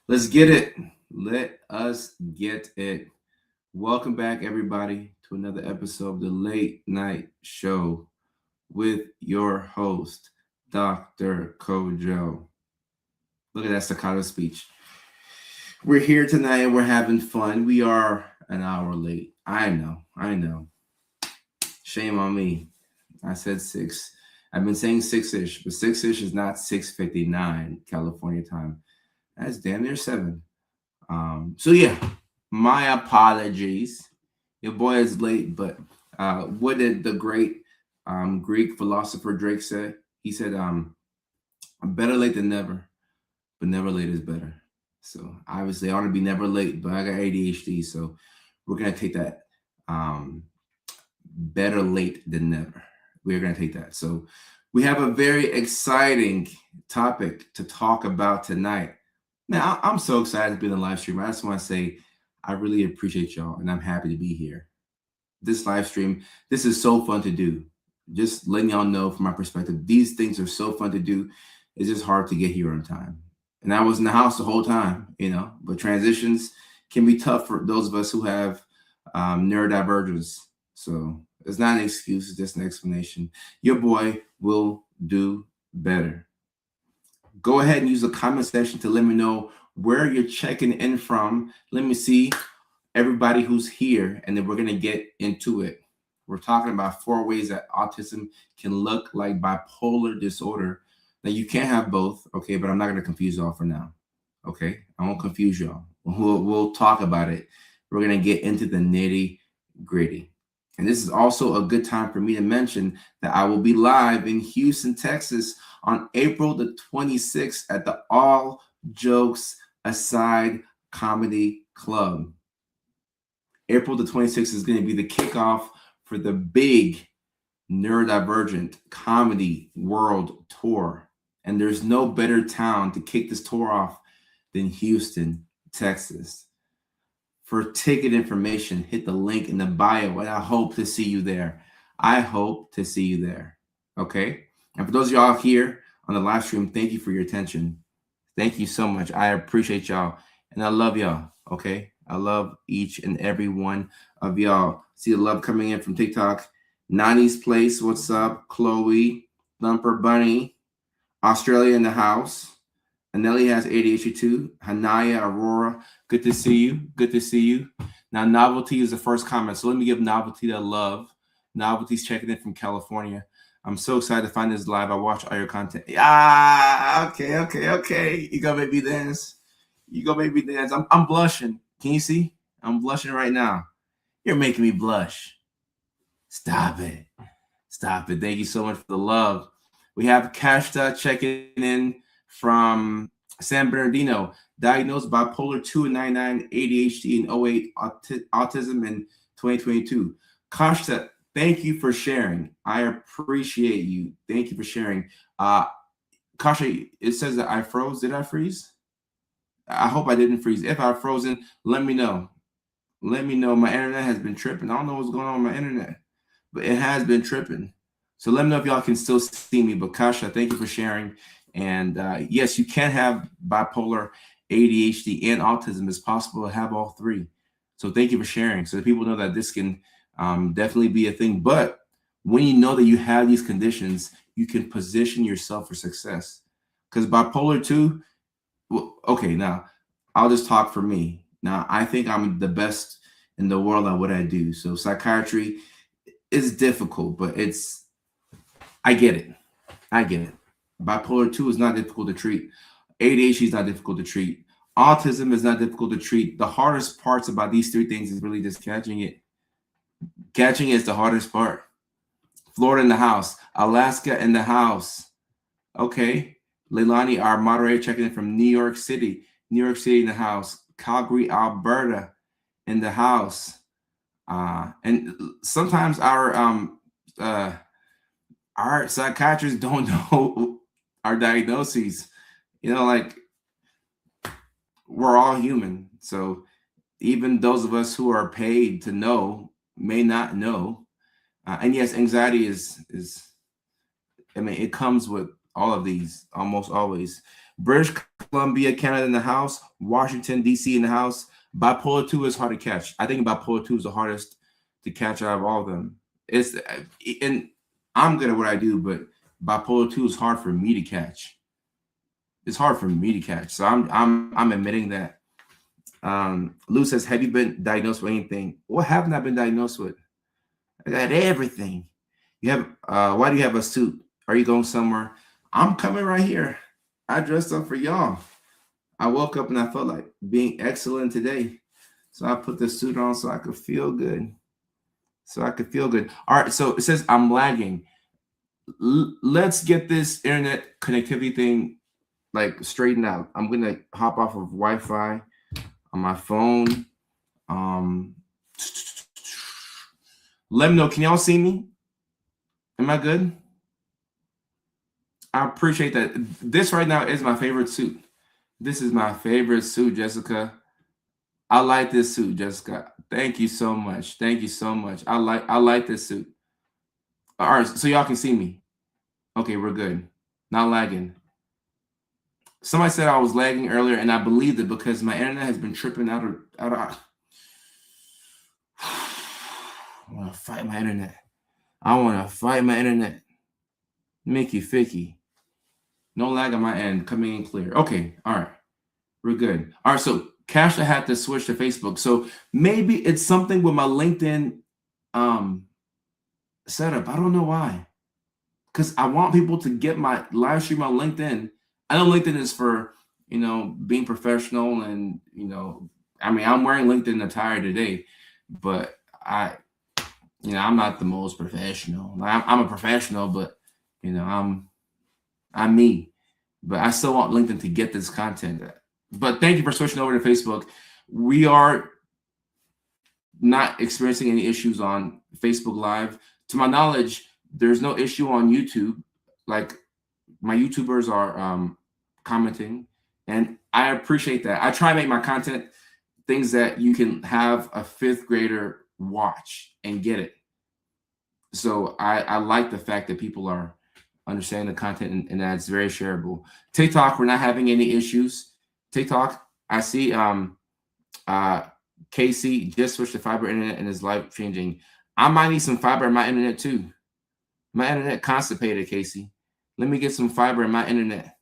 Let's get it. Let us get it. Welcome back, everybody, to another episode of the Late Night Show with your host, Dr. Kojo. Look at that staccato speech. We're here tonight and we're having fun. We are an hour late. I know. Shame on me. I said six. I've been saying six-ish, but six-ish is not 6:59 California time. That's damn near seven. So yeah, my apologies. Your boy is late, but what did the great Greek philosopher Drake say? He said, better late than never, but never late is better. So obviously I want to be never late, but I got ADHD, so we're gonna take that better late than never. We're gonna take that. So we have a very exciting topic to talk about tonight. Now, I'm so excited to be in the live stream. I just want to say I really appreciate y'all and I'm happy to be here. This live stream, this is so fun to do. Just letting y'all know from my perspective, these things are so fun to do. It's just hard to get here on time. And I was in the house the whole time, but transitions can be tough for those of us who have neurodivergence. So it's not an excuse, it's just an explanation. Your boy will do better. Go ahead and use the comment section to let me know where you're checking in from. Let me see everybody who's here, and then we're going to get into it. We're talking about 4 ways that autism can look like bipolar disorder. Now, you can't have both, okay, but I'm not going to confuse y'all for now, okay? I won't confuse y'all. We'll talk about it. We're going to get into the nitty gritty. And this is also a good time for me to mention that I will be live in Houston, Texas on April the 26th at the All Jokes Aside Comedy Club. April the 26th is going to be the kickoff for the big Neurodivergent Comedy World Tour. And there's no better town to kick this tour off than Houston, Texas. For ticket information, hit the link in the bio, and I hope to see you there. I hope to see you there. Okay? And for those of y'all here on the live stream, thank you for your attention. Thank you so much. I appreciate y'all, and I love y'all. Okay? I love each and every one of y'all. See the love coming in from TikTok. Nani's Place, what's up? Chloe, Thumper Bunny, Australia in the house. Anelli has ADHD too. Hanaya, Aurora, good to see you. Good to see you. Now, Novelty is the first comment, so let me give Novelty that love. Novelty's checking in from California. I'm so excited to find this live. I watch all your content. Okay. You gonna make me dance. I'm blushing. Can you see? I'm blushing right now. You're making me blush. Stop it. Thank you so much for the love. We have Kashta checking in from San Bernardino, diagnosed bipolar 2 and 99, ADHD and 08, autism in 2022. Kashta, thank you for sharing. I appreciate you. Thank you for sharing. Kasha, it says that I froze. Did I freeze? I hope I didn't freeze. If I've frozen, let me know. Let me know. My internet has been tripping. I don't know what's going on with my internet, but it has been tripping. So let me know if y'all can still see me. But Kasha, thank you for sharing. And yes, you can have bipolar, ADHD, and autism. It's possible to have all three. So thank you for sharing. So that people know that this can definitely be a thing. But when you know that you have these conditions, you can position yourself for success. Because bipolar 2, well, okay, now I'll just talk for me. Now, I think I'm the best in the world at what I do. So psychiatry is difficult, but I get it. Bipolar 2 is not difficult to treat. ADHD is not difficult to treat. Autism is not difficult to treat. The hardest parts about these 3 things is really just catching it. Catching it is the hardest part. Florida in the house. Alaska in the house. Okay. Leilani, our moderator, checking in from New York City. New York City in the house. Calgary, Alberta in the house. And sometimes our psychiatrists don't know our diagnoses. Like we're all human. So even those of us who are paid to know may not know. And yes, anxiety is, it comes with all of these almost always. British Columbia, Canada in the house. Washington, D.C. in the house. Bipolar 2 is hard to catch. I think Bipolar 2 is the hardest to catch out of all of them. It's and I'm good at what I do, but Bipolar 2 is hard for me to catch. It's hard for me to catch. So I'm admitting that. Lou says, have you been diagnosed with anything? What haven't I been diagnosed with? I got everything. You have why do you have a suit? Are you going somewhere? I'm coming right here. I dressed up for y'all. I woke up and I felt like being excellent today. So I put the suit on so I could feel good. All right. So it says I'm lagging. Let's get this internet connectivity thing like straightened out. I'm gonna hop off of Wi-Fi on my phone. Let me know. Can y'all see me? Am I good? I appreciate that. This right now is my favorite suit. This is my favorite suit, Jessica. I like this suit, Jessica. Thank you so much. Thank you so much. I like this suit. All right, so y'all can see me. Okay, we're good. Not lagging. Somebody said I was lagging earlier, and I believed it because my internet has been tripping out of. I want to fight my internet. Mickey Ficky. No lag on my end. Coming in clear. Okay. All right. We're good. All right. So Casha had to switch to Facebook. So maybe it's something with my LinkedIn setup. I don't know why. Because I want people to get my live stream on LinkedIn. I know LinkedIn is for, being professional and, I'm wearing LinkedIn attire today, but I'm not the most professional. I'm a professional, but, I'm me. But I still want LinkedIn to get this content. But thank you for switching over to Facebook. We are not experiencing any issues on Facebook Live. To my knowledge, there's no issue on YouTube. Like my YouTubers are commenting, and I appreciate that. I try to make my content things that you can have a fifth grader watch and get it. So I like the fact that people are understanding the content and that it's very shareable. TikTok, we're not having any issues. TikTok, I see Casey just switched to fiber internet and is life changing. I might need some fiber in my internet too. My internet constipated, Casey. Let me get some fiber in my internet.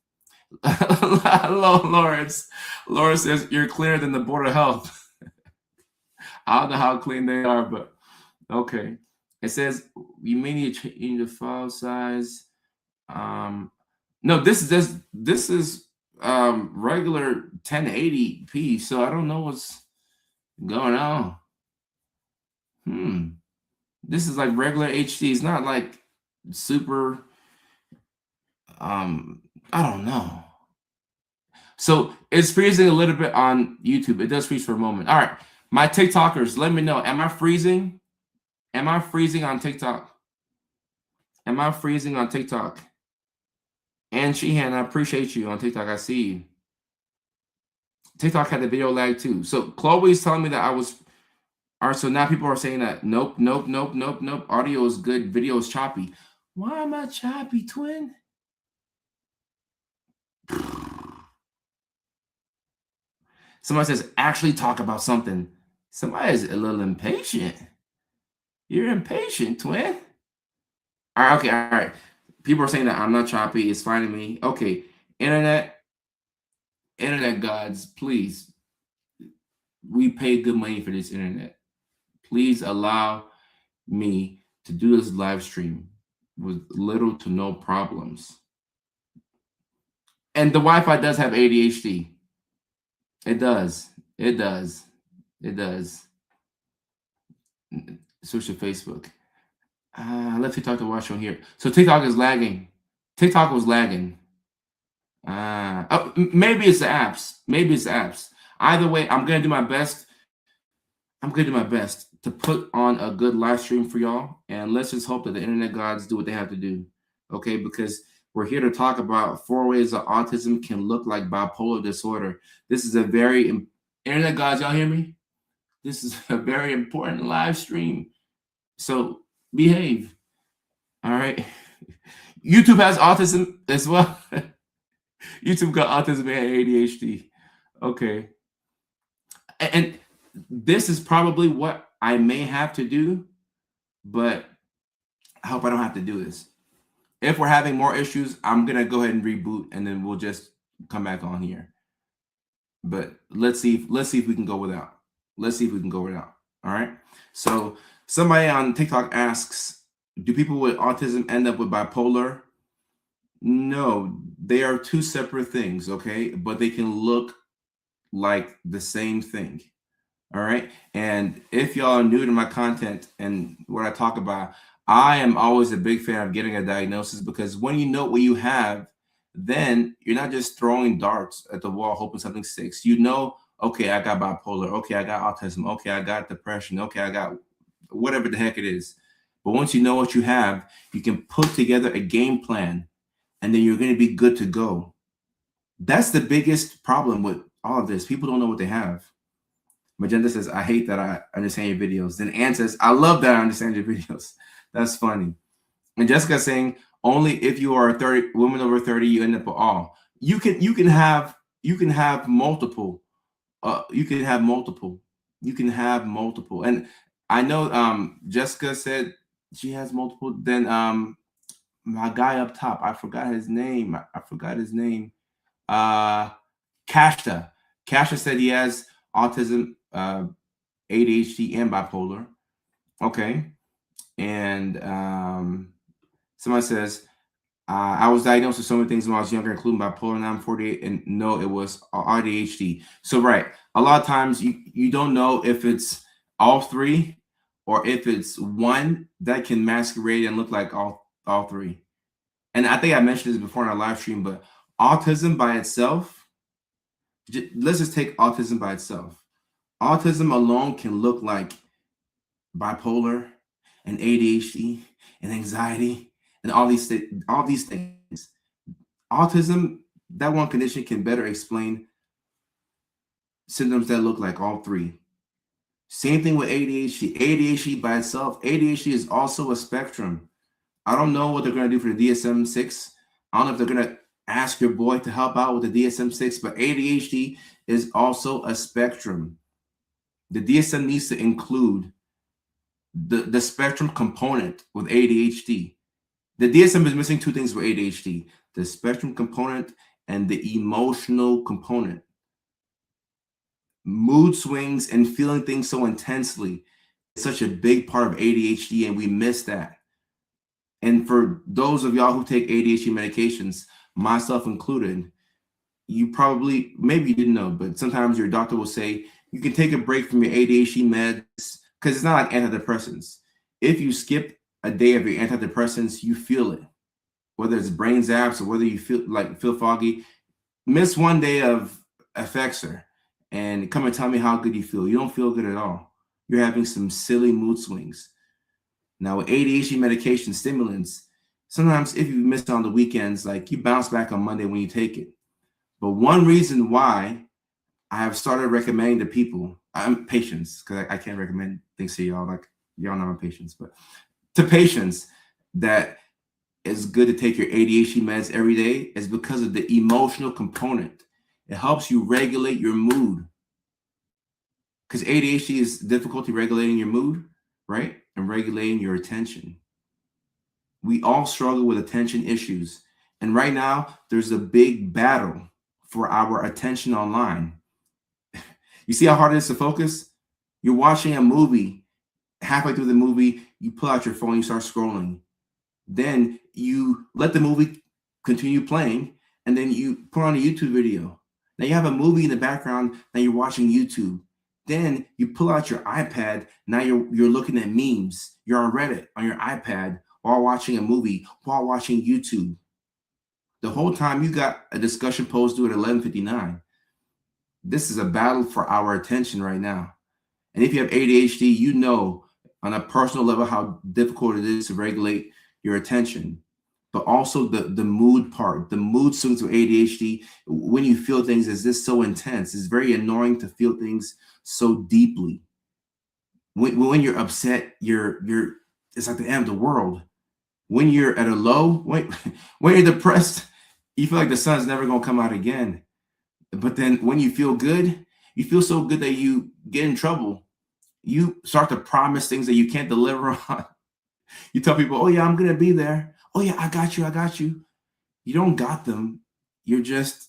Hello, Lawrence. Lawrence says you're cleaner than the Board of Health. I don't know how clean they are, but okay. It says you may need to change the file size. No, this is regular 1080p, so I don't know what's going on. This is like regular HD. It's not like super. I don't know. So it's freezing a little bit on YouTube. It does freeze for a moment. All right, my TikTokers, let me know. Am I freezing? Am I freezing on TikTok? Am I freezing on TikTok? And Sheehan, I appreciate you on TikTok. I see you. TikTok had the video lag too. So Chloe's telling me that I was. All right, so now people are saying that nope. Audio is good. Video is choppy. Why am I choppy, twin? Somebody says, actually talk about something. Somebody's a little impatient. You're impatient, twin. All right, okay, all right. People are saying that I'm not choppy. It's fine to me. Okay, internet gods, please. We pay good money for this internet. Please allow me to do this live stream with little to no problems. And the Wi-Fi does have ADHD. It does. Switch to Facebook. Let TikTok to watch on here. So TikTok is lagging. TikTok was lagging. Maybe it's the apps. Either way, I'm gonna do my best. To put on a good live stream for y'all, and let's just hope that the internet gods do what they have to do. Okay, because we're here to talk about 4 ways that autism can look like bipolar disorder. This is a very internet gods. Y'all hear me? This is a very important live stream. So behave. All right. YouTube has autism as well. YouTube got autism and ADHD. Okay. And this is probably what I may have to do, but I hope I don't have to do this. If we're having more issues, I'm gonna go ahead and reboot, and then we'll just come back on here. But let's see if we can go without. Let's see if we can go without. All right. So somebody on TikTok asks, do people with autism end up with bipolar? No, they are two separate things, okay? But they can look like the same thing. All right. And if y'all are new to my content and what I talk about, I am always a big fan of getting a diagnosis, because when you know what you have, then you're not just throwing darts at the wall hoping something sticks. You know, okay, I got bipolar. Okay, I got autism. Okay, I got depression. Okay, I got whatever the heck it is. But once you know what you have, you can put together a game plan, and then you're going to be good to go. That's the biggest problem with all of this. People don't know what they have. Magenta says, I hate that I understand your videos. Then Ann says, I love that I understand your videos. That's funny. And Jessica saying, only if you are 30 women over 30, you end up with all. You can have multiple. You can have multiple. You can have multiple. And I know Jessica said she has multiple. Then my guy up top, I forgot his name. I forgot his name. Uh Kashta. Kashta said he has autism, ADHD, and bipolar. Okay. And somebody says, I was diagnosed with so many things when I was younger, including bipolar. Now I'm 48, and no, it was ADHD. So, right, a lot of times you don't know if it's all three or if it's one that can masquerade and look like all three. And I think I mentioned this before in our live stream, but autism by itself, let's just take autism by itself. Autism alone can look like bipolar and ADHD and anxiety and all these things. Autism, that one condition, can better explain symptoms that look like all three. Same thing with ADHD. ADHD by itself, ADHD is also a spectrum. I don't know what they're going to do for the DSM-6. I don't know if they're going to ask your boy to help out with the DSM-6, but ADHD is also a spectrum. The DSM needs to include the spectrum component with ADHD. The DSM is missing two things with ADHD: the spectrum component and the emotional component. Mood swings and feeling things so intensely is such a big part of ADHD, and we miss that. And for those of y'all who take ADHD medications, myself included, you probably, maybe you didn't know, but sometimes your doctor will say you can take a break from your ADHD meds, because it's not like antidepressants. If you skip a day of your antidepressants, you feel it, whether it's brain zaps or whether you feel foggy. Miss one day of Effexor and come and tell me how good you feel. You don't feel good at all. You're having some silly mood swings. Now, with ADHD medication stimulants, sometimes if you miss it on the weekends, like, you bounce back on Monday when you take it. But one reason why I have started recommending to people, I'm patients, because I can't recommend things to y'all, like, y'all know my patients, but to patients, that it's good to take your ADHD meds every day, is because of the emotional component. It helps you regulate your mood, because ADHD is difficulty regulating your mood, right? And regulating your attention. We all struggle with attention issues. And right now, there's a big battle for our attention online. You see how hard it is to focus? You're watching a movie. Halfway through the movie, you pull out your phone, you start scrolling. Then you let the movie continue playing, and then you put on a YouTube video. Now you have a movie in the background, now you're watching YouTube. Then you pull out your iPad, now you're looking at memes. You're on Reddit on your iPad while watching a movie, while watching YouTube. The whole time you got a discussion post due at 11:59. This is a battle for our attention right now. And if you have ADHD, you know on a personal level how difficult it is to regulate your attention. But also the mood part, the mood swings with ADHD, when you feel things, is this so intense. It's very annoying to feel things so deeply. When you're upset, you're it's like the end of the world. When you're at a low, when you're depressed, You feel like the sun's never gonna come out again. But then when you feel good, you feel so good that you get in trouble. You start to promise things that you can't deliver on. You tell people, "Oh yeah, I'm gonna be there. Oh yeah, I got you. I got you." You don't got them. You're just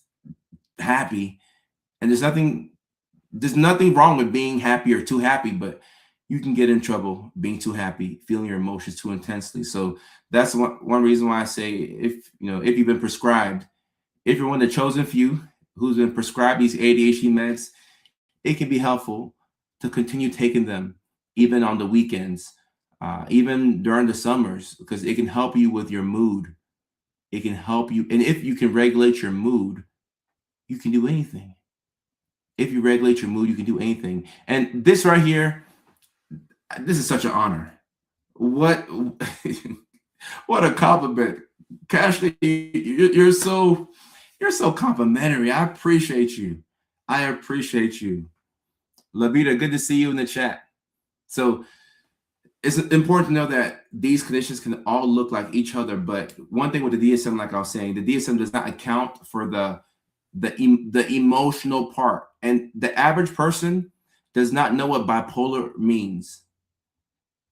happy, and there's nothing wrong with being happy or too happy, but you can get in trouble being too happy, feeling your emotions too intensely. So that's one reason why I say, if you've been prescribed, if you're one of the chosen few who's been prescribed these ADHD meds, it can be helpful to continue taking them even on the weekends, even during the summers, because it can help you with your mood. It can help you, and if you can regulate your mood, you can do anything. If you regulate your mood, you can do anything. And this right here, this is such an honor. What what a compliment. Cashley, you're so complimentary. I appreciate you. I appreciate you. Lavita, good to see you in the chat. So it's important to know that these conditions can all look like each other, but one thing with the DSM, like I was saying, the DSM does not account for the emotional part, and the average person does not know what bipolar means.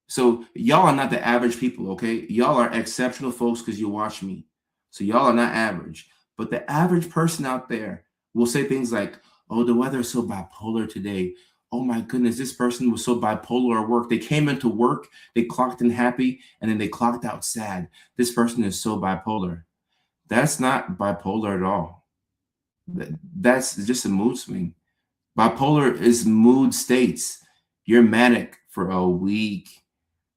So y'all are not the average people, okay? Y'all are exceptional folks because you watch me. So y'all are not average. But the average person out there will say things like, "Oh, the weather is so bipolar today. Oh my goodness, this person was so bipolar at work. They came into work, they clocked in happy, and then they clocked out sad. This person is so bipolar." That's not bipolar at all. That's just a mood swing. Bipolar is mood states. You're manic for a week.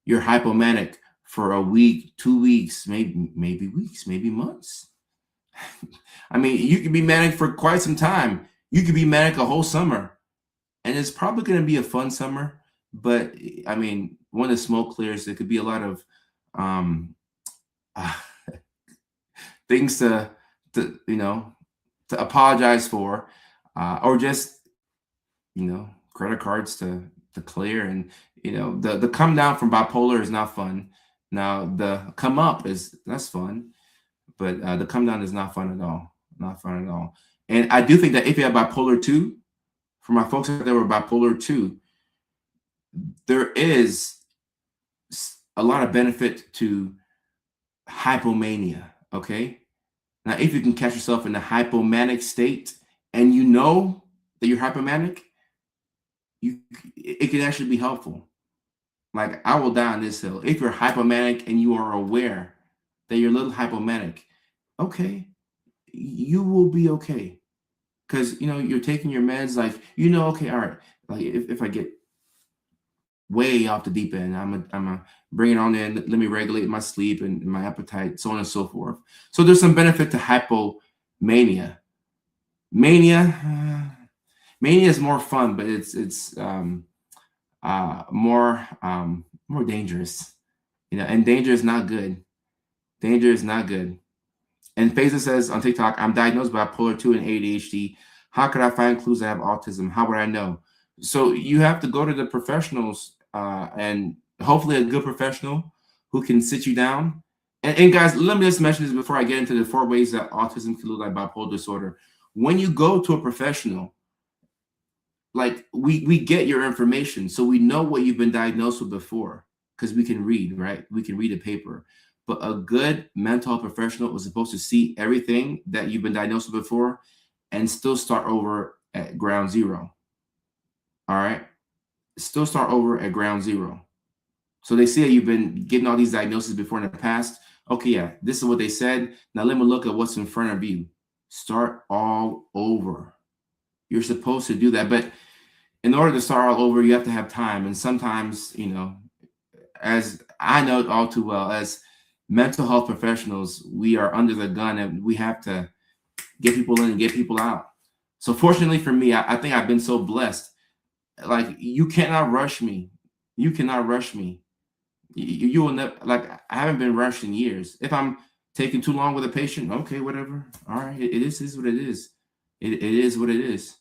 You're hypomanic for a week, 2 weeks, maybe weeks, maybe months. I mean, you could be manic for quite some time. You could be manic a whole summer, and it's probably going to be a fun summer. But I mean, when the smoke clears, there could be a lot of um, uh, things to to apologize for, or just credit cards to clear. And the come down from bipolar is not fun. Now the come up that's fun, but the come down is not fun at all. Not fun at all. And I do think that if you have bipolar 2, for my folks out there with bipolar 2, there is a lot of benefit to hypomania. Okay. Now, if you can catch yourself in a hypomanic state and you know that you're hypomanic, it can actually be helpful. Like, I will die on this hill. If you're hypomanic and you are aware that you're a little hypomanic, okay, you will be okay. Because you're taking your meds, like, okay, all right. Like, if I get way off the deep end, I'm a bring it on in. Let me regulate my sleep and my appetite, so on and so forth. So there's some benefit to hypomania. Mania is more fun, but it's more dangerous. And danger is not good. Danger is not good. And Faisal says on TikTok, "I'm diagnosed bipolar 2 and ADHD. How could I find clues I have autism? How would I know?" So you have to go to the professionals, and hopefully a good professional who can sit you down. And guys, let me just mention this before I get into the 4 ways that autism can look like bipolar disorder. When you go to a professional, like, we get your information, so we know what you've been diagnosed with before, because we can read, right? We can read a paper. But a good mental health professional is supposed to see everything that you've been diagnosed with before and still start over at ground zero. All right? Still start over at ground zero. So they see that you've been getting all these diagnoses before in the past. Okay, yeah, this is what they said. Now let me look at what's in front of you. Start all over. You're supposed to do that. But in order to start all over, you have to have time. And sometimes, as I know all too well, as mental health professionals, we are under the gun and we have to get people in and get people out. So fortunately for me, I think I've been so blessed. Like, you cannot rush me. You cannot rush me. You will never, like, I haven't been rushed in years. If I'm taking too long with a patient, okay, whatever. All right, it is what it is. It is what it is.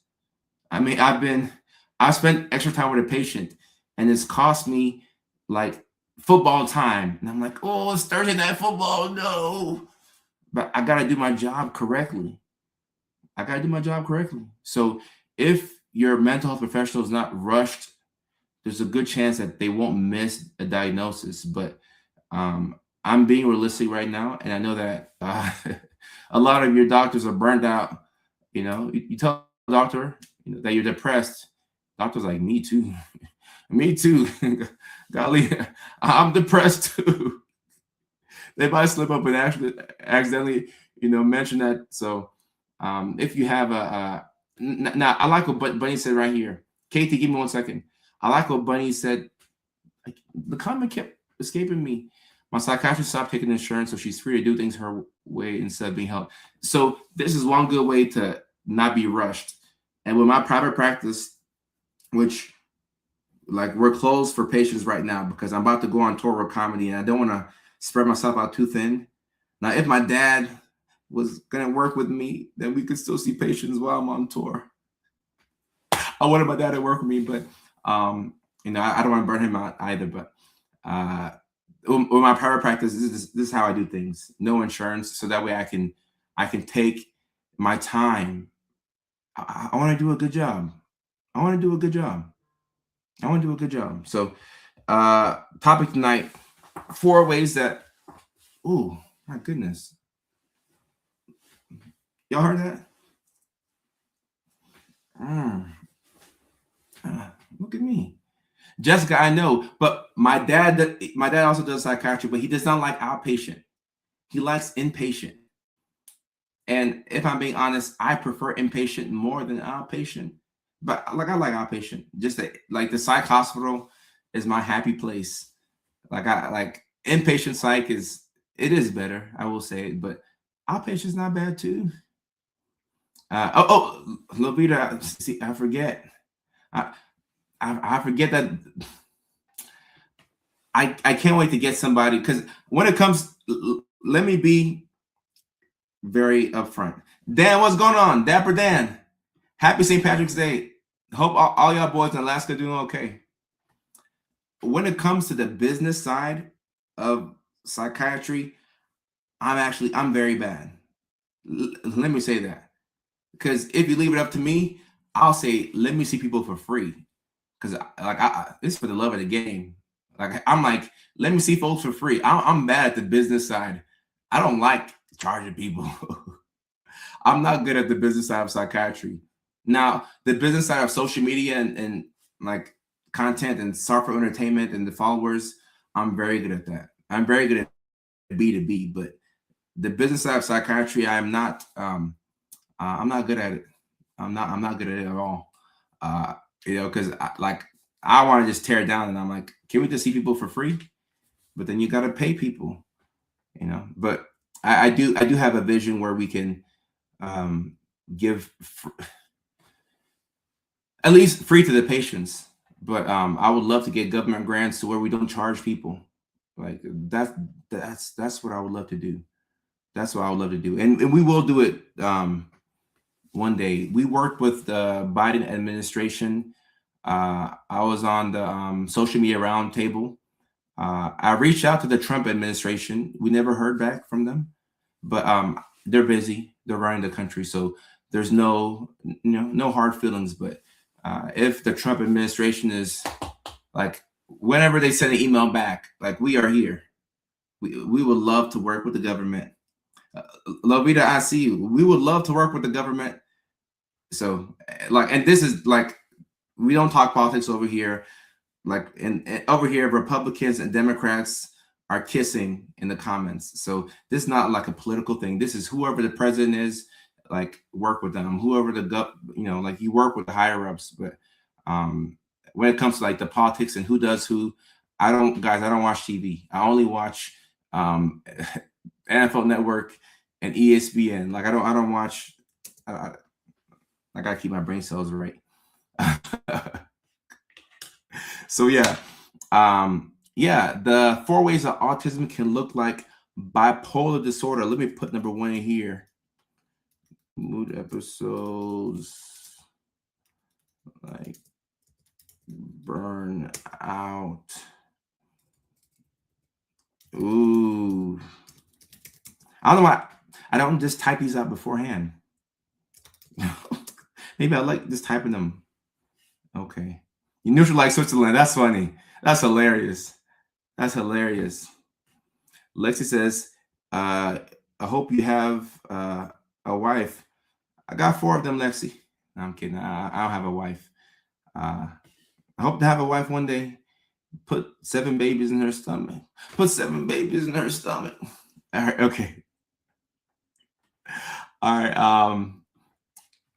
I mean, I've spent extra time with a patient, and it's cost me like football time. And I'm like, "Oh, it's Thursday night football. No." but I gotta do my job correctly. I gotta do my job correctly. So if your mental health professional is not rushed, there's a good chance that they won't miss a diagnosis. But I'm being realistic right now, and I know that a lot of your doctors are burned out. You tell a doctor that you're depressed. Doctor's like, me too, me too. Golly, I'm depressed too. They might slip up and actually accidentally, mention that. So, if you have now, I like what Bunny said right here. Katie, give me 1 second. I like what Bunny said. Like, the comment kept escaping me. My psychiatrist stopped taking insurance, so she's free to do things her way instead of being helped. So this is one good way to not be rushed. And with my private practice, which like we're closed for patients right now because I'm about to go on tour with comedy and I don't want to spread myself out too thin. Now, if my dad was gonna work with me, then we could still see patients while I'm on tour. I wanted my dad to work with me, but I don't want to burn him out either. But uh, with my private practice, this is how I do things. No insurance, so that way I can take my time. I want to do a good job. I want to do a good job. I want to do a good job. So, topic tonight: 4 ways that. Ooh, my goodness! Y'all heard that? Mm, look at me. Jessica, I know, but my dad also does psychiatry, but he does not like outpatient. He likes inpatient. And if I'm being honest, I prefer inpatient more than outpatient. But like I like outpatient. Just like the psych hospital is my happy place. Like I like inpatient psych is better, I will say it, but outpatient's not bad too. Lovita, see, I forget. I, I forget that I can't wait to get somebody because when it comes, let me be very upfront. Dan, what's going on? Dapper Dan, happy St. Patrick's Day. Hope all y'all boys in Alaska doing okay. When it comes to the business side of psychiatry, I'm very bad. Let me say that because if you leave it up to me, I'll say let me see people for free because it's for the love of the game. Like I'm like, let me see folks for free. I'm bad at the business side. I don't like charging people. I'm not good at the business side of psychiatry. Now, the business side of social media and like content and software entertainment and the followers, I'm very good at that. I'm very good at B2B, but the business side of psychiatry, I'm not good at it. I'm not good at it at all. Because I want to just tear it down, and I'm like, can we just see people for free? But then you got to pay people, But I do have a vision where we can give at least free to the patients. But I would love to get government grants to where we don't charge people. Like that's what I would love to do. That's what I would love to do, and we will do it one day. We worked with the Biden administration. I was on the social media roundtable. I reached out to the Trump administration. We never heard back from them, but they're busy. They're running the country, so there's no hard feelings. But if the Trump administration is like, whenever they send an email back, like we are here, we would love to work with the government. Lovita, I see you. We would love to work with the government. So, and this is like, we don't talk politics over here. Like, and over here, Republicans and Democrats are kissing in the comments. So this is not like a political thing. This is whoever the president is, like work with them. Whoever like you work with the higher ups. But when it comes to like the politics and who does who, I don't watch TV. I only watch NFL Network and ESPN. Like I don't watch. I gotta keep my brain cells right. So yeah, the 4 ways that autism can look like bipolar disorder. Let me put number 1 in here. Mood episodes like burn out. Ooh, I don't know why. I don't just type these out beforehand. Maybe I like just typing them. Okay. You neutral like Switzerland. That's funny. That's hilarious. That's hilarious. Lexi says, I hope you have a wife. I got 4 of them, Lexi. No, I'm kidding. I don't have a wife. Uh, I hope to have a wife one day. Put 7 babies in her stomach. Put 7 babies in her stomach. All right. Okay. All right.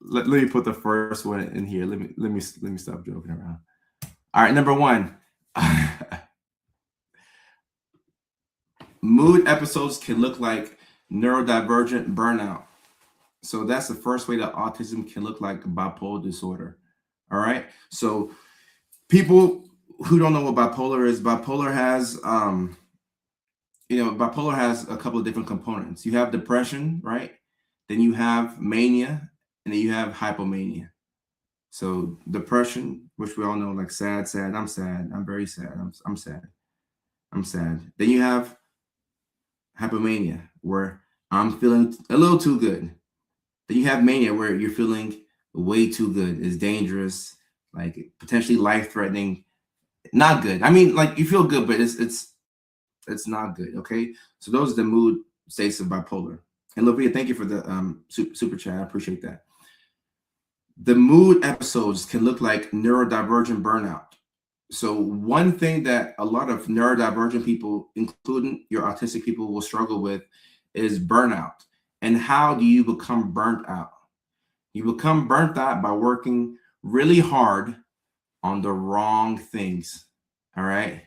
Let me put the first one in here. Let me stop joking around. All right. Number 1. Mood episodes can look like neurodivergent burnout. So that's the first way that autism can look like bipolar disorder. All right. So people who don't know what bipolar is, bipolar has bipolar has a couple of different components. You have depression, right? Then you have mania, and then you have hypomania. So depression, which we all know, like sad, I'm sad, I'm very sad, I'm sad, I'm sad. Then you have hypomania, where I'm feeling a little too good. Then you have mania, where you're feeling way too good. It's dangerous, like potentially life-threatening. Not good. I mean, like you feel good, but it's not good. Okay, so those are the mood states of bipolar. And Lovia, thank you for the super chat. I appreciate that. The mood episodes can look like neurodivergent burnout. So one thing that a lot of neurodivergent people, including your autistic people, will struggle with is burnout. And how do you become burnt out? You become burnt out by working really hard on the wrong things. All right.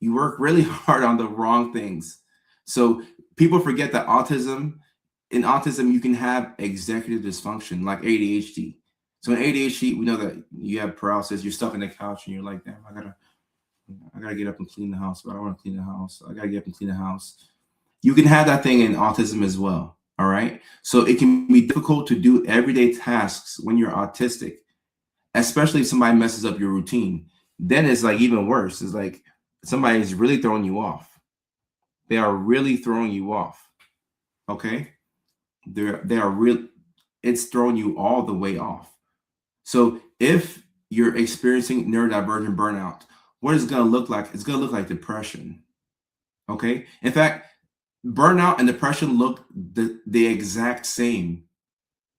You work really hard on the wrong things. So people forget that in autism, you can have executive dysfunction like ADHD. So in ADHD, we know that you have paralysis, you're stuck on the couch and you're like, damn, I gotta get up and clean the house, but I don't want to clean the house. I gotta get up and clean the house. You can have that thing in autism as well. All right. So it can be difficult to do everyday tasks when you're autistic, especially if somebody messes up your routine. Then it's like even worse. It's like somebody's really throwing you off. They are really throwing you off. Okay. They are real. It's throwing you all the way off. So if you're experiencing neurodivergent burnout, what is it going to look like? It's going to look like depression. Okay. In fact, burnout and depression look the exact same.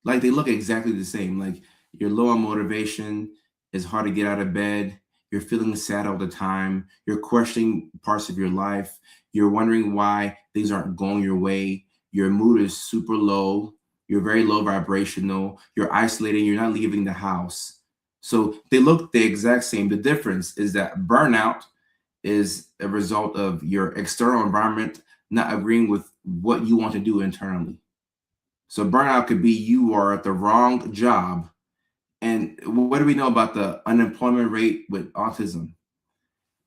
Like they look exactly the same. Like you're low on motivation. It's hard to get out of bed. You're feeling sad all the time. You're questioning parts of your life. You're wondering why things aren't going your way. Your mood is super low. You're very low vibrational. You're isolating. You're not leaving the house. So they look the exact same. The difference is that burnout is a result of your external environment not agreeing with what you want to do internally. So burnout could be you are at the wrong job. And what do we know about the unemployment rate with autism?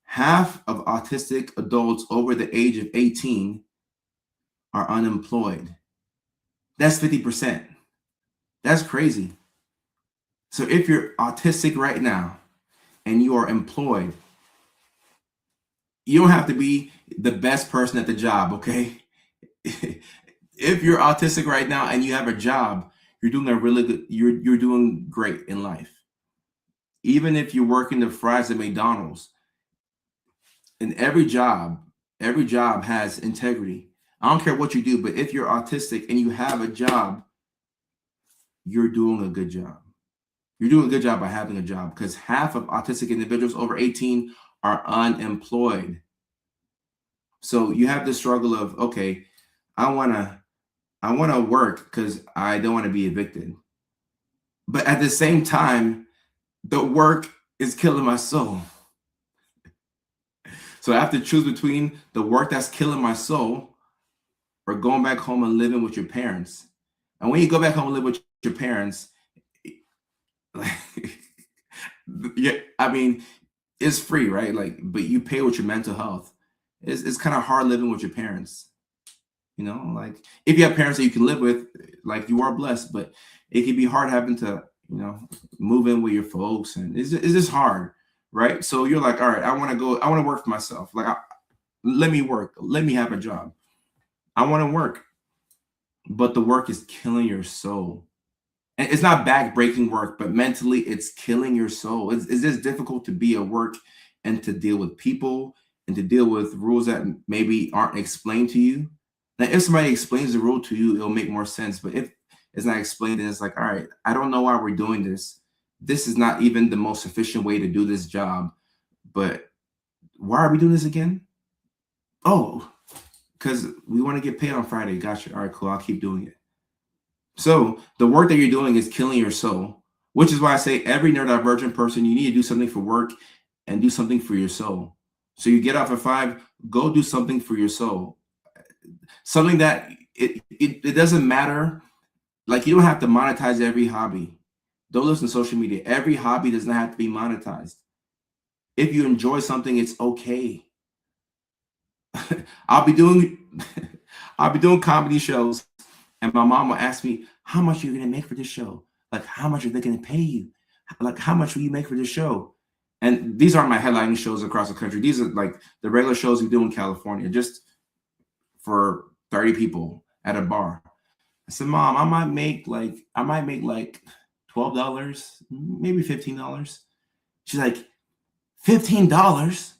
Half of autistic adults over the age of 18 are unemployed. That's 50%. That's crazy. So if you're autistic right now and you are employed, you don't have to be the best person at the job, okay? If you're autistic right now and you have a job, you're doing a really good, you're doing great in life. Even if you're working the fries at McDonald's, in every job has integrity. I don't care what you do, but if you're autistic and you have a job, you're doing a good job. You're doing a good job by having a job, because half of autistic individuals over 18 are unemployed. So you have the struggle of, okay, I want to work because I don't want to be evicted. But at the same time, the work is killing my soul. So I have to choose between the work that's killing my soul or going back home and living with your parents. And when you go back home and live with your parents, yeah, I mean, it's free, right? Like, but you pay with your mental health. It's kind of hard living with your parents. You know, like if you have parents that you can live with, like you are blessed, but it can be hard having to, move in with your folks, and it's just hard, right? So you're like, all right, I want to work for myself. Like, let me work, let me have a job. I want to work. but the work is killing your soul. And it's not back-breaking work, but mentally it's killing your soul. It's just difficult to be at work and to deal with people and to deal with rules that maybe aren't explained to you. Now, if somebody explains the rule to you, it'll make more sense. But if it's not explained, then it's like, all right, I don't know why we're doing this. This is not even the most efficient way to do this job. But why are we doing this again? Oh, because we want to get paid on Friday. Gotcha. All right, cool. I'll keep doing it. So the work that you're doing is killing your soul, which is why I say every neurodivergent person, you need to do something for work and do something for your soul. So you get off at 5, go do something for your soul. Something that it doesn't matter. Like, you don't have to monetize every hobby. Don't listen to social media. Every hobby does not have to be monetized. If you enjoy something, it's okay. I'll be doing comedy shows, and my mom will ask me, how much are you going to make for this show? Like, how much are they going to pay you? Like, how much will you make for this show? And these aren't my headlining shows across the country. These are like the regular shows we do in California, just for 30 people at a bar. I said, Mom, I might make like $12, maybe $15. She's like, $15?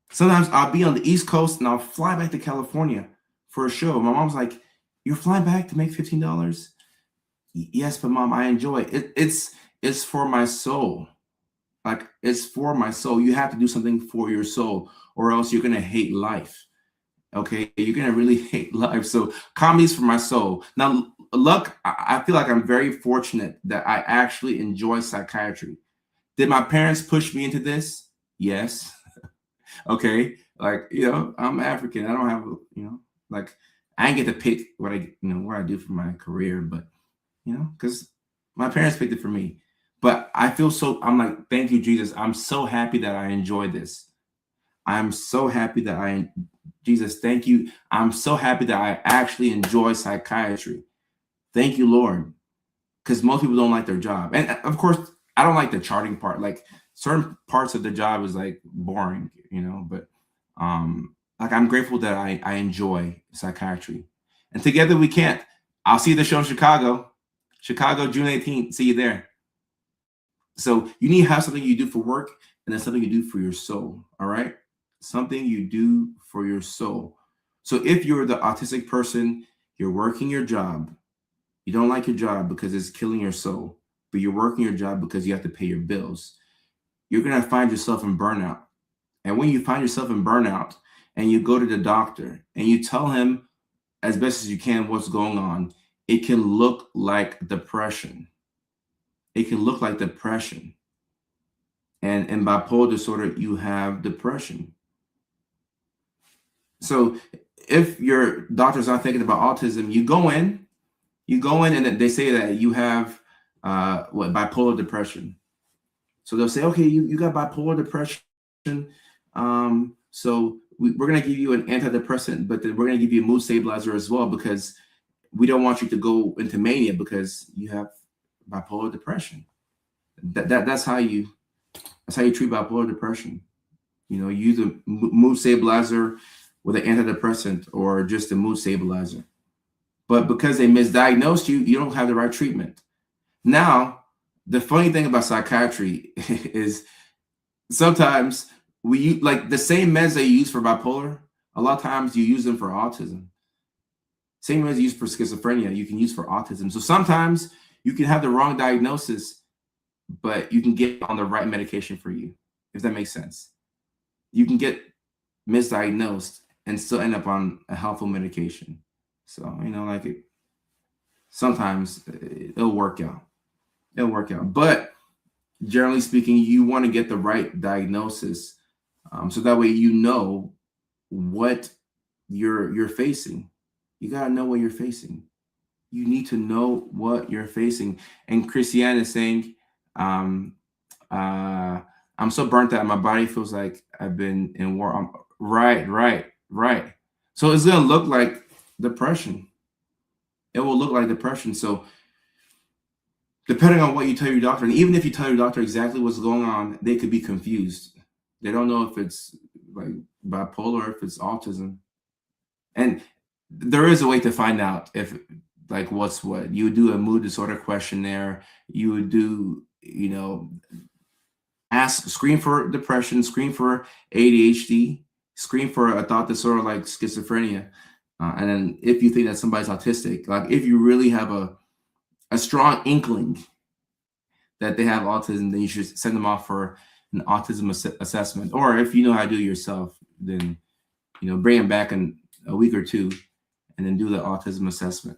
Sometimes I'll be on the East Coast and I'll fly back to California for a show. My mom's like, you're flying back to make $15? Yes, but Mom, I enjoy it. It's for my soul. Like, it's for my soul. You have to do something for your soul, or else you're gonna hate life. Okay, you're gonna really hate life. So comedy's for my soul. Now, look, I feel like I'm very fortunate that I actually enjoy psychiatry. Did my parents push me into this? Yes. Okay, like, I'm African. I don't have like, I ain't get to pick what I do for my career, but because my parents picked it for me. But I'm like, thank you, Jesus. I'm so happy that I enjoy this. I'm so happy that Jesus, thank you. I'm so happy that I actually enjoy psychiatry. Thank you, Lord. Because most people don't like their job. And of course, I don't like the charting part. Like, certain parts of the job is like boring, but like, I'm grateful that I enjoy psychiatry. And together we can't. I'll see the show in Chicago. Chicago, June 18th. See you there. So you need to have something you do for work, and then something you do for your soul. All right. Something you do for your soul. So if you're the autistic person, you're working your job. You don't like your job because it's killing your soul, but you're working your job because you have to pay your bills. You're going to find yourself in burnout. And when you find yourself in burnout and you go to the doctor and you tell him as best as you can what's going on, it can look like depression. It can look like depression. And in bipolar disorder, you have depression. So if your doctor's not thinking about autism, you go in and they say that you have bipolar depression. So they'll say, okay, you got bipolar depression. So we're going to give you an antidepressant, but then we're going to give you a mood stabilizer as well, because we don't want you to go into mania because you have bipolar depression. That's how you treat bipolar depression. You use a mood stabilizer with an antidepressant or just a mood stabilizer. But because they misdiagnosed you, you don't have the right treatment. Now, the funny thing about psychiatry is sometimes like the same meds that you use for bipolar, a lot of times you use them for autism. Same meds you use for schizophrenia, you can use for autism. So sometimes you can have the wrong diagnosis, but you can get on the right medication for you, if that makes sense. You can get misdiagnosed and still end up on a helpful medication. So, like, sometimes it'll work out. It'll work out. But generally speaking, you want to get the right diagnosis, so that way you know what you're facing. You got to know what you're facing. You need to know what you're facing. And Christiane is saying, I'm so burnt out. My body feels like I've been in war. Right. So it's going to look like depression. It will look like depression. So depending on what you tell your doctor, and even if you tell your doctor exactly what's going on, they could be confused. They don't know if it's like bipolar or if it's autism. And there is a way to find out if like what's what. You would do a mood disorder questionnaire. You would do, ask, screen for depression, screen for ADHD, screen for a thought disorder like schizophrenia. And then if you think that somebody's autistic, like if you really have a strong inkling that they have autism, then you should send them off for an autism assessment. Or if you know how to do it yourself, then bring them back in a week or two, and then do the autism assessment.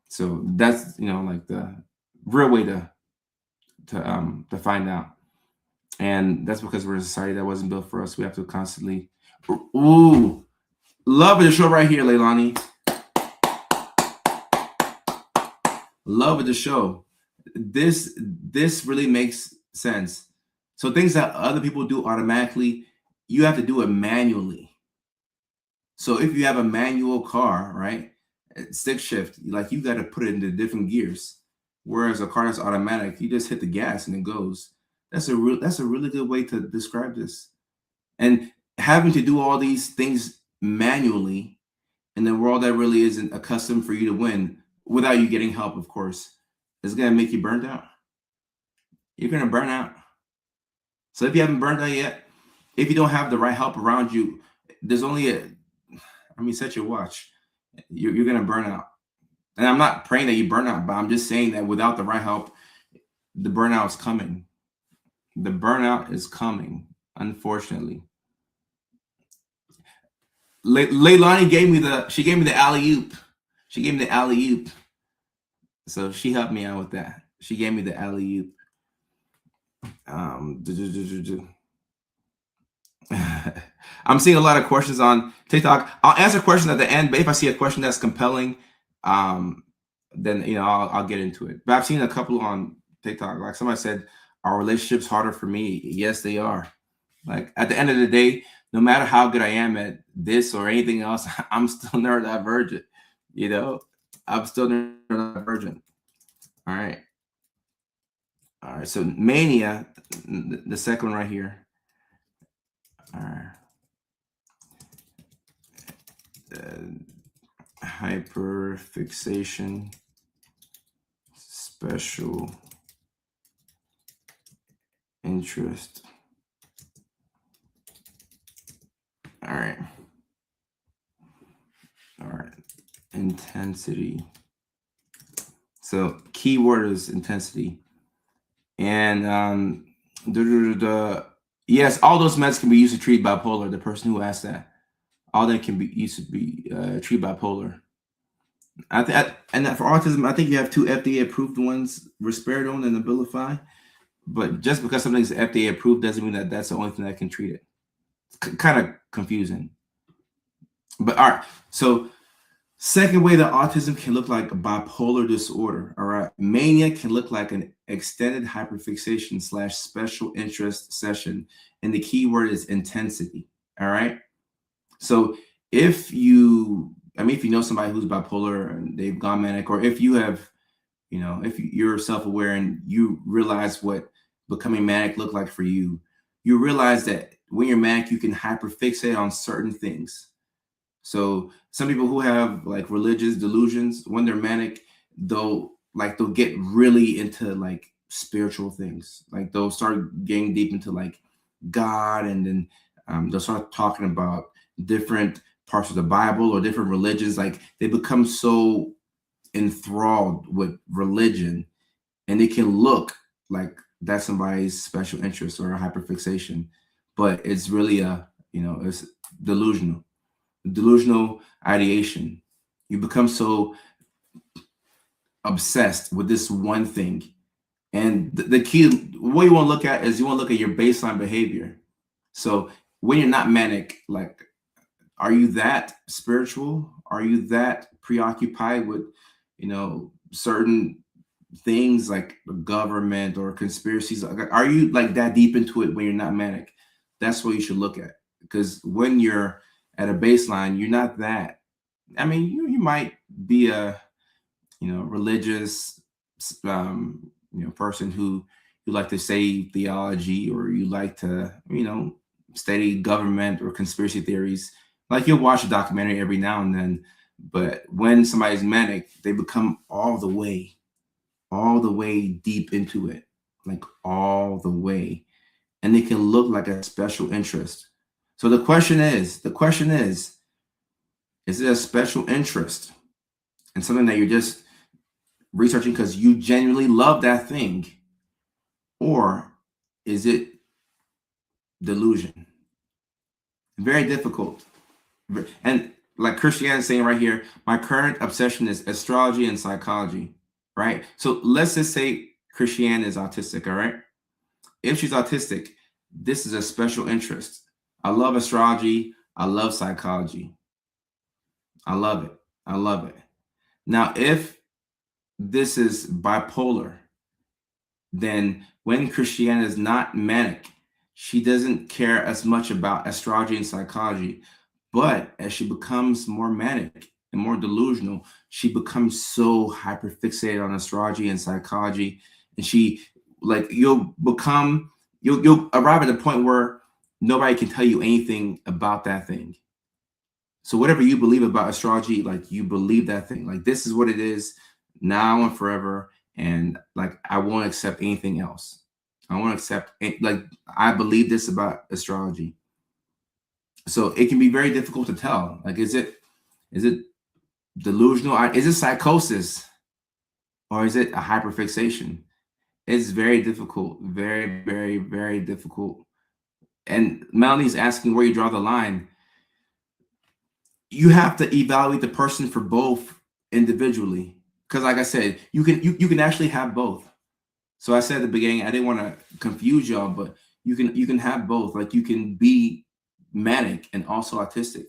So that's like the real way to find out. And that's because we're a society that wasn't built for us. We have to constantly, ooh, love the show right here, Leilani. Love the show. This really makes sense. So things that other people do automatically, you have to do it manually. So if you have a manual car, right, stick shift, like you got to put it into different gears. Whereas a car that's automatic, you just hit the gas and it goes. That's a really good way to describe this. And having to do all these things manually in a world that really isn't accustomed for you to win without you getting help, of course, is going to make you burned out. You're going to burn out. So if you haven't burned out yet, if you don't have the right help around you, there's only set your watch. You're going to burn out. And I'm not praying that you burn out, but I'm just saying that without the right help, the burnout is coming. The burnout is coming, unfortunately. Leilani gave me the alley-oop. She gave me the alley-oop. So she helped me out with that. She gave me the alley-oop. I'm seeing a lot of questions on TikTok. I'll answer questions at the end, but if I see a question that's compelling, then I'll get into it. But I've seen a couple on TikTok. Like somebody said, "Are relationships harder for me?" Yes, they are. Like at the end of the day, no matter how good I am at this or anything else, I'm still neurodivergent. I'm still neurodivergent. All right. All right. So mania, the second one right here. All right. Hyperfixation, special interest. All right. Intensity. So keyword is intensity. And yes, all those meds can be used to treat bipolar. The person who asked that, all that can be used to be treat bipolar. And for autism, I think you have two FDA approved ones, risperidone and Abilify. But just because something's FDA approved doesn't mean that that's the only thing that can treat it. It's kind of confusing. But all right, so second way that autism can look like a bipolar disorder. All right, mania can look like an extended hyperfixation / special interest session, and the key word is intensity. All right, so if you know somebody who's bipolar and they've gone manic, or if you have, if you're self-aware and you realize what becoming manic looked like for you, you realize that when you're manic, you can hyperfixate on certain things. So some people who have like religious delusions, when they're manic, they'll get really into like spiritual things. Like they'll start getting deep into like God, and then they'll start talking about different parts of the Bible or different religions. Like they become so enthralled with religion, and it can look like that's somebody's special interest or a hyperfixation, but it's really it's delusional ideation. You become so obsessed with this one thing. And the key, what you want to look at is you want to look at your baseline behavior. So when you're not manic, like, are you that spiritual? Are you that preoccupied with, certain things like the government or conspiracies? Are you like that deep into it when you're not manic? That's what you should look at. Because when you're at a baseline, you're not that. You might be a, religious, person who you like to say theology, or you like to, study government or conspiracy theories. Like you'll watch a documentary every now and then, But when somebody's manic, they become all the way deep into it, like all the way. And they can look like a special interest. So the question is it a special interest and something that you're just researching because you genuinely love that thing? Or is it delusion? Very difficult. And like Christianity is saying right here, my current obsession is astrology and psychology, right? So let's just say Christiane is autistic, all right? If she's autistic, this is a special interest. I love astrology. I love psychology. I love it. I love it. Now, if this is bipolar, then when Christiane is not manic, she doesn't care as much about astrology and psychology. But as she becomes more manic and more delusional, she becomes so hyperfixated on astrology and psychology. And she, like, you'll arrive at a point where nobody can tell you anything about that thing. So whatever you believe about astrology, like, you believe that thing. Like, this is what it is now and forever. And like, I won't accept anything else. I won't accept like, I believe this about astrology. So it can be very difficult to tell. Like, is it delusional? Is it psychosis, or is it a hyperfixation? It's very difficult. Very, very, very difficult. And Melanie's asking where you draw the line. You have to evaluate the person for both individually. Because like I said, you can actually have both. So I said at the beginning, I didn't want to confuse y'all, but you can have both. Like, you can be manic and also autistic,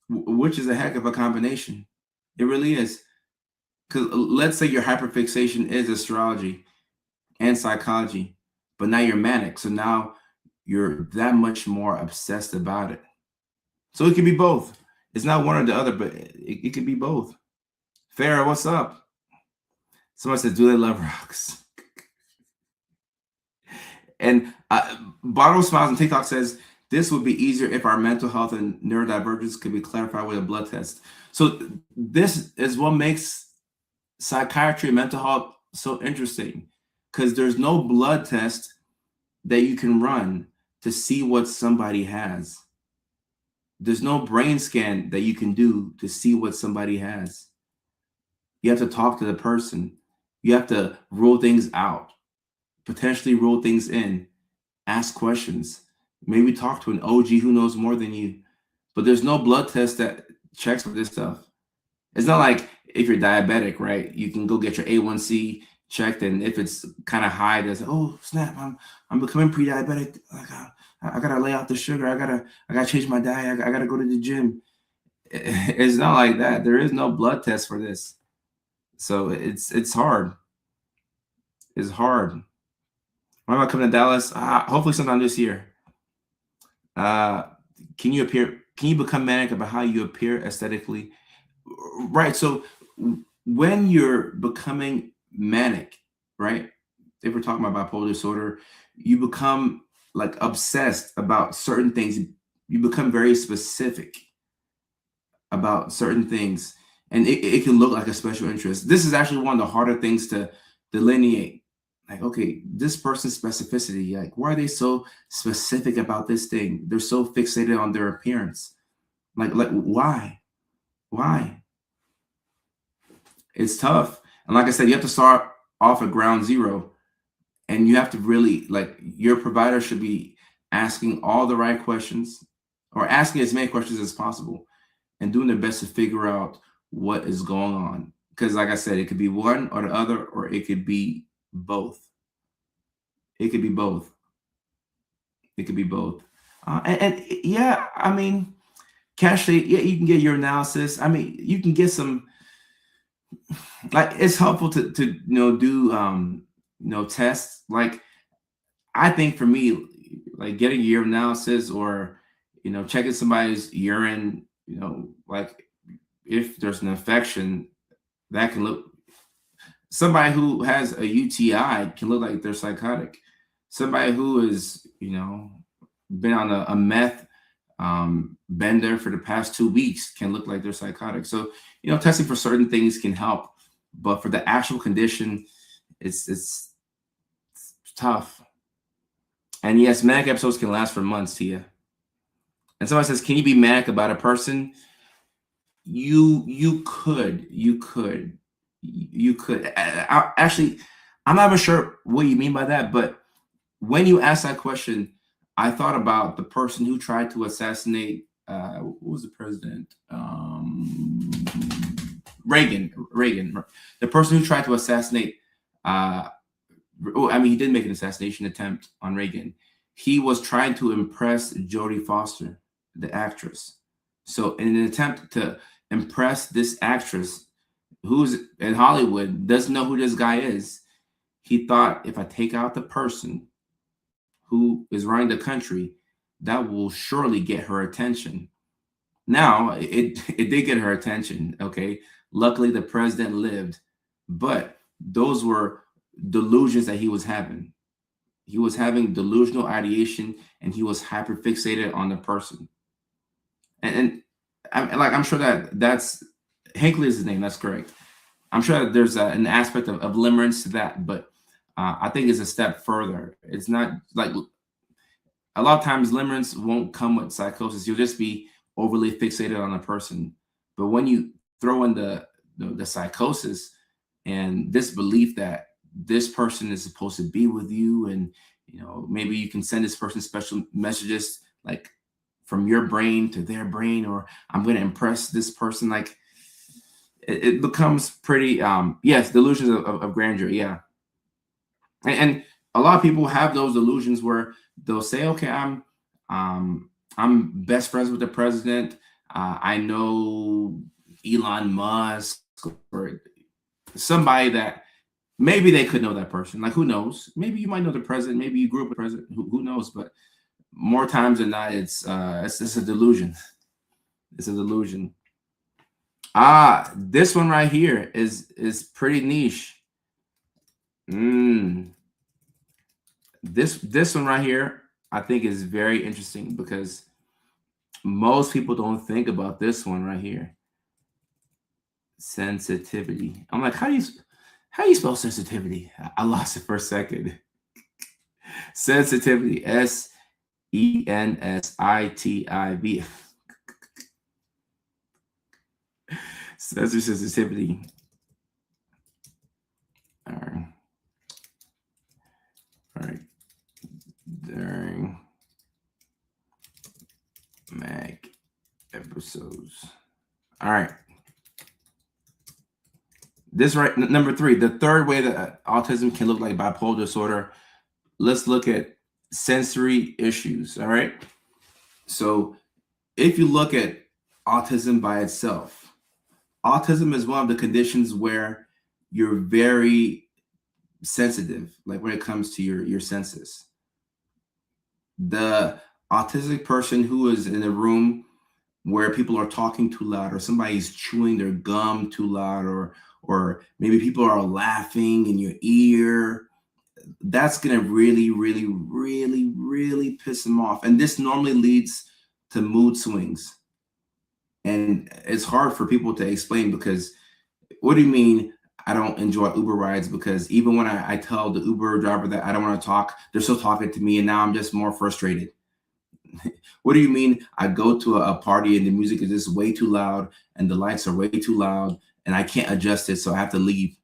which is a heck of a combination. It really is. Because let's say your hyperfixation is astrology and psychology, but now you're manic. So now you're that much more obsessed about it. So it can be both. It's not one or the other, but it can be both. Farrah, what's up? Someone says, do they love rocks? And Bottle Smiles on TikTok says, this would be easier if our mental health and neurodivergence could be clarified with a blood test. So this is what makes psychiatry and mental health so interesting, because there's no blood test that you can run to see what somebody has. There's no brain scan that you can do to see what somebody has. You have to talk to the person. You have to rule things out, potentially rule things in, ask questions, maybe talk to an OG who knows more than you. But there's no blood test that checks for this stuff. It's not like if you're diabetic, right? You can go get your A1C checked, and if it's kind of high, there's, oh snap, I'm becoming pre-diabetic. I gotta lay off the sugar. I gotta change my diet. I gotta go to the gym. It's not like that. There is no blood test for this, so it's hard. It's hard. When am I coming to Dallas? Hopefully sometime this year. Can you become manic about how you appear aesthetically? Right. So when you're becoming manic, right? If we're talking about bipolar disorder, you become like obsessed about certain things. You become very specific about certain things, and it can look like a special interest. This is actually one of the harder things to delineate. Like, okay, this person's specificity, like, why are they so specific about this thing? They're so fixated on their appearance. Like why? Why? It's tough. And like I said, you have to start off at ground zero, and you have to really, like, your provider should be asking all the right questions, or asking as many questions as possible, and doing their best to figure out what is going on. Because like I said, it could be one or the other, or it could be both. It could be both. It could be both. And yeah, I mean, Cash, yeah, you can get your analysis. I mean, you can get some, like, it's helpful to do tests. Like, I think for me, like, getting your analysis, or checking somebody's urine, like, if there's an infection, that can look, somebody who has a UTI can look like they're psychotic. Somebody who is been on a meth been there for the past 2 weeks can look like they're psychotic. So, testing for certain things can help, but for the actual condition, it's tough. And yes, manic episodes can last for months, Tia. And somebody says, "Can you be manic about a person?" You could. Actually, I'm not even sure what you mean by that, but when you asked that question, I thought about the person who tried to assassinate. Who was the president? Reagan. Reagan. The person who tried to assassinate. He did make an assassination attempt on Reagan. He was trying to impress Jodie Foster, the actress. So, in an attempt to impress this actress, who's in Hollywood, doesn't know who this guy is, he thought, if I take out the person who is running the country, that will surely get her attention. Now, it did get her attention. Okay, luckily the president lived, but those were delusions that he was having. He was having delusional ideation, and he was hyperfixated on the person. And I'm sure that's Hinckley is his name. That's correct. I'm sure that there's an aspect of limerence to that, but I think it's a step further. It's not like a lot of times limerence won't come with psychosis. You'll just be overly fixated on a person. But when you throw in the psychosis and this belief that this person is supposed to be with you, and maybe you can send this person special messages like from your brain to their brain, or I'm going to impress this person, like it becomes pretty yes, delusions of grandeur. Yeah. And a lot of people have those delusions where they'll say, okay, I'm best friends with the president. I know Elon Musk, or somebody that maybe they could know that person. Like, who knows? Maybe you might know the president. Maybe you grew up with the president. Who knows? But more times than not, it's a delusion. It's a delusion. This one right here is pretty niche. This one right here, I think, is very interesting because most people don't think about this one right here. Sensitivity. I'm like, how do you spell sensitivity? I lost it for a second. Sensitivity. Sensitiv. Sensitivity. All right. During Mac episodes. All right. This right, number 3, the third way that autism can look like bipolar disorder. Let's look at sensory issues. All right. So if you look at autism by itself, autism is one of the conditions where you're very sensitive, like when it comes to your senses. The autistic person who is in a room where people are talking too loud, or somebody's chewing their gum too loud, or maybe people are laughing in your ear, that's going to really, really, really, really piss them off. And this normally leads to mood swings. And it's hard for people to explain, because what do you mean I don't enjoy Uber rides? Because even when I tell the Uber driver that I don't want to talk, they're still talking to me, and now I'm just more frustrated. What do you mean I go to a party and the music is just way too loud and the lights are way too loud and I can't adjust it, so I have to leave?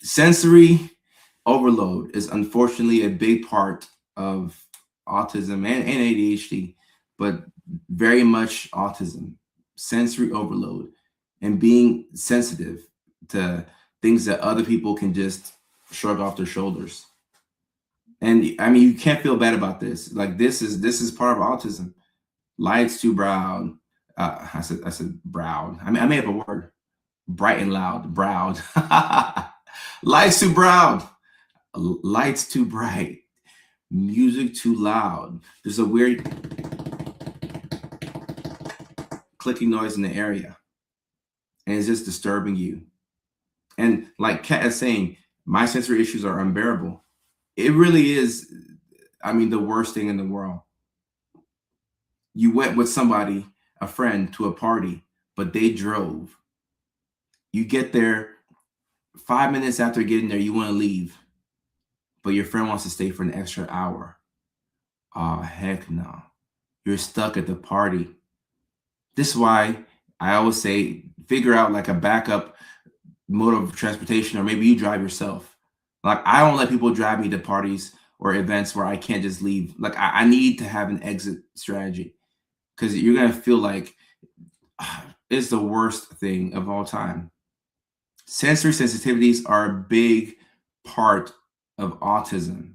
Sensory overload is unfortunately a big part of autism and ADHD, but very much autism. Sensory overload and being sensitive to things that other people can just shrug off their shoulders. And I mean, you can't feel bad about this. Like, this is part of autism. Lights too brown. I said brown. I mean, I made up a word. Bright and loud. Brown. Lights too brown. Lights too bright. Music too loud. There's a weird clicking noise in the area, and it's just disturbing you. And like Kat is saying, my sensory issues are unbearable. It really is, I mean, the worst thing in the world. You went with somebody, a friend, to a party, but they drove. You get there 5 minutes after getting there, you want to leave, but your friend wants to stay for an extra hour. Oh, heck no. You're stuck at the party. This is why I always say figure out like a backup mode of transportation, or maybe you drive yourself. Like, I don't let people drive me to parties or events where I can't just leave. Like, I need to have an exit strategy, because you're going to feel like it's the worst thing of all time. Sensory sensitivities are a big part of autism.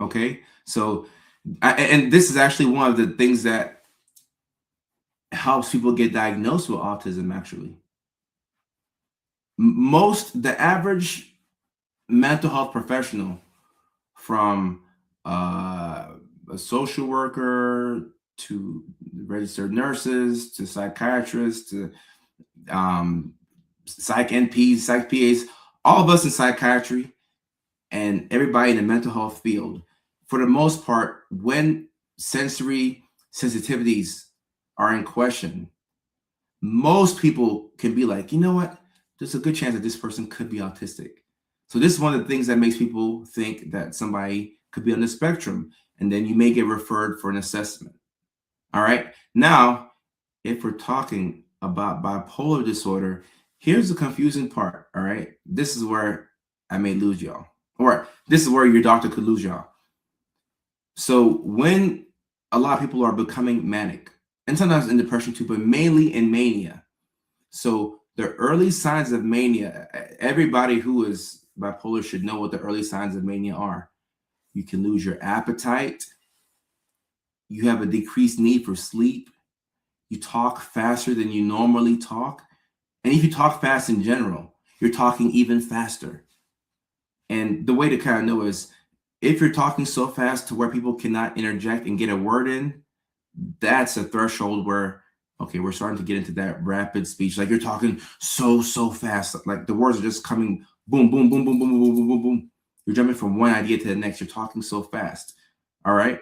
Okay. So, and this is actually one of the things that helps people get diagnosed with autism, actually. The average mental health professional, from a social worker to registered nurses to psychiatrists to um, psych NPs, psych PAs, all of us in psychiatry and everybody in the mental health field, for the most part, when sensory sensitivities are in question, most people can be like, you know what? There's a good chance that this person could be autistic. So this is one of the things that makes people think that somebody could be on the spectrum, and then you may get referred for an assessment. All right. Now, if we're talking about bipolar disorder, here's the confusing part. All right. This is where I may lose y'all, or this is where your doctor could lose y'all. So when a lot of people are becoming manic, and sometimes in depression too, but mainly in mania. So the early signs of mania, everybody who is bipolar should know what the early signs of mania are. You can lose your appetite. You have a decreased need for sleep. You talk faster than you normally talk. And if you talk fast in general, you're talking even faster. And the way to kind of know is, if you're talking so fast to where people cannot interject and get a word in, that's a threshold where, okay, we're starting to get into that rapid speech. Like, you're talking so fast. Like, the words are just coming boom, boom, boom, boom, boom, boom, boom, boom, boom. You're jumping from one idea to the next. You're talking so fast. All right.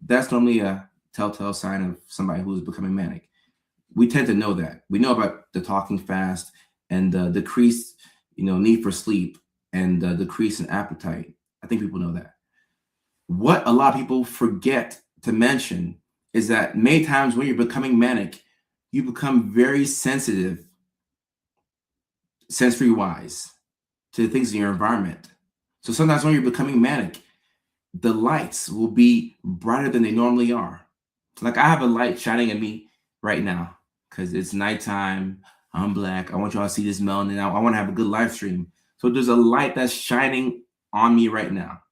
That's normally a telltale sign of somebody who is becoming manic. We tend to know that. We know about the talking fast and the decreased, need for sleep, and the decrease in appetite. I think people know that. What a lot of people forget to mention is that many times when you're becoming manic, you become very sensitive, sensory wise, to the things in your environment. So sometimes when you're becoming manic, the lights will be brighter than they normally are. Like, I have a light shining at me right now because it's nighttime. I'm black. I want y'all to see this melanin. I want to have a good live stream. So there's a light that's shining on me right now.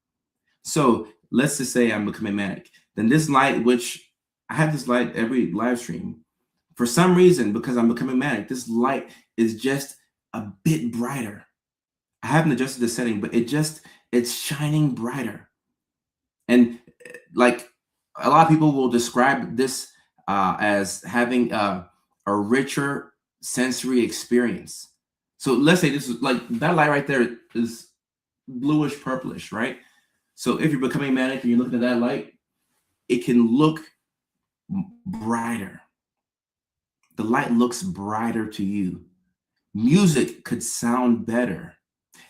So let's just say I'm becoming manic. Then this light, which I have this light every live stream, for some reason, because I'm becoming manic, this light is just a bit brighter. I haven't adjusted the setting, but it's shining brighter. And like, a lot of people will describe this as having a richer sensory experience. So let's say this is like, that light right there is bluish purplish, right? So if you're becoming manic and you're looking at that light, it can look brighter. The light looks brighter to you. Music could sound better.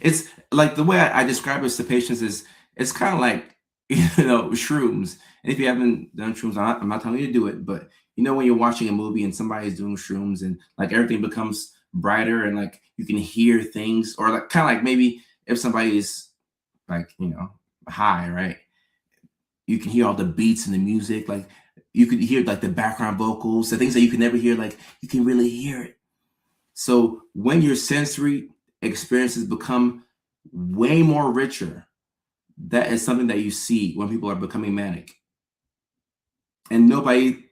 It's like, the way I describe it to patients is, it's kind of like, shrooms. And if you haven't done shrooms, I'm not telling you to do it, but when you're watching a movie and somebody's doing shrooms, and like everything becomes brighter, and like you can hear things, or like kind of like maybe if somebody's like, high, right? You can hear all the beats and the music, like you could hear like the background vocals, the things that you can never hear, like you can really hear it. So when your sensory experiences become way more richer, that is something that you see when people are becoming manic. And nobody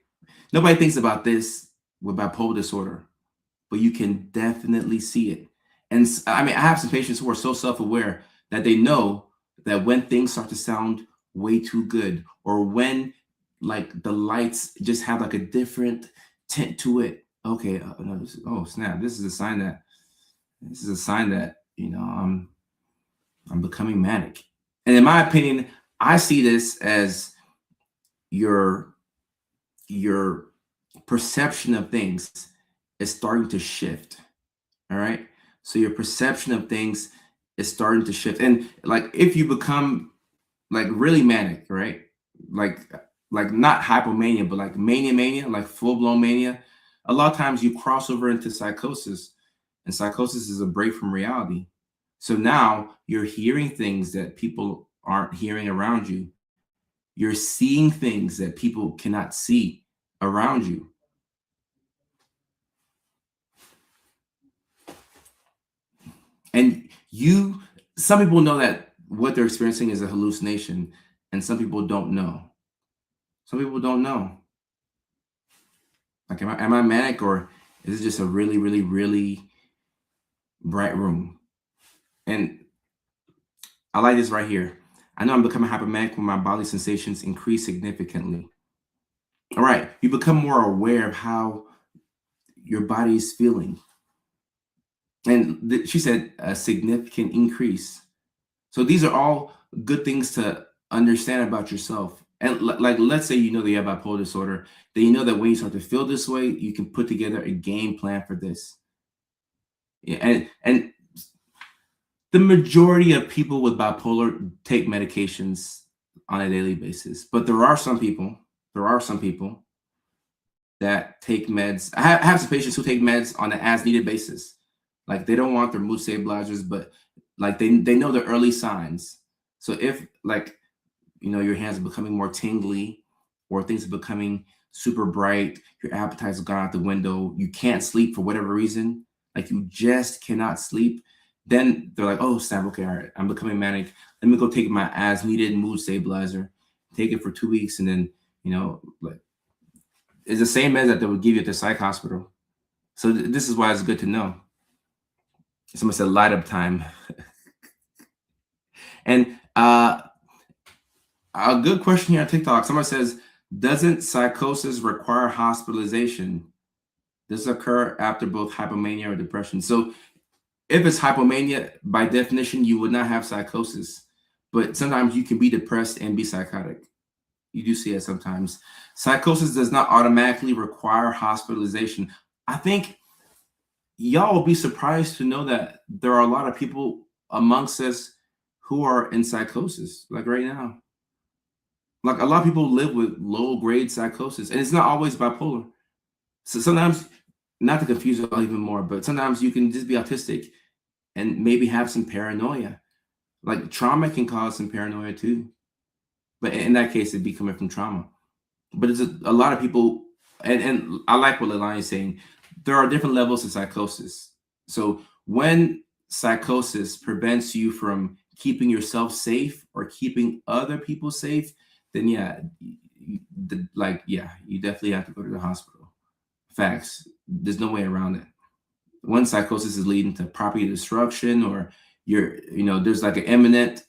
thinks about this with bipolar disorder, but you can definitely see it. And I mean, I have some patients who are so self-aware that they know that when things start to sound way too good, or when like the lights just have like a different tint to it. Okay, no, oh snap! This is a sign that I'm becoming manic. And in my opinion, I see this as your perception of things is starting to shift. All right. So your perception of things is starting to shift. And like if you become like really manic, right? Like like not hypomania, but like mania, like full-blown mania. A lot of times you cross over into psychosis, and psychosis is a break from reality. So now you're hearing things that people aren't hearing around you. You're seeing things that people cannot see around you. And some people know that what they're experiencing is a hallucination, and some people don't know. Some people don't know. Like, am I manic, or is it just a really, really, really bright room? And I like this right here. I know I'm becoming hypomanic when my body sensations increase significantly. All right, you become more aware of how your body is feeling. And she said a significant increase. So these are all good things to understand about yourself. And like, let's say you know that you have bipolar disorder, then you know that when you start to feel this way, you can put together a game plan for this. Yeah, and the majority of people with bipolar take medications on a daily basis, but there are some people that take meds. I have some patients who take meds on an as needed basis. Like they don't want their mood stabilizers, but like they know the early signs. So if like your hands are becoming more tingly, or things are becoming super bright, your appetite's gone out the window, you can't sleep for whatever reason, like you just cannot sleep, then they're like, oh snap, okay, all right, I'm becoming manic. Let me go take my as needed mood stabilizer, take it for 2 weeks, and then like it's the same meds that they would give you at the psych hospital. So this is why it's good to know. Someone said light up time. And a good question here on TikTok. Someone says, doesn't psychosis require hospitalization? Does this occur after both hypomania or depression? So if it's hypomania, by definition, you would not have psychosis. But sometimes you can be depressed and be psychotic. You do see it sometimes. Psychosis does not automatically require hospitalization. I think y'all will be surprised to know that there are a lot of people amongst us who are in psychosis, like right now. Like a lot of people live with low grade psychosis, and it's not always bipolar. So sometimes, not to confuse it all even more, but sometimes you can just be autistic and maybe have some paranoia. Like trauma can cause some paranoia too, but in that case, it'd be coming from trauma. But it's a lot of people, and I like what Leilani is saying. There are different levels of psychosis. So when psychosis prevents you from keeping yourself safe or keeping other people safe, then yeah, you definitely have to go to the hospital. Facts. There's no way around it. When psychosis is leading to property destruction, or there's like an imminent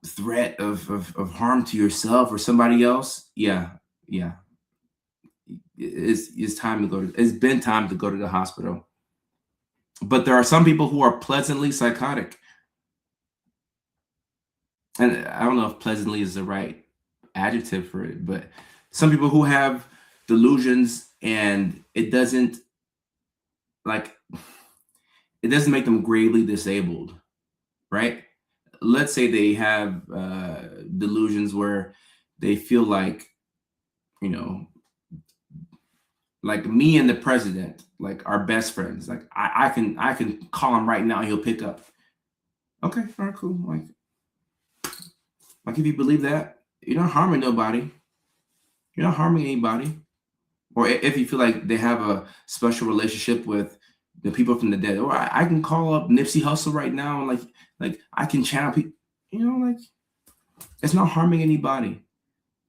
threat of harm to yourself or somebody else, yeah, it's time to go to it's been time to go to the hospital. But there are some people who are pleasantly psychotic, and I don't know if pleasantly is the right adjective for it, but some people who have delusions, and like it doesn't make them gravely disabled, right? Let's say they have delusions where they feel you know like me and the president, like our best friends. Like I can call him right now, and he'll pick up. Okay, all right, cool. Like if you believe that, you're not harming nobody. You're not harming anybody. Or if you feel like they have a special relationship with the people from the dead, or I can call up Nipsey Hussle right now, and like I can channel people. Like it's not harming anybody.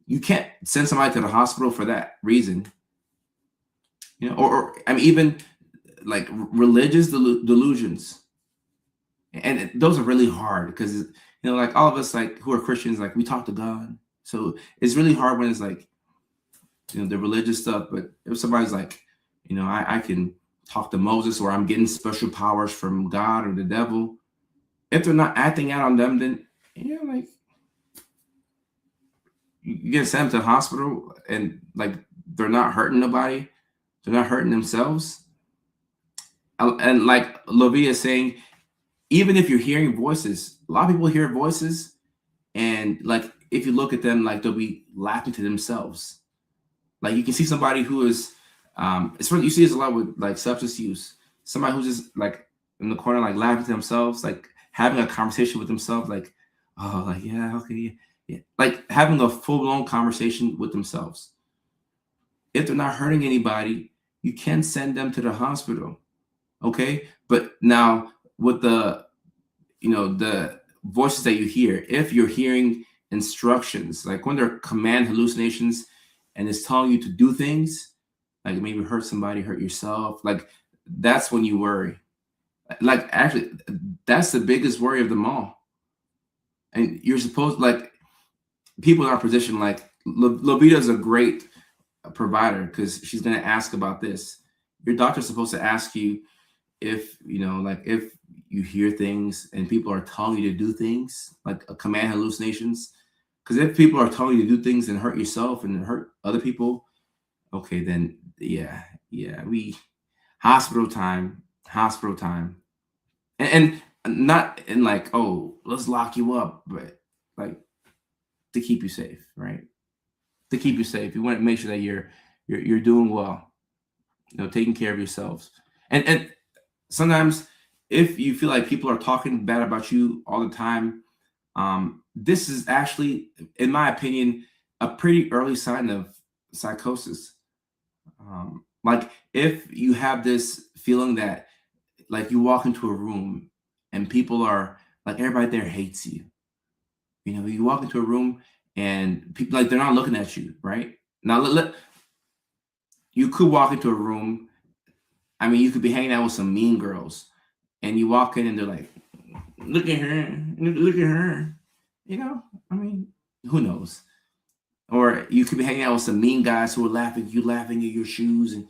You can't send somebody to the hospital for that reason. Or I mean, even like religious delusions, and those are really hard because like all of us like who are Christians, like we talk to God, so it's really hard when it's like the religious stuff. But if somebody's like, I can talk to Moses, or I'm getting special powers from God or the devil, if they're not acting out on them, then like you get sent to the hospital, and like they're not hurting nobody, they're not hurting themselves. And like Lovia is saying, even if you're hearing voices, a lot of people hear voices, and like if you look at them, like they'll be laughing to themselves. Like you can see somebody who is, it's what you see this a lot with like substance use. Somebody who's just like in the corner, like laughing to themselves, like having a conversation with themselves, like, oh, like yeah, okay, yeah, yeah, like having a full blown conversation with themselves. If they're not hurting anybody, you can send them to the hospital, okay? But now with the the voices that you hear, if you're hearing instructions, like when they're command hallucinations and it's telling you to do things, like maybe hurt somebody, hurt yourself, like that's when you worry. Like actually, that's the biggest worry of them all. And you're supposed, like, people in our position, like Lobita is a great provider because she's going to ask about this. Your doctor's supposed to ask you if like if you hear things and people are telling you to do things, like command hallucinations. Because if people are telling you to do things and hurt yourself and hurt other people, okay, then yeah, yeah, we hospital time, hospital time. And not in like, oh, let's lock you up, but like to keep you safe, right? To keep you safe, you want to make sure that you're doing well, taking care of yourselves. And sometimes if you feel like people are talking bad about you all the time, this is actually, in my opinion, a pretty early sign of psychosis. Like if you have this feeling that, like, you walk into a room and people are like, everybody there hates you. You walk into a room and people, like, they're not looking at you, right? Now you could walk into a room. I mean, you could be hanging out with some mean girls, and you walk in and they're like, look at her, look at her. I mean, who knows? Or you could be hanging out with some mean guys who are laughing at you, laughing at your shoes, and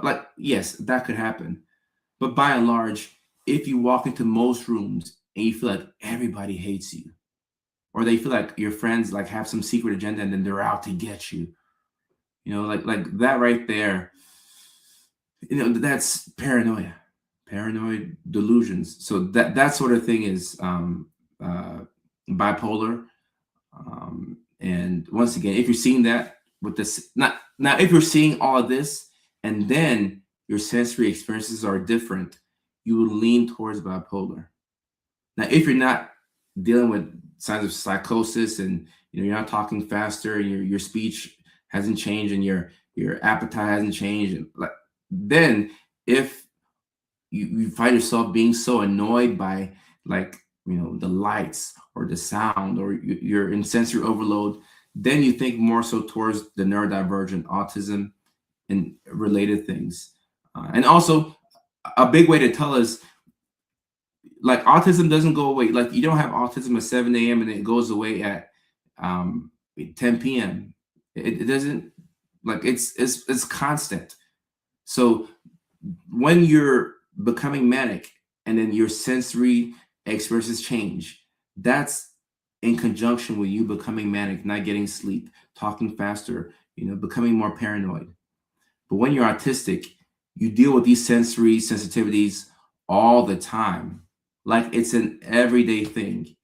like, yes, that could happen. But by and large, if you walk into most rooms and you feel like everybody hates you, or they feel like your friends like have some secret agenda and then they're out to get you, like that right there, that's paranoia, paranoid delusions. So that sort of thing is uh, bipolar. And once again, if you're seeing that with this, not now, if you're seeing all of this and then your sensory experiences are different, you will lean towards bipolar. Now, if you're not dealing with signs of psychosis and you're not talking faster and your speech hasn't changed and your appetite hasn't changed, and like, then if you find yourself being so annoyed by, like, the lights or the sound, or you're in sensory overload, then you think more so towards the neurodivergent autism and related things. And also, a big way to tell is, like, autism doesn't go away. Like, you don't have autism at 7 a.m. and it goes away at 10 p.m. It doesn't, like, it's constant. So when you're becoming manic and then your sensory experiences change, that's in conjunction with you becoming manic, not getting sleep, talking faster, becoming more paranoid. But when you're autistic, you deal with these sensory sensitivities all the time. Like it's an everyday thing.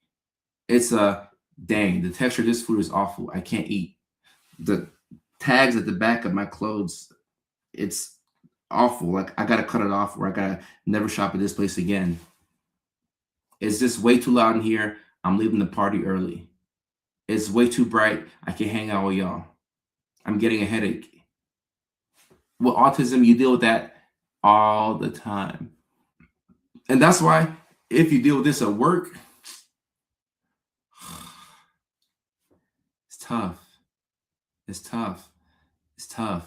It's a, dang, the texture of this food is awful. I can't eat. The tags at the back of my clothes, it's awful. Like I gotta cut it off, or I gotta never shop at this place again. It's just way too loud in here. I'm leaving the party early. It's way too bright. I can't hang out with y'all. I'm getting a headache. With autism, you deal with that all the time. And that's why if you deal with this at work, it's tough. It's tough. It's tough.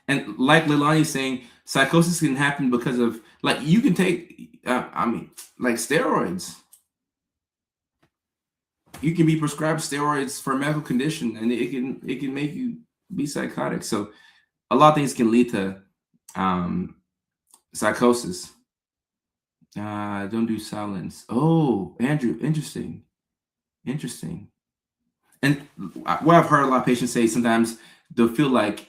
And like Leilani's saying, psychosis can happen because of, like, you can take, I mean, like steroids. You can be prescribed steroids for a medical condition, and it can make you be psychotic. So a lot of things can lead to psychosis. Don't do silence. Oh, Andrew, interesting, interesting. And what I've heard a lot of patients say, sometimes they'll feel like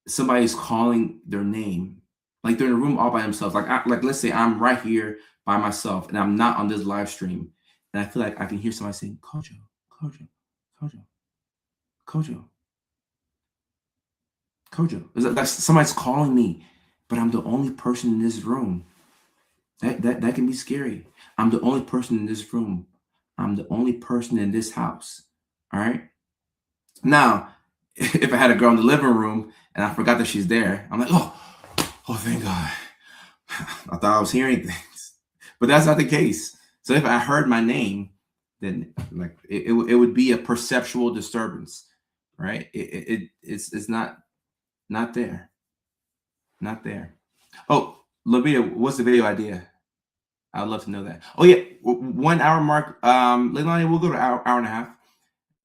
somebody's calling their name, like they're in a room all by themselves. Like let's say I'm right here by myself and I'm not on this live stream, and I feel like I can hear somebody saying, "Kojo, Kojo, Kojo, Kojo, Kojo." That's somebody's calling me, but I'm the only person in this room. That can be scary. I'm the only person in this room. I'm the only person in this house. All right. Now, if I had a girl in the living room and I forgot that she's there, I'm like, oh, thank God. I thought I was hearing things, but that's not the case. So if I heard my name, then like it would be a perceptual disturbance, right? It's not there, not there. Oh, Lavia, what's the video idea? I'd love to know that. Oh yeah, 1 hour mark. Leilani, we'll go to hour and a half,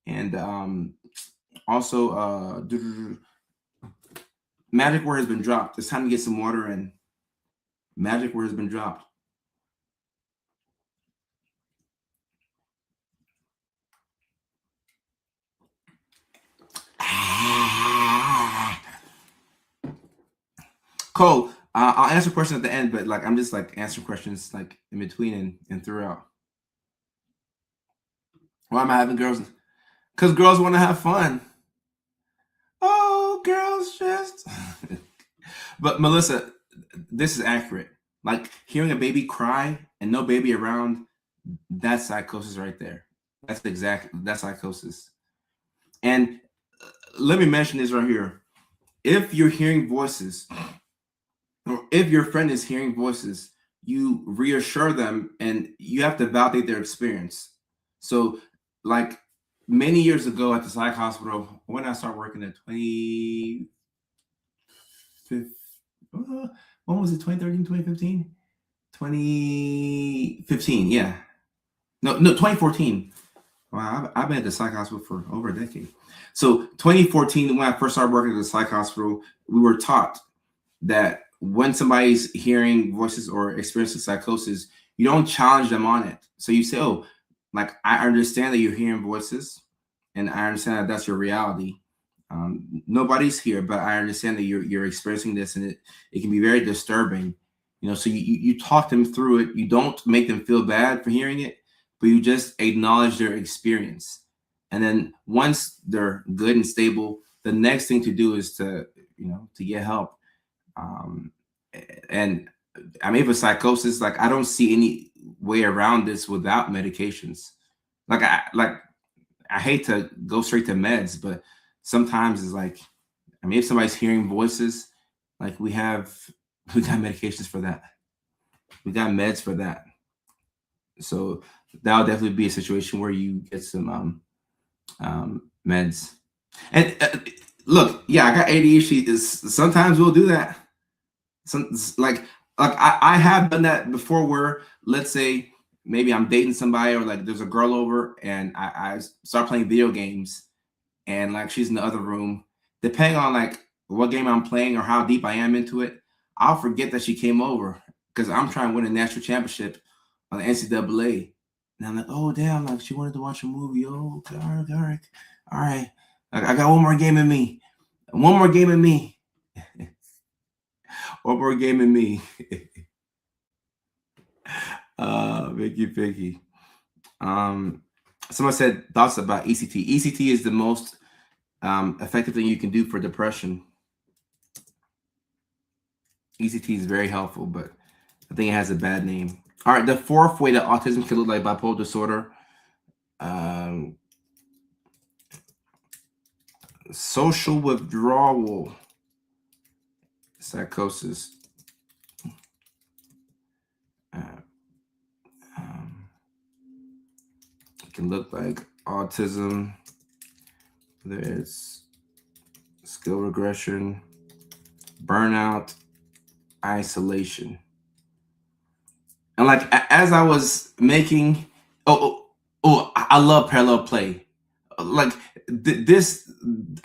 and also magic word has been dropped. It's time to get some water in. Magic word has been dropped. Cole, I'll answer questions at the end, but like I'm just like answering questions like in between and throughout. Why am I having girls? Because girls want to have fun. Oh, girls just. But Melissa, this is accurate. Like hearing a baby cry and no baby around, that's psychosis right there. That's psychosis. And let me mention this right here. If you're hearing voices, or if your friend is hearing voices, you reassure them and you have to validate their experience. So, like many years ago at the psych hospital, when I started working at 20, when was it, 2013, 2015? 2015, yeah. No, 2014. Wow, I've been at the psych hospital for over a decade. So 2014, when I first started working at the psych hospital, we were taught that when somebody's hearing voices or experiencing psychosis, you don't challenge them on it. So you say, "Oh, like I understand that you're hearing voices, and I understand that that's your reality. Nobody's here, but I understand that you're experiencing this, and it can be very disturbing. You know, so you talk them through it. You don't make them feel bad for hearing it, but you just acknowledge their experience. And then once they're good and stable, the next thing to do is to get help. Um, and I mean, for psychosis, like I don't see any way around this without medications. I hate to go straight to meds, but sometimes it's like, I mean, if somebody's hearing voices, like we got medications for that. We got meds for that. So that'll definitely be a situation where you get some meds. And look, yeah, I got ADHD. Sometimes we'll do that. Some like I have done that before where let's say maybe I'm dating somebody or like there's a girl over and I start playing video games and like she's in the other room. Depending on like what game I'm playing or how deep I am into it, I'll forget that she came over because I'm trying to win a national championship on the NCAA. And I'm like, oh damn, like she wanted to watch a movie. Oh, okay, all right. I got one more game in me. One more game in me. One more game in me. Vicky. Um, Someone said thoughts about ECT. ECT is the most effective thing you can do for depression. ECT is very helpful, but I think it has a bad name. All right, the fourth way that autism can look like bipolar disorder, social withdrawal psychosis. It can look like autism. There's skill regression, burnout, isolation. And like as I was making, I love parallel play. Like this,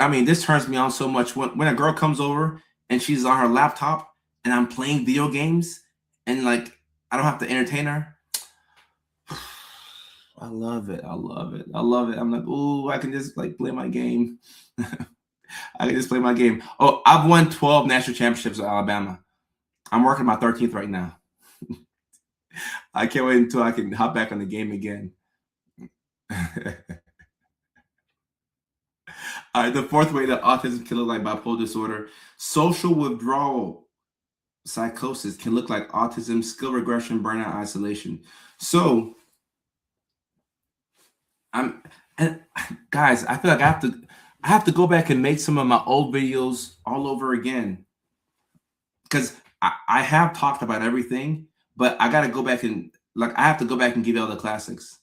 I mean, this turns me on so much. When a girl comes over and she's on her laptop and I'm playing video games and like I don't have to entertain her. I love it. I love it. I love it. I'm like, oh, I can just like play my game. I can just play my game. Oh, I've won 12 national championships at Alabama. I'm working my 13th right now. I can't wait until I can hop back on the game again. All right, the fourth way that autism can look like bipolar disorder, social withdrawal psychosis can look like autism, skill regression, burnout, isolation. So I'm and guys, I feel like I have to go back and make some of my old videos all over again because I have talked about everything, but I got to go back and I have to go back and give you all the classics.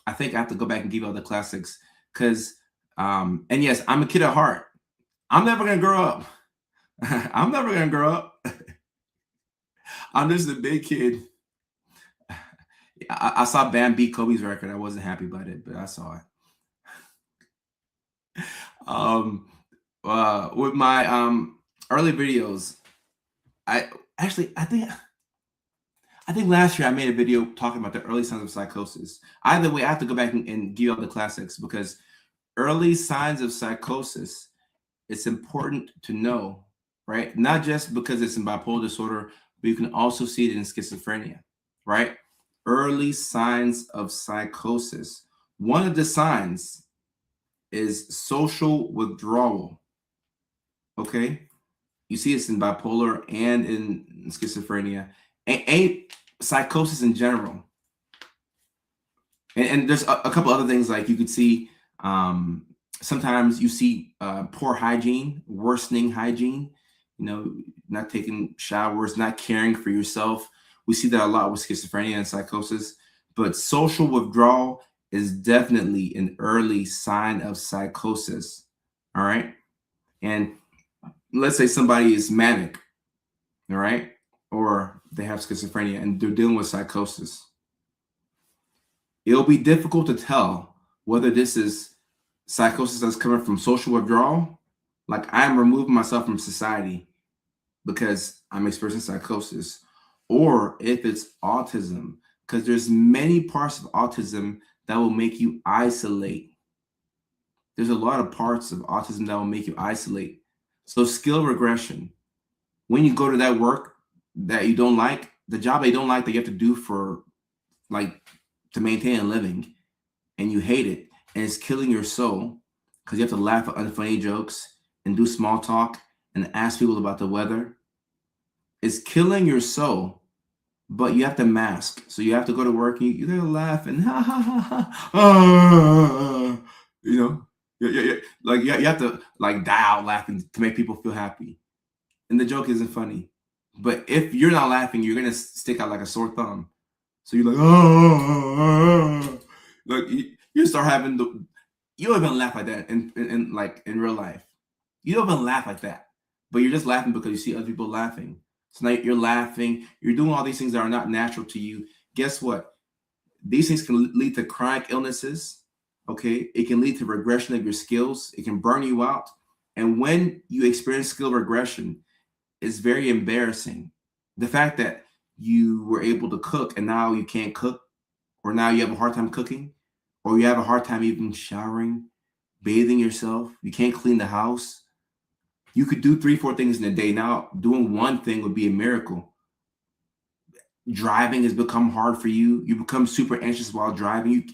I think I have to go back and give you all the classics because and yes, I'm a kid at heart. I'm never gonna grow up. I'm never gonna grow up. I'm just a big kid. I saw Bam beat Kobe's record. I wasn't happy about it, but I saw it. Um, with my early videos, I actually I think last year I made a video talking about the early signs of psychosis. Either way, I have to go back and give you all the classics because early signs of psychosis, it's important to know, right? Not just because it's in bipolar disorder, but you can also see it in schizophrenia, right? Early signs of psychosis. One of the signs is social withdrawal. Okay. You see this in bipolar and in schizophrenia and psychosis in general. And there's a couple other things like you could see. Sometimes you see poor hygiene, worsening hygiene, not taking showers, not caring for yourself. We see that a lot with schizophrenia and psychosis, but social withdrawal is definitely an early sign of psychosis. All right. And let's say somebody is manic, all right, or they have schizophrenia and they're dealing with psychosis. It'll be difficult to tell whether this is psychosis that's coming from social withdrawal, like I'm removing myself from society because I'm experiencing psychosis, or if it's autism, because there's many parts of autism that will make you isolate. There's a lot of parts of autism that will make you isolate. So skill regression, when you go to that work that you don't like, the job that you don't like that you have to do for like to maintain a living, and you hate it, and it's killing your soul because you have to laugh at unfunny jokes and do small talk and ask people about the weather. It's killing your soul, but you have to mask. So you have to go to work and you gotta laugh and ha ha ha ha. You know, like you have to like die out laughing to make people feel happy. And the joke isn't funny. But if you're not laughing, you're gonna stick out like a sore thumb. So you're like, oh, like you start having you don't even laugh like that in like in real life. You don't even laugh like that, but you're just laughing because you see other people laughing. So now you're laughing, you're doing all these things that are not natural to you. Guess what? These things can lead to chronic illnesses. Okay, it can lead to regression of your skills. It can burn you out. And when you experience skill regression, it's very embarrassing. The fact that you were able to cook and now you can't cook, or now you have a hard time cooking, or you have a hard time even showering, bathing yourself, you can't clean the house. You could do 3, 4 things in a day. Now, doing one thing would be a miracle. Driving has become hard for you. You become super anxious while driving. You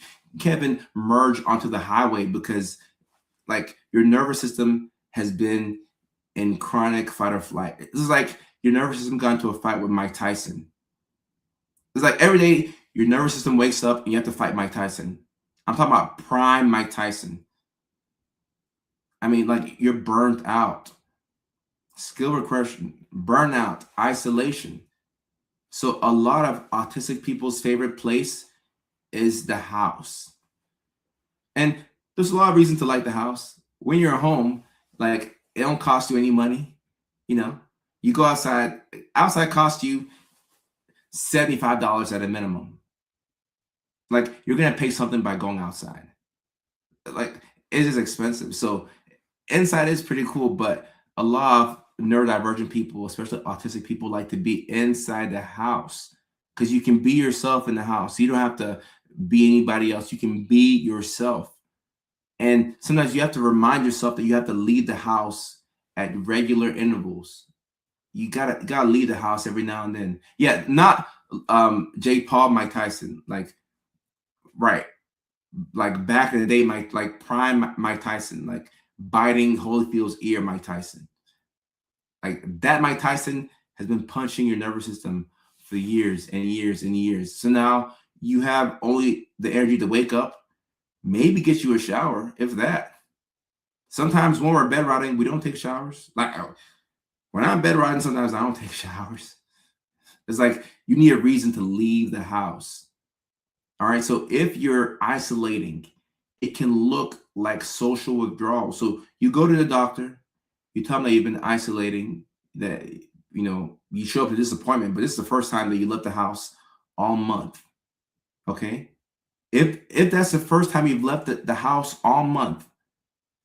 can't even merge onto the highway because, like, your nervous system has been in chronic fight or flight. It's like your nervous system got into a fight with Mike Tyson. It's like every day your nervous system wakes up and you have to fight Mike Tyson. I'm talking about prime Mike Tyson. I mean, like you're burnt out. Skill regression, burnout, isolation. So a lot of autistic people's favorite place is the house. And there's a lot of reason to like the house. When you're home, like it don't cost you any money. You know, you go outside, outside costs you $75 at a minimum. Like you're gonna pay something by going outside. Like it is expensive. So inside is pretty cool, but a lot of neurodivergent people, especially autistic people, like to be inside the house because you can be yourself in the house. You don't have to be anybody else. You can be yourself. And sometimes you have to remind yourself that you have to leave the house at regular intervals. You gotta leave the house every now and then. Yeah, not Jake Paul, Mike Tyson, like right, like back in the day, like prime Mike Tyson, like biting Holyfield's ear, Mike Tyson. Like that Mike Tyson has been punching your nervous system for years and years and years. So now you have only the energy to wake up, maybe get you a shower, if that. Sometimes when we're bed riding, we don't take showers. Like when I'm bed riding, sometimes I don't take showers. It's like you need a reason to leave the house. All right. So if you're isolating, it can look like social withdrawal. So you go to the doctor, you tell them that you've been isolating, that you show up to this appointment, but this is the first time that you left the house all month. Okay. If that's the first time you've left the house all month,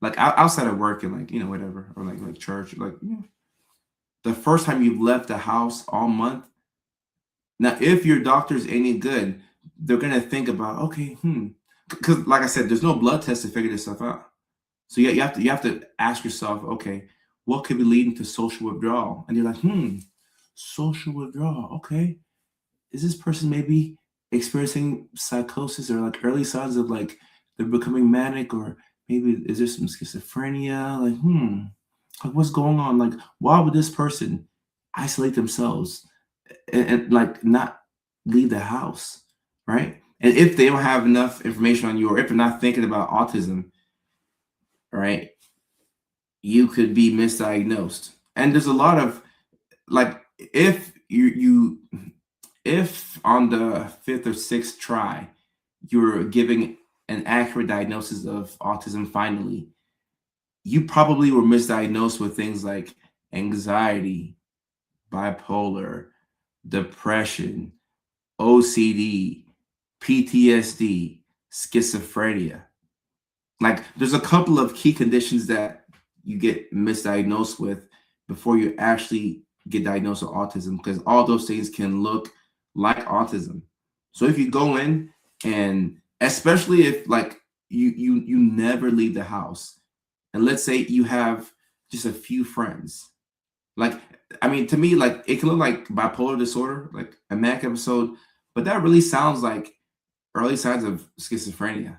like outside of work and like, whatever, or like church, like the first time you've left the house all month. Now, if your doctor's any good, they're gonna think about, okay, because like I said, there's no blood test to figure this stuff out. So you have to ask yourself, okay, what could be leading to social withdrawal? And you're like, social withdrawal. Okay, is this person maybe experiencing psychosis or like early signs of like they're becoming manic, or maybe is there some schizophrenia? Like what's going on? Like why would this person isolate themselves and like not leave the house, right? And if they don't have enough information on you, or if they're not thinking about autism, right, you could be misdiagnosed. And there's a lot of like if on the fifth or sixth try you're giving an accurate diagnosis of autism finally, you probably were misdiagnosed with things like anxiety, bipolar, depression, OCD, PTSD, schizophrenia. Like there's a couple of key conditions that you get misdiagnosed with before you actually get diagnosed with autism, because all those things can look like autism. So if you go in, and especially if like you never leave the house, and let's say you have just a few friends, like I mean, to me, like it can look like bipolar disorder, like a manic episode, but that really sounds like early signs of schizophrenia.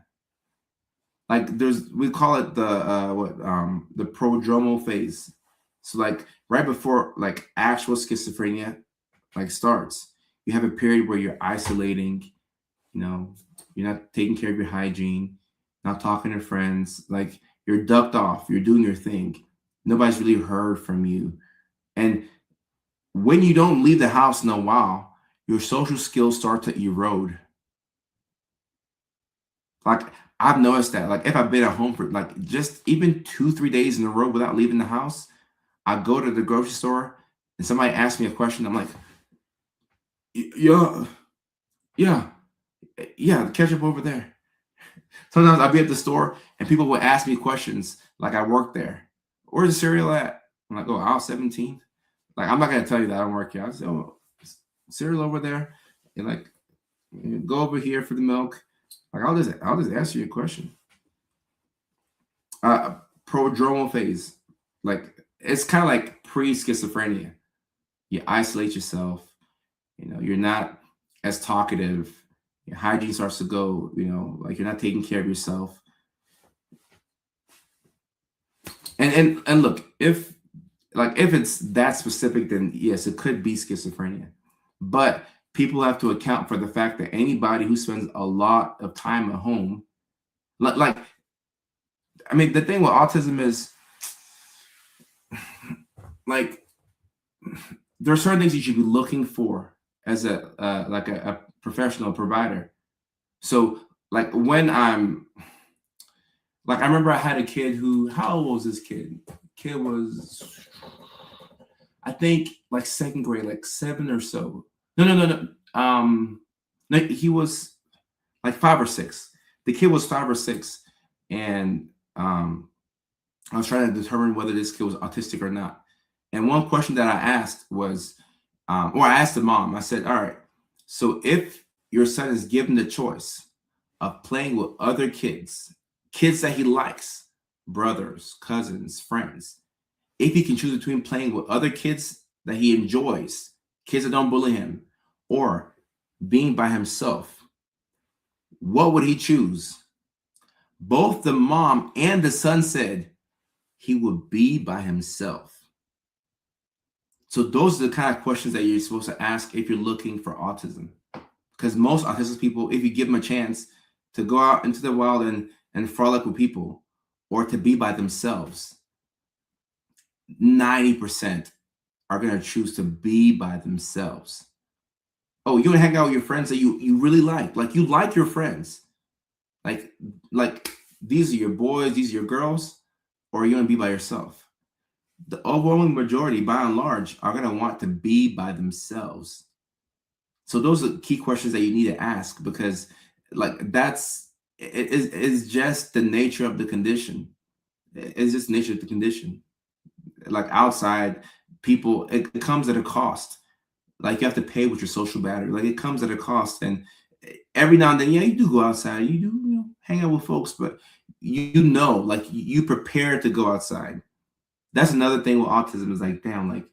Like we call it the prodromal phase. So like right before like actual schizophrenia like starts, you have a period where you're isolating, you know, you're not taking care of your hygiene, not talking to friends, like you're ducked off, you're doing your thing. Nobody's really heard from you. And when you don't leave the house in a while, your social skills start to erode. Like I've noticed that. Like if I've been at home for like just even 2, 3 days in a row without leaving the house, I go to the grocery store and somebody asks me a question. I'm like, yeah, yeah, yeah, the ketchup over there. Sometimes I'll be at the store and people will ask me questions like I work there. Where's the cereal at? I'm like, oh, aisle 17. Like I'm not gonna tell you that I don't work here. I say, oh, cereal over there. And like go over here for the milk. Like I'll just answer your question. Uh Prodromal phase. Like it's kind of like pre-schizophrenia. You isolate yourself, you're not as talkative, your hygiene starts to go, like you're not taking care of yourself. And look, if it's that specific, then yes, it could be schizophrenia. But people have to account for the fact that anybody who spends a lot of time at home, like I mean, the thing with autism is like there are certain things you should be looking for as a professional provider. So like when I'm like I remember I had a kid who, how old was this kid? Kid was I think like second grade, like 7 or so. No. No, he was like 5 or 6. The kid was 5 or 6, and I was trying to determine whether this kid was autistic or not. And one question that I asked was, or I asked the mom. I said, "All right, so if your son is given the choice of playing with other kids kids that he likes, brothers, cousins, friends. If he can choose between playing with other kids that he enjoys, kids that don't bully him, or being by himself, what would he choose? Both the mom and the son said he would be by himself. So those are the kind of questions that you're supposed to ask if you're looking for autism. Because most autistic people, if you give them a chance to go out into the wild and frolic with people or to be by themselves, 90% are going to choose to be by themselves. Oh, you want to hang out with your friends that you really like. Like you like your friends. Like these are your boys, these are your girls, or you want to be by yourself. The overwhelming majority, by and large, are going to want to be by themselves. So those are key questions that you need to ask, because like that's it is just the nature of the condition. It's just nature of the condition. Like outside people, it comes at a cost. Like you have to pay with your social battery. Like it comes at a cost. And every now and then, yeah, you do go outside, you do, hang out with folks, but like you prepare to go outside. That's another thing with autism is like, damn, like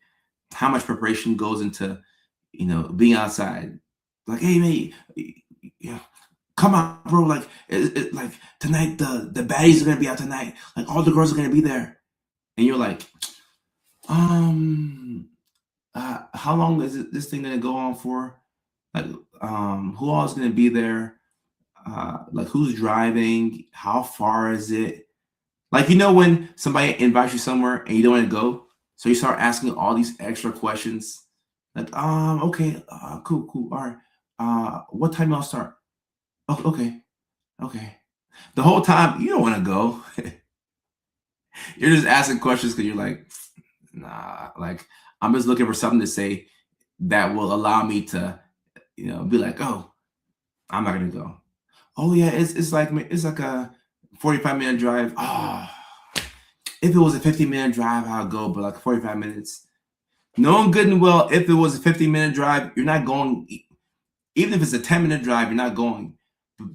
how much preparation goes into, being outside. Like, hey, mate, yeah, come on, bro. Like, like tonight, the baddies are gonna be out tonight. Like, all the girls are gonna be there, and you're like, how long is this thing gonna go on for? Like, who all is gonna be there? Like, who's driving? How far is it? Like, when somebody invites you somewhere and you don't want to go, so you start asking all these extra questions. Like, okay, cool, all right. What time y'all start? Oh, okay. The whole time you don't want to go. You're just asking questions because you're like, nah. Like, I'm just looking for something to say that will allow me to, be like, oh, I'm not gonna go. Oh yeah, it's like a 45-minute drive. Oh, if it was a 15-minute drive, I'll go, but like 45 minutes. Knowing good and well, if it was a 15-minute drive, you're not going. Even if it's a 10-minute drive, you're not going,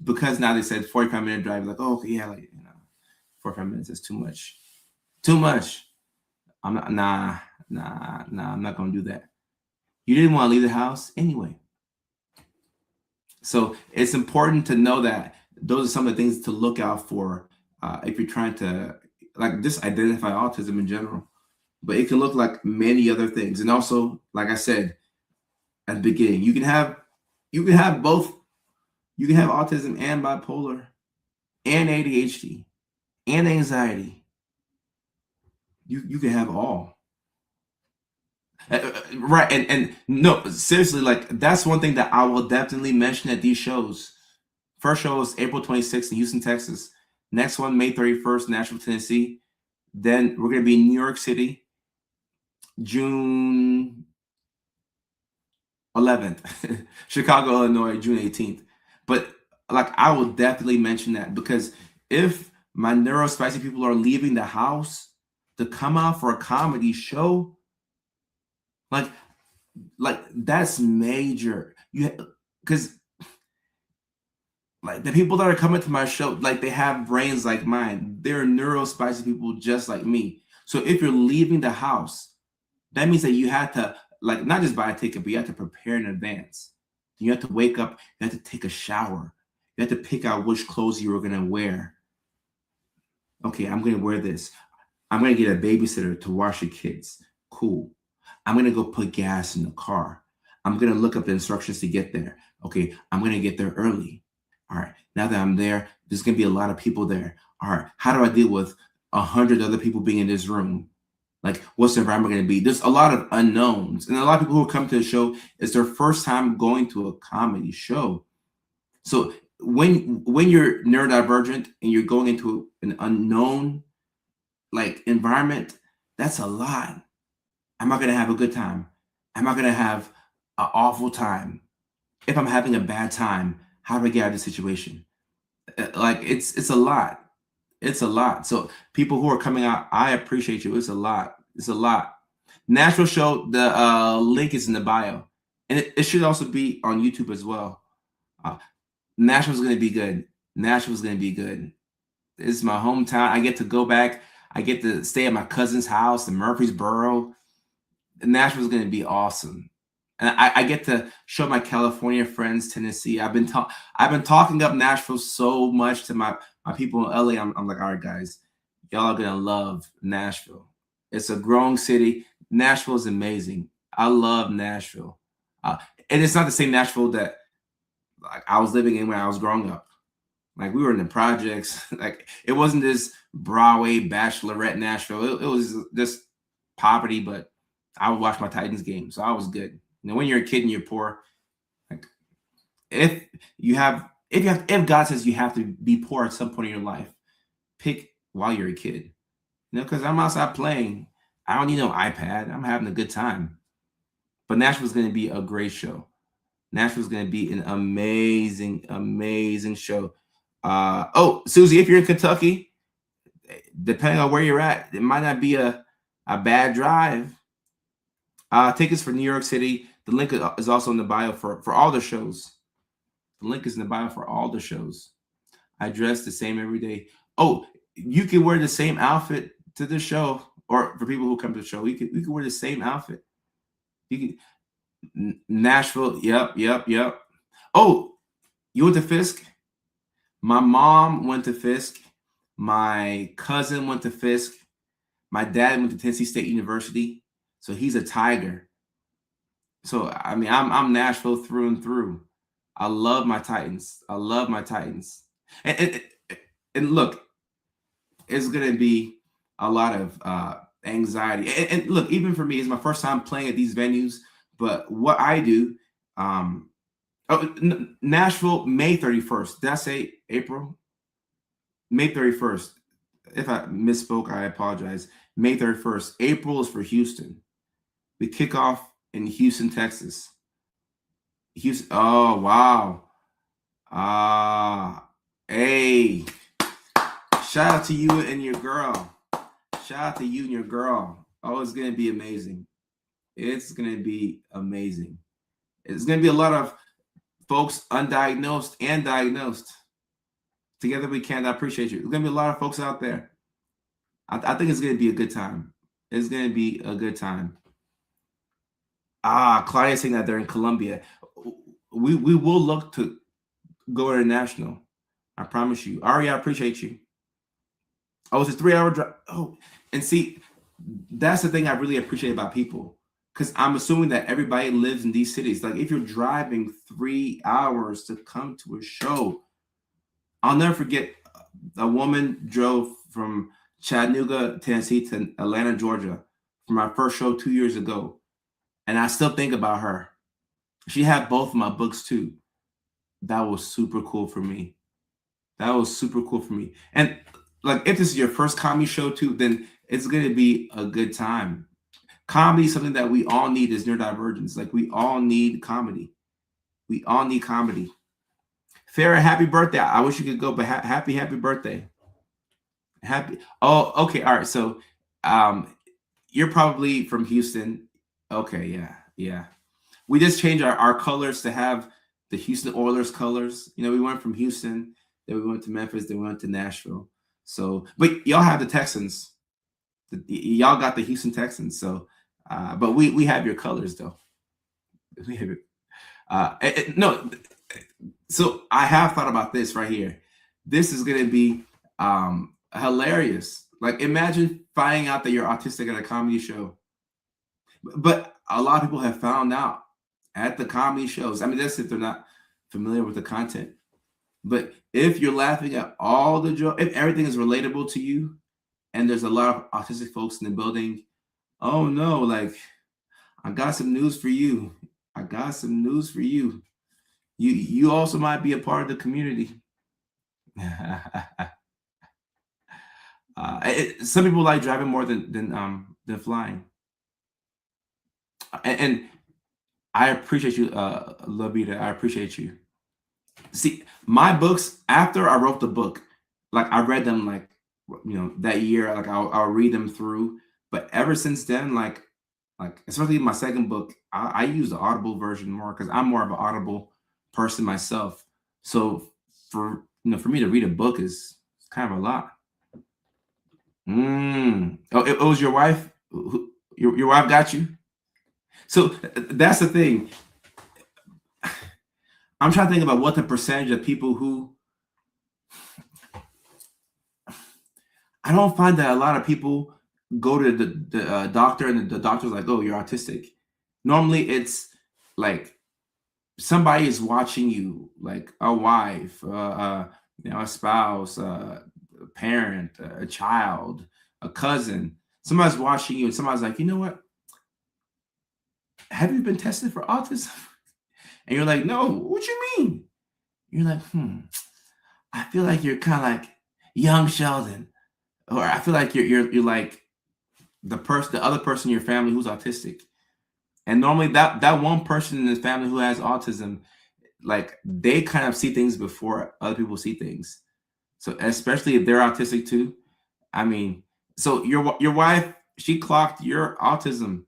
because now they said 45-minute drive. Like, oh, okay, yeah, like 45 minutes is too much. Too much. I'm not. Nah. I'm not gonna do that. You didn't want to leave the house anyway. So it's important to know that those are some of the things to look out for if you're trying to just identify autism in general. But it can look like many other things, and also, like I said at the beginning, you can have both. You can have autism and bipolar, and ADHD, and anxiety. You can have all. Right, and no, seriously, like that's one thing that I will definitely mention at these shows. First show is April 26th in Houston, Texas. Next one, May 31st, Nashville, Tennessee. Then we're going to be in New York City, June 11th. Chicago, Illinois, June 18th. But like, I will definitely mention that, because if my neurospicy people are leaving the house to come out for a comedy show, like that's major. Because like the people that are coming to my show, like they have brains like mine. They're neurospicy people just like me. So if you're leaving the house, that means that you have to like not just buy a ticket, but you have to prepare in advance. You have to wake up, you have to take a shower, you have to pick out which clothes you were gonna wear. Okay, I'm gonna wear this. I'm gonna get a babysitter to wash the kids. Cool. I'm gonna go put gas in the car. I'm gonna look up the instructions to get there. Okay, I'm gonna get there early. All right, now that I'm there, there's gonna be a lot of people there. All right, how do I deal with 100 other people being in this room? Like, what's the environment gonna be? There's a lot of unknowns, and a lot of people who come to the show, it's their first time going to a comedy show. So when you're neurodivergent and you're going into an unknown like environment, that's a lot. Am I gonna have a good time? Am I gonna have an awful time? If I'm having a bad time, how do I get out of the situation? Like it's a lot. It's a lot. So people who are coming out, I appreciate you. It's a lot. It's a lot. Nashville show, the link is in the bio. And it should also be on YouTube as well. Nashville's gonna be good. Nashville's gonna be good. It's my hometown. I get to go back. I get to stay at my cousin's house in Murfreesboro. Nashville's going to be awesome. And I get to show my California friends Tennessee. I've been talking up Nashville so much to my people in LA. I'm like, all right, guys, y'all are gonna love Nashville. It's a growing city. Nashville is amazing. I love Nashville, uh, and it's not the same Nashville that like I was living in when I was growing up. Like we were in the projects. Like it wasn't this Broadway bachelorette Nashville. It was just poverty, but I would watch my Titans game, so I was good. You know, when you're a kid and you're poor, like if if God says you have to be poor at some point in your life, pick while you're a kid. You know, because I'm outside playing. I don't need no iPad. I'm having a good time. But Nashville's going to be a great show. Nashville's going to be an amazing, amazing show. Oh, Susie, if you're in Kentucky, depending on where you're at, it might not be a bad drive. Tickets for New York City. The link is also in the bio for all the shows. The link is in the bio for all the shows. I dress the same every day. Oh, you can wear the same outfit to the show, or for people who come to the show, we can wear the same outfit. You can Nashville. Yep. Oh, you went to Fisk? My mom went to Fisk. My cousin went to Fisk. My dad went to Tennessee State University, so he's a Tiger. So I mean, I'm Nashville through and through. I love my Titans. I love my Titans. And look, it's gonna be a lot of anxiety. And look, even for me, it's my first time playing at these venues. But what I do, Nashville, May 31st. Did I say April? May 31st. If I misspoke, I apologize. May 31st. April is for Houston. We kick off in Houston, Texas. Houston. Oh, wow. Hey. Shout out to you and your girl. Shout out to you and your girl. Oh, it's going to be amazing. It's going to be amazing. It's going to be a lot of folks undiagnosed and diagnosed. Together we can. I appreciate you. There's going to be a lot of folks out there. I think it's going to be a good time. It's going to be a good time. Claudia's saying that they're in Colombia. We will look to go international. I promise you. Ari, I appreciate you. Oh, it's a 3-hour drive. Oh, and see, that's the thing I really appreciate about people. Because I'm assuming that everybody lives in these cities. Like if you're driving 3 hours to come to a show, I'll never forget a woman drove from Chattanooga, Tennessee to Atlanta, Georgia for my first show 2 years ago. And I still think about her. She had both of my books too. That was super cool for me. That was super cool for me. And like if this is your first comedy show too, then it's going to be a good time. Comedy is something that we all need as neurodivergence. Like we all need comedy. We all need comedy. Farrah, happy birthday. I wish you could go, but happy birthday. Happy. Oh, okay. All right. So you're probably from Houston. Okay, yeah. We just changed our colors to have the Houston Oilers colors. You know, we went from Houston, then we went to Memphis, then we went to Nashville. So, but y'all have the Texans. Y'all got the Houston Texans. So, but we have your colors though. We have it. No. So I have thought about this right here. This is gonna be hilarious. Like imagine finding out that you're autistic at a comedy show. But a lot of people have found out at the comedy shows. I mean, that's if they're not familiar with the content. But if you're laughing at all the jokes, if everything is relatable to you, and there's a lot of autistic folks in the building, oh no, like I got some news for you. I got some news for you. You also might be a part of the community. Some people like driving more than flying. And I appreciate you, Lavita. I appreciate you. See, my books, after I wrote the book, like I read them like, that year, like I'll read them through. But ever since then, like especially my second book, I use the Audible version more because I'm more of an Audible person myself. So for me to read a book is Kind of a lot. Oh, it was your wife? Your wife got you? So that's the thing. I'm trying to think about what the percentage of people who I don't find that a lot of people go to the doctor and the doctor's like, "Oh, you're autistic." Normally, it's like somebody is watching you, like a wife, a spouse, a parent, a child, a cousin. Somebody's watching you, and somebody's like, "You know what? Have you been tested for autism?" And you're like, "No, what you mean?" You're like, I feel like you're kind of like young Sheldon, or I feel like you're like the other person in your family who's autistic. And normally that one person in the family who has autism, like they kind of see things before other people see things. So especially if they're autistic too. I mean, so your wife, she clocked your autism,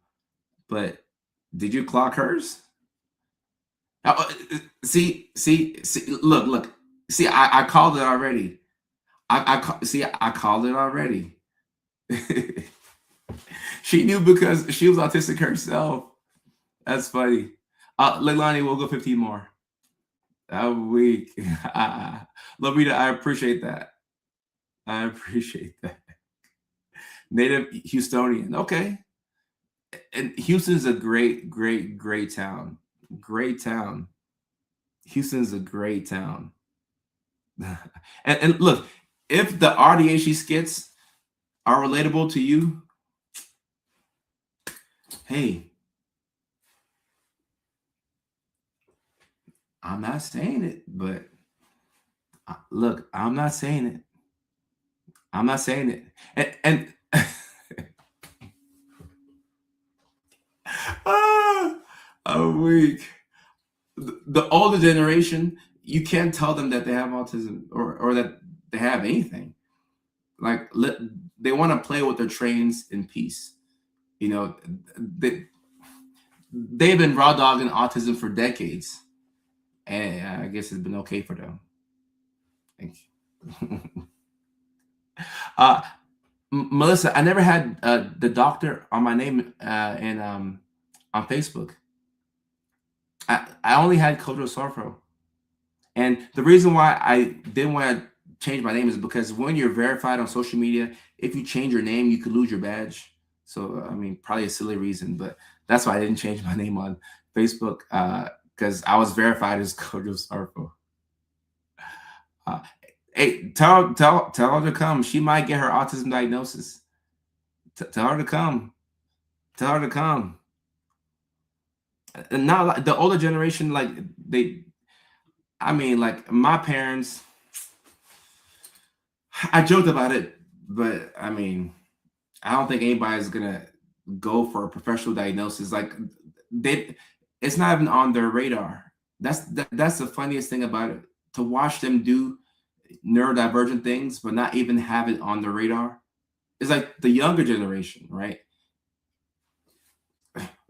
but did you clock hers? See, look. See, I called it already. See, I called it already. She knew because she was autistic herself. That's funny. Leilani, we'll go 15 more. A week. Lobita, I appreciate that. I appreciate that. Native Houstonian. Okay. And Houston's a great town. Great town. Houston's a great town. And look, if the RDHD skits are relatable to you, hey, I'm not saying it, but look, I'm not saying it. I'm not saying it. And a week. The older generation, you can't tell them that they have autism or that they have anything. Like they want to play with their trains in peace. You know, they they've been raw dogging autism for decades, and I guess it's been okay for them. Thank you. uh, Melissa, I never had the doctor on my name and on Facebook. I only had Kojo Sorfro. And the reason why I didn't want to change my name is because when you're verified on social media, if you change your name, you could lose your badge. So, I mean, probably a silly reason, but that's why I didn't change my name on Facebook because I was verified as Kojo Sorfo. Uh, hey, tell her to come. She might get her autism diagnosis. Tell her to come. Tell her to come. And now, like, the older generation, like I mean, like my parents. I joked about it, but I mean, I don't think anybody's gonna go for a professional diagnosis. Like they, it's not even on their radar. That's the funniest thing about it. To watch them do neurodivergent things, but not even have it on their radar. It's like the younger generation, right?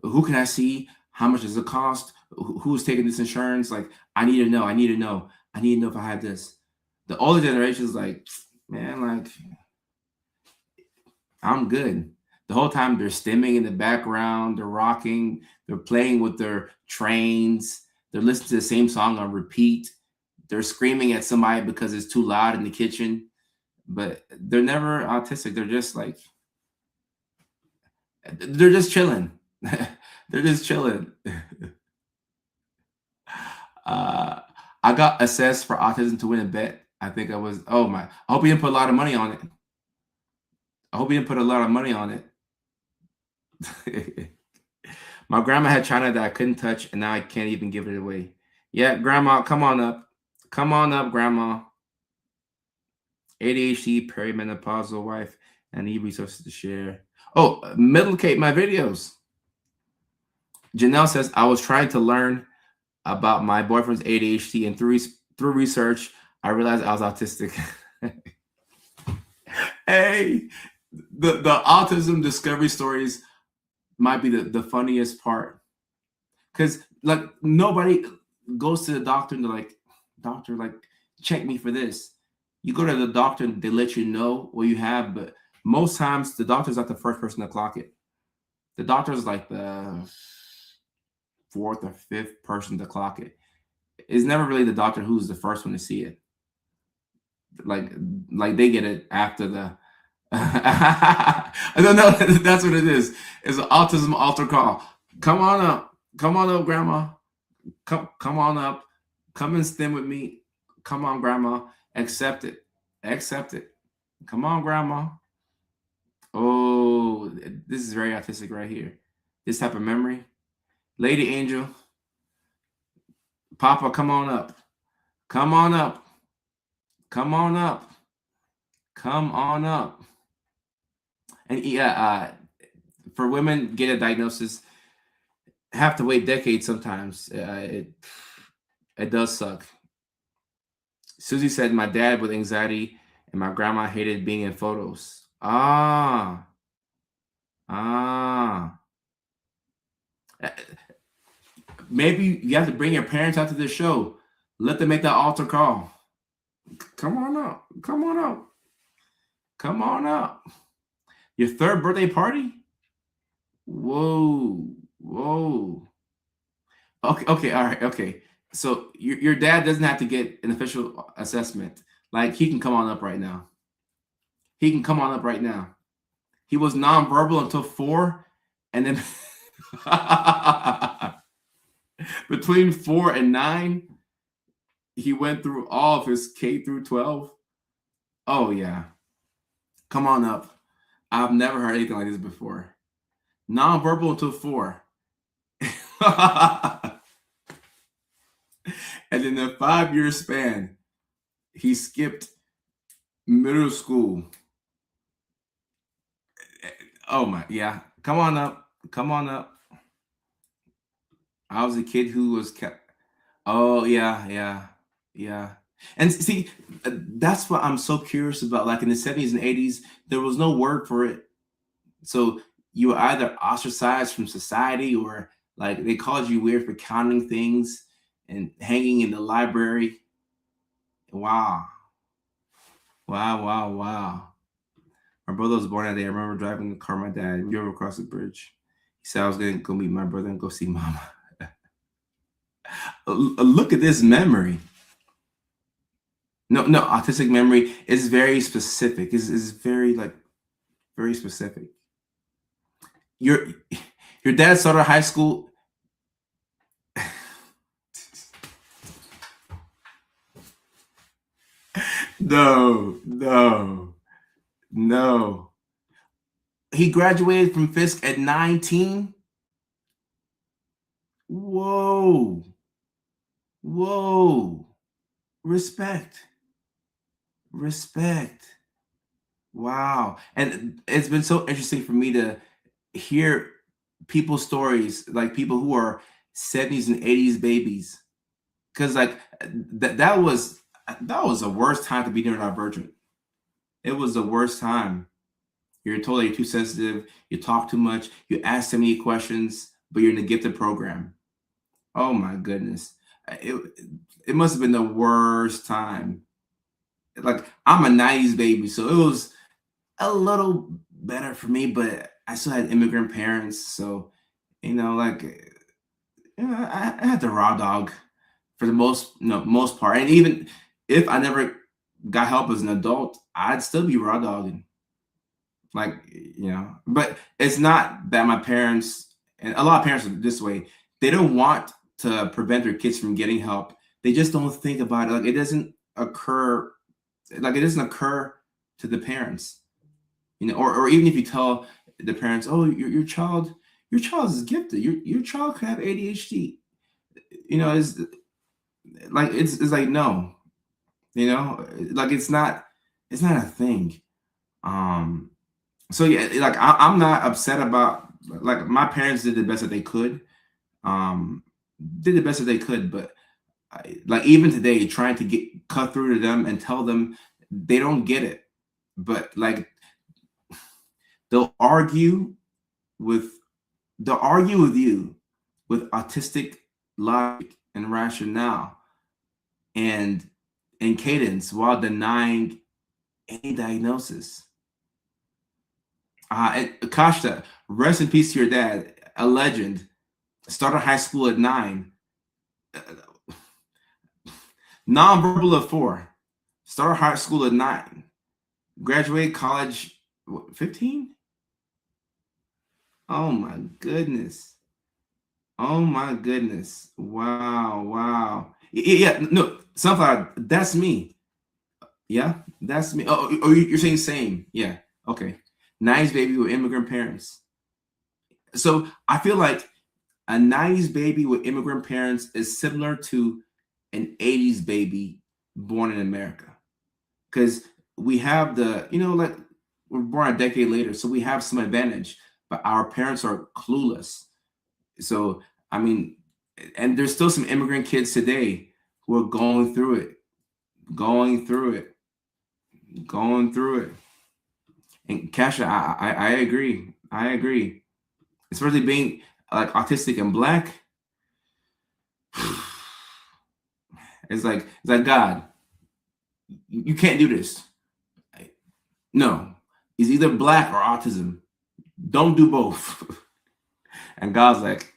Who can I see? How much does it cost? Who's taking this insurance? Like, I need to know. I need to know. I need to know if I have this. The older generation is like, man, like I'm good. The whole time they're stimming in the background, they're rocking, they're playing with their trains, they're listening to the same song on repeat, they're screaming at somebody because it's too loud in the kitchen, but they're never autistic. They're just like, they're just chilling. They're just chilling. I got assessed for autism to win a bet. I think I was, oh my, I hope you didn't put a lot of money on it. I hope you didn't put a lot of money on it. My grandma had china that I couldn't touch, and now I can't even give it away. Yeah, grandma, come on up. Come on up, grandma. ADHD, perimenopausal wife, and need resources to share. Oh, Middle Cape, my videos. Janelle says, I was trying to learn about my boyfriend's ADHD, and through research, I realized I was autistic. Hey, the autism discovery stories might be the funniest part. Because like nobody goes to the doctor and they're like, doctor, like, check me for this. You go to the doctor, they let you know what you have, but most times the doctor's not the first person to clock it. The doctor's like the fourth or fifth person to clock it. It's never really the doctor who's the first one to see it. Like like they get it after the I don't know. That's what it is. It's an autism altar call. Come on up. Come on up, grandma. Come on up. Come and stand with me. Come on, grandma. Accept it. Accept it. Come on, grandma. Oh, this is very autistic right here. This type of memory. Lady Angel, Papa, come on up. Come on up. Come on up. Come on up. And yeah, for women, get a diagnosis, have to wait decades sometimes. It does suck. Susie said, my dad with anxiety and my grandma hated being in photos. Ah. Uh, Maybe you have to bring your parents out to the show. Let them make that altar call. Come on up. Come on up. Come on up. Your third birthday party? Whoa. Whoa. Okay, okay, all right, okay. So your dad doesn't have to get an official assessment. Like he can come on up right now. He can come on up right now. He was nonverbal until 4, and then between 4 and 9, he went through all of his K through 12. Oh yeah, come on up. I've never heard anything like this before. Nonverbal until 4. And in a 5-year span, he skipped middle school. Oh my, yeah. Come on up. Come on up. I was a kid who was kept. Oh yeah, yeah, yeah. And see, that's what I'm so curious about. Like in the 70s and 80s, there was no word for it. So you were either ostracized from society or like they called you weird for counting things and hanging in the library. Wow. Wow, wow, wow. My brother was born that day. I remember driving the car with my dad. We drove across the bridge. He said I was going to go meet my brother and go see mama. Look at this memory. No, no, autistic memory is very specific. Is very like very specific. Your your dad started high school. No, no, no. He graduated from Fisk at 19. Whoa, whoa. Respect, respect. Wow. And it's been so interesting for me to hear people's stories, like people who are 70s and 80s babies. Cause like that was the worst time to be neurodivergent. It was the worst time. You're told that you're too sensitive, you talk too much, you ask too many questions, but you're in the gifted program. Oh my goodness. It it must have been the worst time. Like I'm a 90s baby, so it was a little better for me, but I still had immigrant parents, so like I had the raw dog for the most part, and even if I never got help as an adult, I'd still be raw dogging, like But it's not that my parents and a lot of parents are this way. They don't want to prevent their kids from getting help. They just don't think about it. Like it doesn't occur. Like it doesn't occur to the parents. Or even if you tell the parents, oh, your child is gifted, your child could have ADHD, it's like it's like no, like it's not a thing. um so yeah, like I'm not upset about, like, my parents did the best that they could, um did the best that they could, but like even today trying to get cut through to them and tell them they don't get it, but like they'll argue with they'll argue with you with autistic logic and rationale, and and cadence while denying any diagnosis. And Kashta, rest in peace to your dad, a legend. Started high school at 9, nonverbal at 4. Started high school at 9. Graduated college, 15? Oh my goodness. Oh my goodness. Wow, wow. Yeah, no, Sunflower, that's me. Yeah, that's me. Oh, you're saying same. Yeah, okay. Nice baby with immigrant parents. So I feel like a 90s baby with immigrant parents is similar to an 80s baby born in America. Because we have like we're born a decade later, so we have some advantage, but our parents are clueless. So, I mean, and there's still some immigrant kids today who are going through it, going through it, going through it. And Kasha, I agree. I agree. Especially being like autistic and black. It's like God, you can't do this. No, it's either black or autism. Don't do both. And God's like,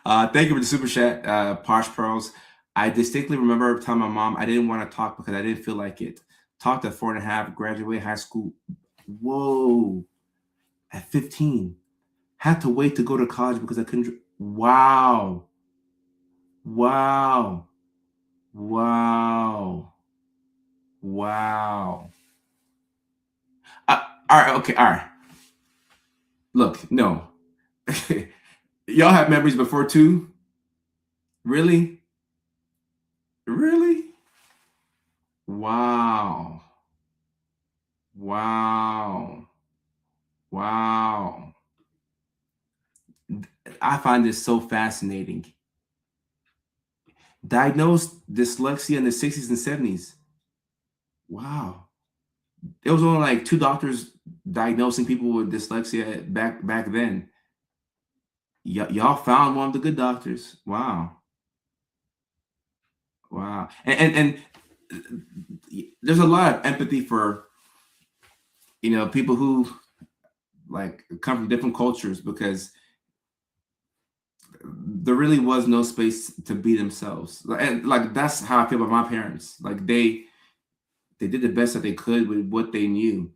thank you for the super chat, Posh Pearls. I distinctly remember telling my mom I didn't want to talk because I didn't feel like it. Talked at 4.5, graduated high school. Whoa. At 15. Had to wait to go to college because I couldn't. Wow. Wow. Wow. Wow. All right. Okay. All right. Look, no. Y'all have memories before too? Really? Really? Wow. Wow. Wow. I find this so fascinating. Diagnosed dyslexia in the 60s and 70s. Wow. There was only like 2 doctors diagnosing people with dyslexia back then. Y'all found one of the good doctors. Wow. Wow. And there's a lot of empathy for people who like come from different cultures, because there really was no space to be themselves. And like that's how I feel about my parents. Like they did the best that they could with what they knew.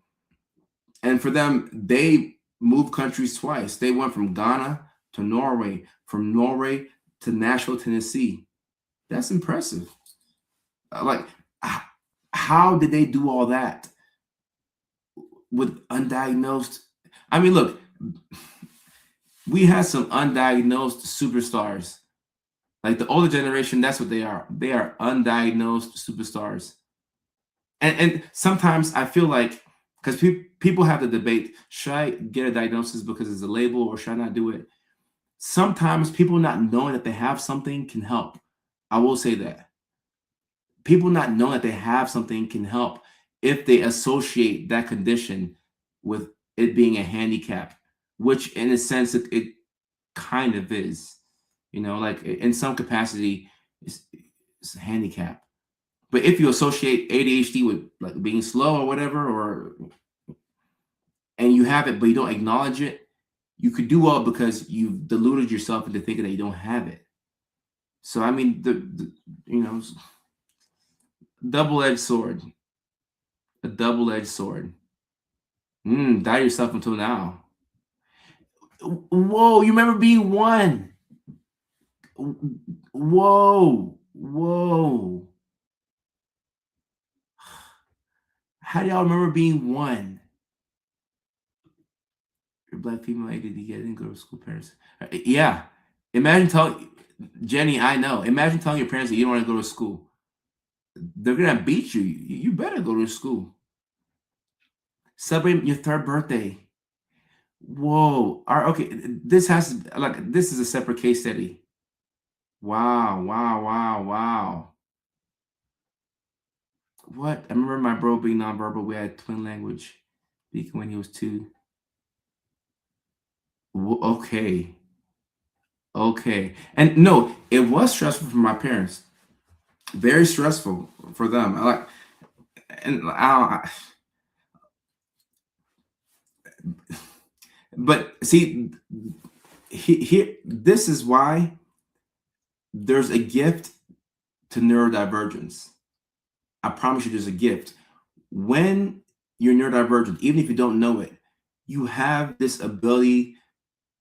And for them, they moved countries twice. They went from Ghana to Norway, from Norway to Nashville, Tennessee. That's impressive. Like, how did they do all that with undiagnosed? I mean, look, we had some undiagnosed superstars. Like the older generation, that's what they are. They are undiagnosed superstars. And sometimes I feel like, because people have the debate, should I get a diagnosis because it's a label, or should I not do it? Sometimes people not knowing that they have something can help. I will say that. People not knowing that they have something can help if they associate that condition with it being a handicap, which in a sense it kind of is. Like in some capacity, it's a handicap. But if you associate ADHD with like being slow or whatever, and you have it but you don't acknowledge it, you could do well because you've deluded yourself into thinking that you don't have it. So I mean, the double-edged sword, a double-edged sword. Die yourself until now. Whoa, you remember being 1? Whoa, whoa. How do y'all remember being 1? Your black female ADD, I didn't go to school, parents. Yeah. Imagine telling Jenny, I know. Imagine telling your parents that you don't want to go to school. They're gonna beat you. You better go to school. Celebrate your 3rd birthday. Whoa. All right, okay. This is a separate case study. Wow, wow, wow, wow. What? I remember my bro being nonverbal. We had twin language speaking when he was 2. Okay. Okay. And no, it was stressful for my parents. Very stressful for them. And but see, here, this is why there's a gift to neurodivergence. I promise you, there's a gift. When you're neurodivergent, even if you don't know it, you have this ability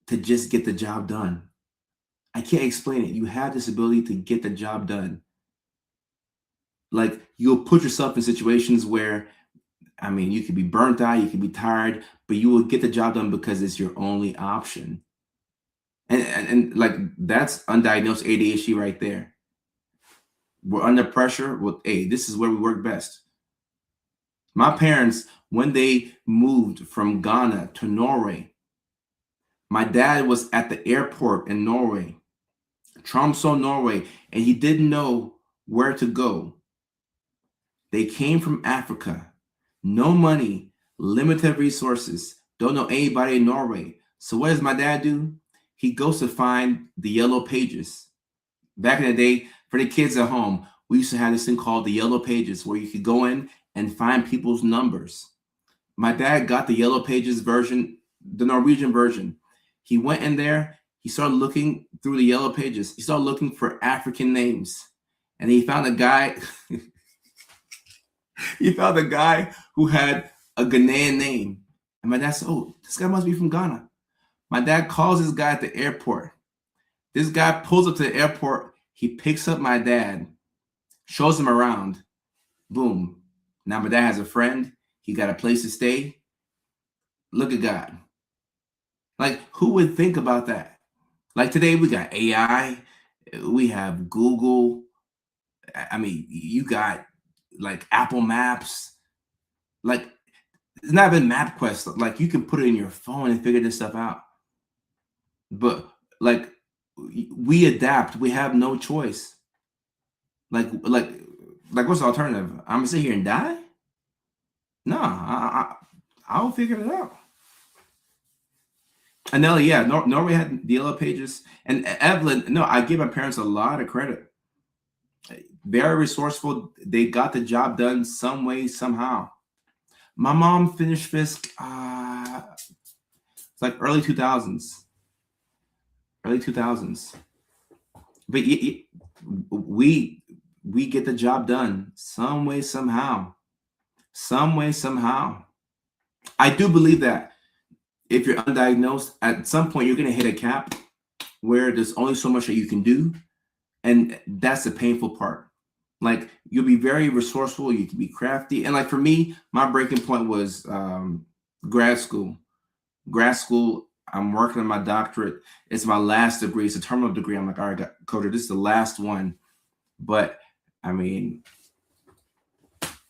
to just get the job done. I can't explain it. You have this ability to get the job done. Like, you'll put yourself in situations where, I mean, you could be burnt out, you could be tired, but you will get the job done because it's your only option. And like, that's undiagnosed ADHD right there. We're under pressure. Well, hey, this is where we work best. My parents, when they moved from Ghana to Norway, my dad was at the airport in Norway, Tromsø, Norway, and he didn't know where to go. They came from Africa, no money, limited resources, don't know anybody in Norway. So what does my dad do? He goes to find the yellow pages. Back in the day, for the kids at home, we used to have this thing called the yellow pages where you could go in and find people's numbers. My dad got the yellow pages version, the Norwegian version. He went in there, he started looking through the yellow pages. He started looking for African names. And he found a guy, he found a guy who had a Ghanaian name. And my dad said, oh, this guy must be from Ghana. My dad calls this guy at the airport. This guy pulls up to the airport. He picks up my dad, shows him around. Boom. Now my dad has a friend. He got a place to stay. Look at God. Like, who would think about that? Like, today we got AI. We have Google. I mean, you got like Apple Maps. Like, it's not even MapQuest. Like, you can put it in your phone and figure this stuff out. But like, we adapt. We have no choice. Like, what's the alternative? I'm gonna sit here and die? No, I'll figure it out. And Nelly, yeah, Norway had the yellow pages. And Evelyn, no, I give my parents a lot of credit. Very resourceful. They got the job done some way, somehow. My mom finished Fisk, it's like early 2000s. Early 2000s. But we get the job done some way, somehow. Some way, somehow. I do believe that if you're undiagnosed, at some point you're going to hit a cap where there's only so much that you can do. And that's the painful part. Like, you'll be very resourceful, you can be crafty. And like, for me, my breaking point was grad school. Grad school, I'm working on my doctorate. It's my last degree. It's a terminal degree. I'm like, all right, Coder, this is the last one. But I mean,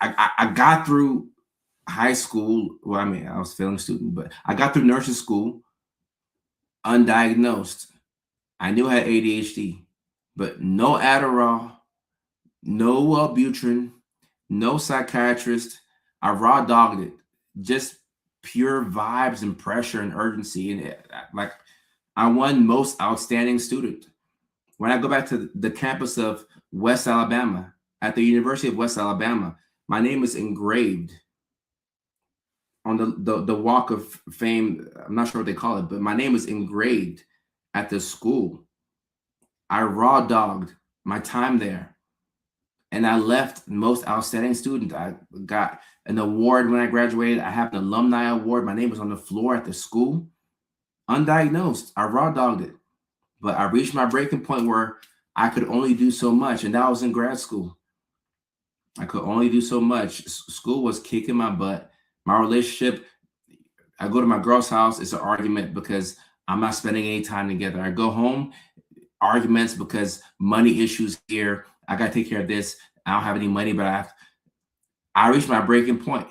I got through high school. Well, I mean, I was a failing student, but I got through nursing school undiagnosed. I knew I had ADHD, but no Adderall, no Wellbutrin, no psychiatrist. I raw dogged it. Just pure vibes and pressure and urgency. And like, I won most outstanding student. When I go back to the campus of West Alabama, at the University of West Alabama, my name is engraved on the Walk of Fame. I'm not sure what they call it, but my name is engraved at the school. I raw dogged my time there. And I left most outstanding student. I got an award when I graduated. I have an alumni award. My name was on the floor at the school. Undiagnosed. I raw dogged it. But I reached my breaking point where I could only do so much. And that was in grad school. I could only do so much. School was kicking my butt. My relationship, I go to my girl's house, it's an argument because I'm not spending any time together. I go home, arguments because money issues here. I got to take care of this. I don't have any money, but I reached my breaking point.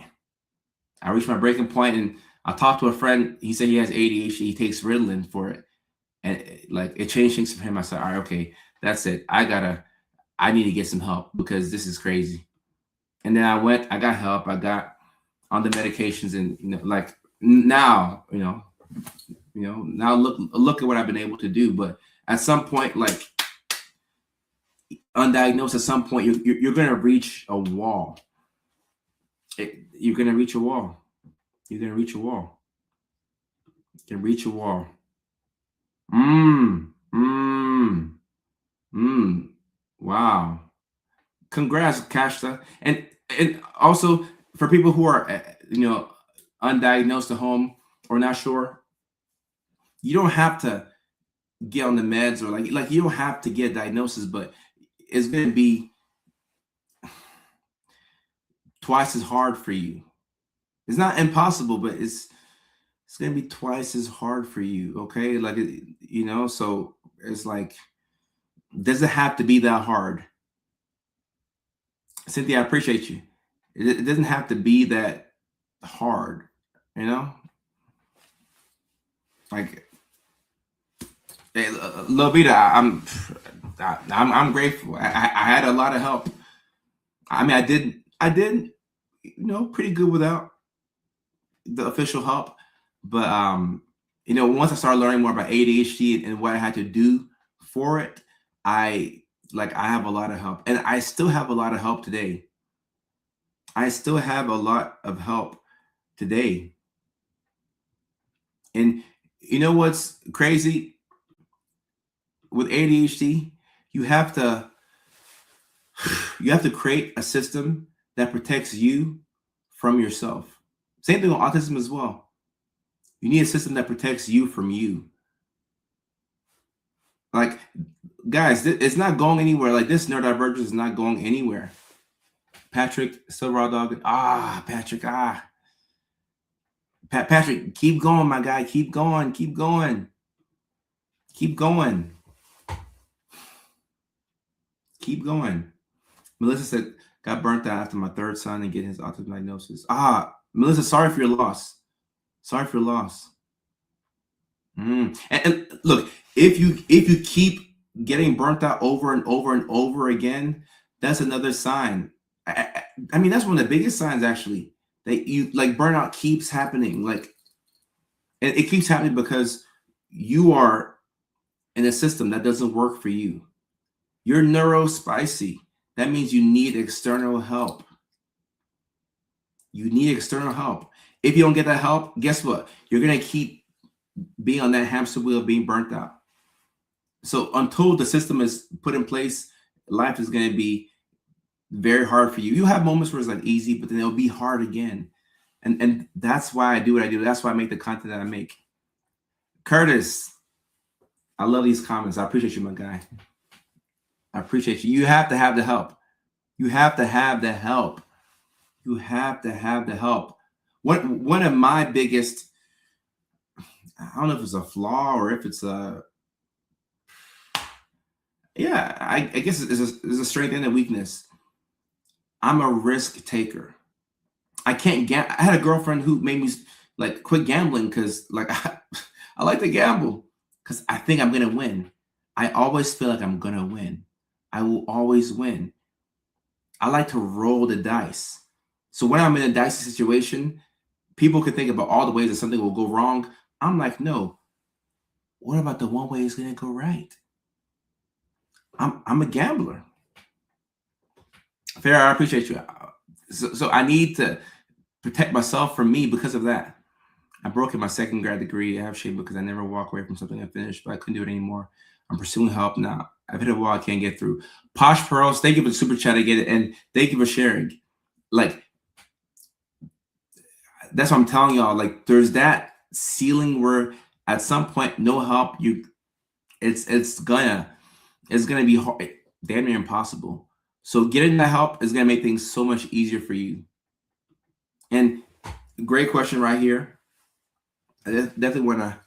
I reached my breaking point, and I talked to a friend. He said he has ADHD. He takes Ritalin for it. And like, it changed things for him. I said, all right, okay, that's it. I need to get some help because this is crazy. And then I got help. I got on the medications, and like now, now look at what I've been able to do. But At some point, like undiagnosed, at some point, you're going to reach a wall. You're going to reach a wall. You're going to reach a wall. You can reach a wall. Wow. Congrats, Kashta. And also for people who are undiagnosed at home or not sure, you don't have to get on the meds, or like you don't have to get a diagnosis, but it's going to be twice as hard for you. It's not impossible, but it's going to be twice as hard for you. Okay, like so it's like, does it have to be that hard? Cynthia, I appreciate you. It doesn't have to be that hard, like, hey, Lovita, I'm grateful. I had a lot of help. I mean, I did pretty good without the official help, but once I started learning more about ADHD and what I had to do for it, I have a lot of help, and I still have a lot of help today. I still have a lot of help today. And you know what's crazy with ADHD? You have to create a system that protects you from yourself. Same thing with autism as well. You need a system that protects you from you. Like, guys, it's not going anywhere. Like, this neurodivergence is not going anywhere. Patrick, still raw dog. Patrick, Patrick, keep going, my guy. Keep going. Keep going. Keep going. Keep going. Melissa said, got burnt out after my third son and getting his autism diagnosis. Melissa, sorry for your loss. Sorry for your loss. And look, if you keep getting burnt out over and over and over again, that's another sign. I mean, that's one of the biggest signs, actually, that you like burnout keeps happening. Like, it keeps happening because you are in a system that doesn't work for you. You're neurospicy. That means you need external help. You need external help. If you don't get that help, guess what? You're going to keep being on that hamster wheel of being burnt out. So until the system is put in place, life is going to be very hard for you. You have moments where it's like easy, but then it'll be hard again. And that's why I do what I do. That's why I make the content that I make. Curtis, I love these comments. I appreciate you, my guy. I appreciate you. You have to have the help. You have to have the help. You have to have the help. One of my biggest, I don't know if it's a flaw or if it's a, I guess it's a strength and a weakness. I'm a risk taker. I can't I had a girlfriend who made me like quit gambling because like I like to gamble because I think I'm gonna win. I always feel like I'm gonna win. I will always win. I like to roll the dice. So when I'm in a dicey situation, people can think about all the ways that something will go wrong. I'm like, no. What about the one way it's gonna go right? I'm a gambler. Farrah, I appreciate you. So I need to protect myself from me because of that. I broke in my second grad degree. I have shame because I never walk away from something I finished, but I couldn't do it anymore. I'm pursuing help now. I've hit a wall I can't get through. Posh Pearls, thank you for the super chat. I get it. And thank you for sharing. Like, that's what I'm telling y'all. Like, there's that ceiling where at some point, no help, it's gonna be hard, damn near impossible. So getting that help is gonna make things so much easier for you. And great question right here. I definitely want to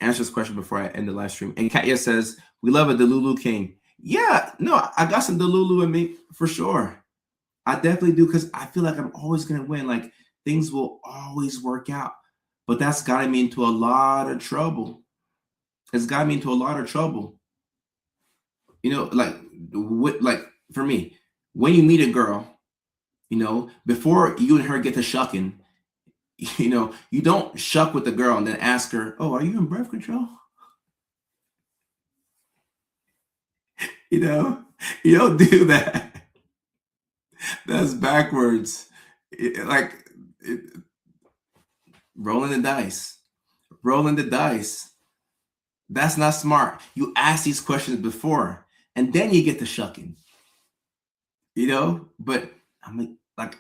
answer this question before I end the live stream. And Katya says, we love a Delulu King. Yeah, no, I got some Delulu in me for sure. I definitely do, because I feel like I'm always going to win. Like, things will always work out. But that's gotten me into a lot of trouble. It's got me into a lot of trouble. Like for me, when you meet a girl, before you and her get to shucking, you don't shuck with the girl and then ask her, oh, are you in birth control? You know, you don't do that. That's backwards. Like it, rolling the dice, rolling the dice. That's not smart. You ask these questions before, and then you get to shucking. But like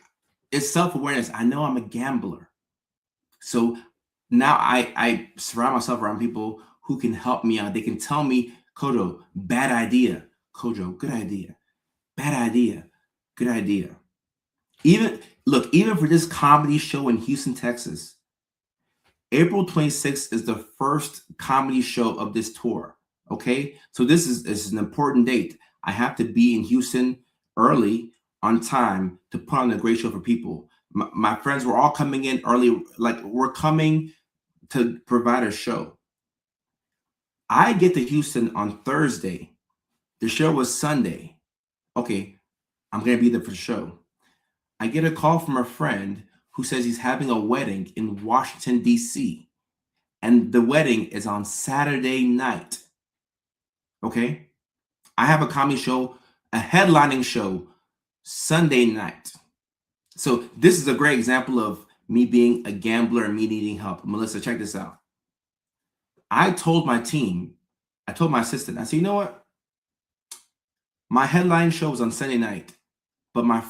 it's self-awareness. I know I'm a gambler. So now I surround myself around people who can help me out. They can tell me, Kojo, bad idea. Kojo, good idea. Bad idea. Good idea. Even for this comedy show in Houston, Texas, April 26th is the first comedy show of this tour. Okay. So this is an important date. I have to be in Houston early on time to put on a great show for people. My friends were all coming in early, like we're coming to provide a show. I get to Houston on Thursday. The show was Sunday. Okay, I'm going to be there for the show. I get a call from a friend who says he's having a wedding in Washington, D.C. And the wedding is on Saturday night. Okay? I have a comedy show, a headlining show, Sunday night. So this is a great example of me being a gambler and me needing help. Melissa, check this out. I told my team, I told my assistant, I said, you know what? My headline show is on Sunday night, but my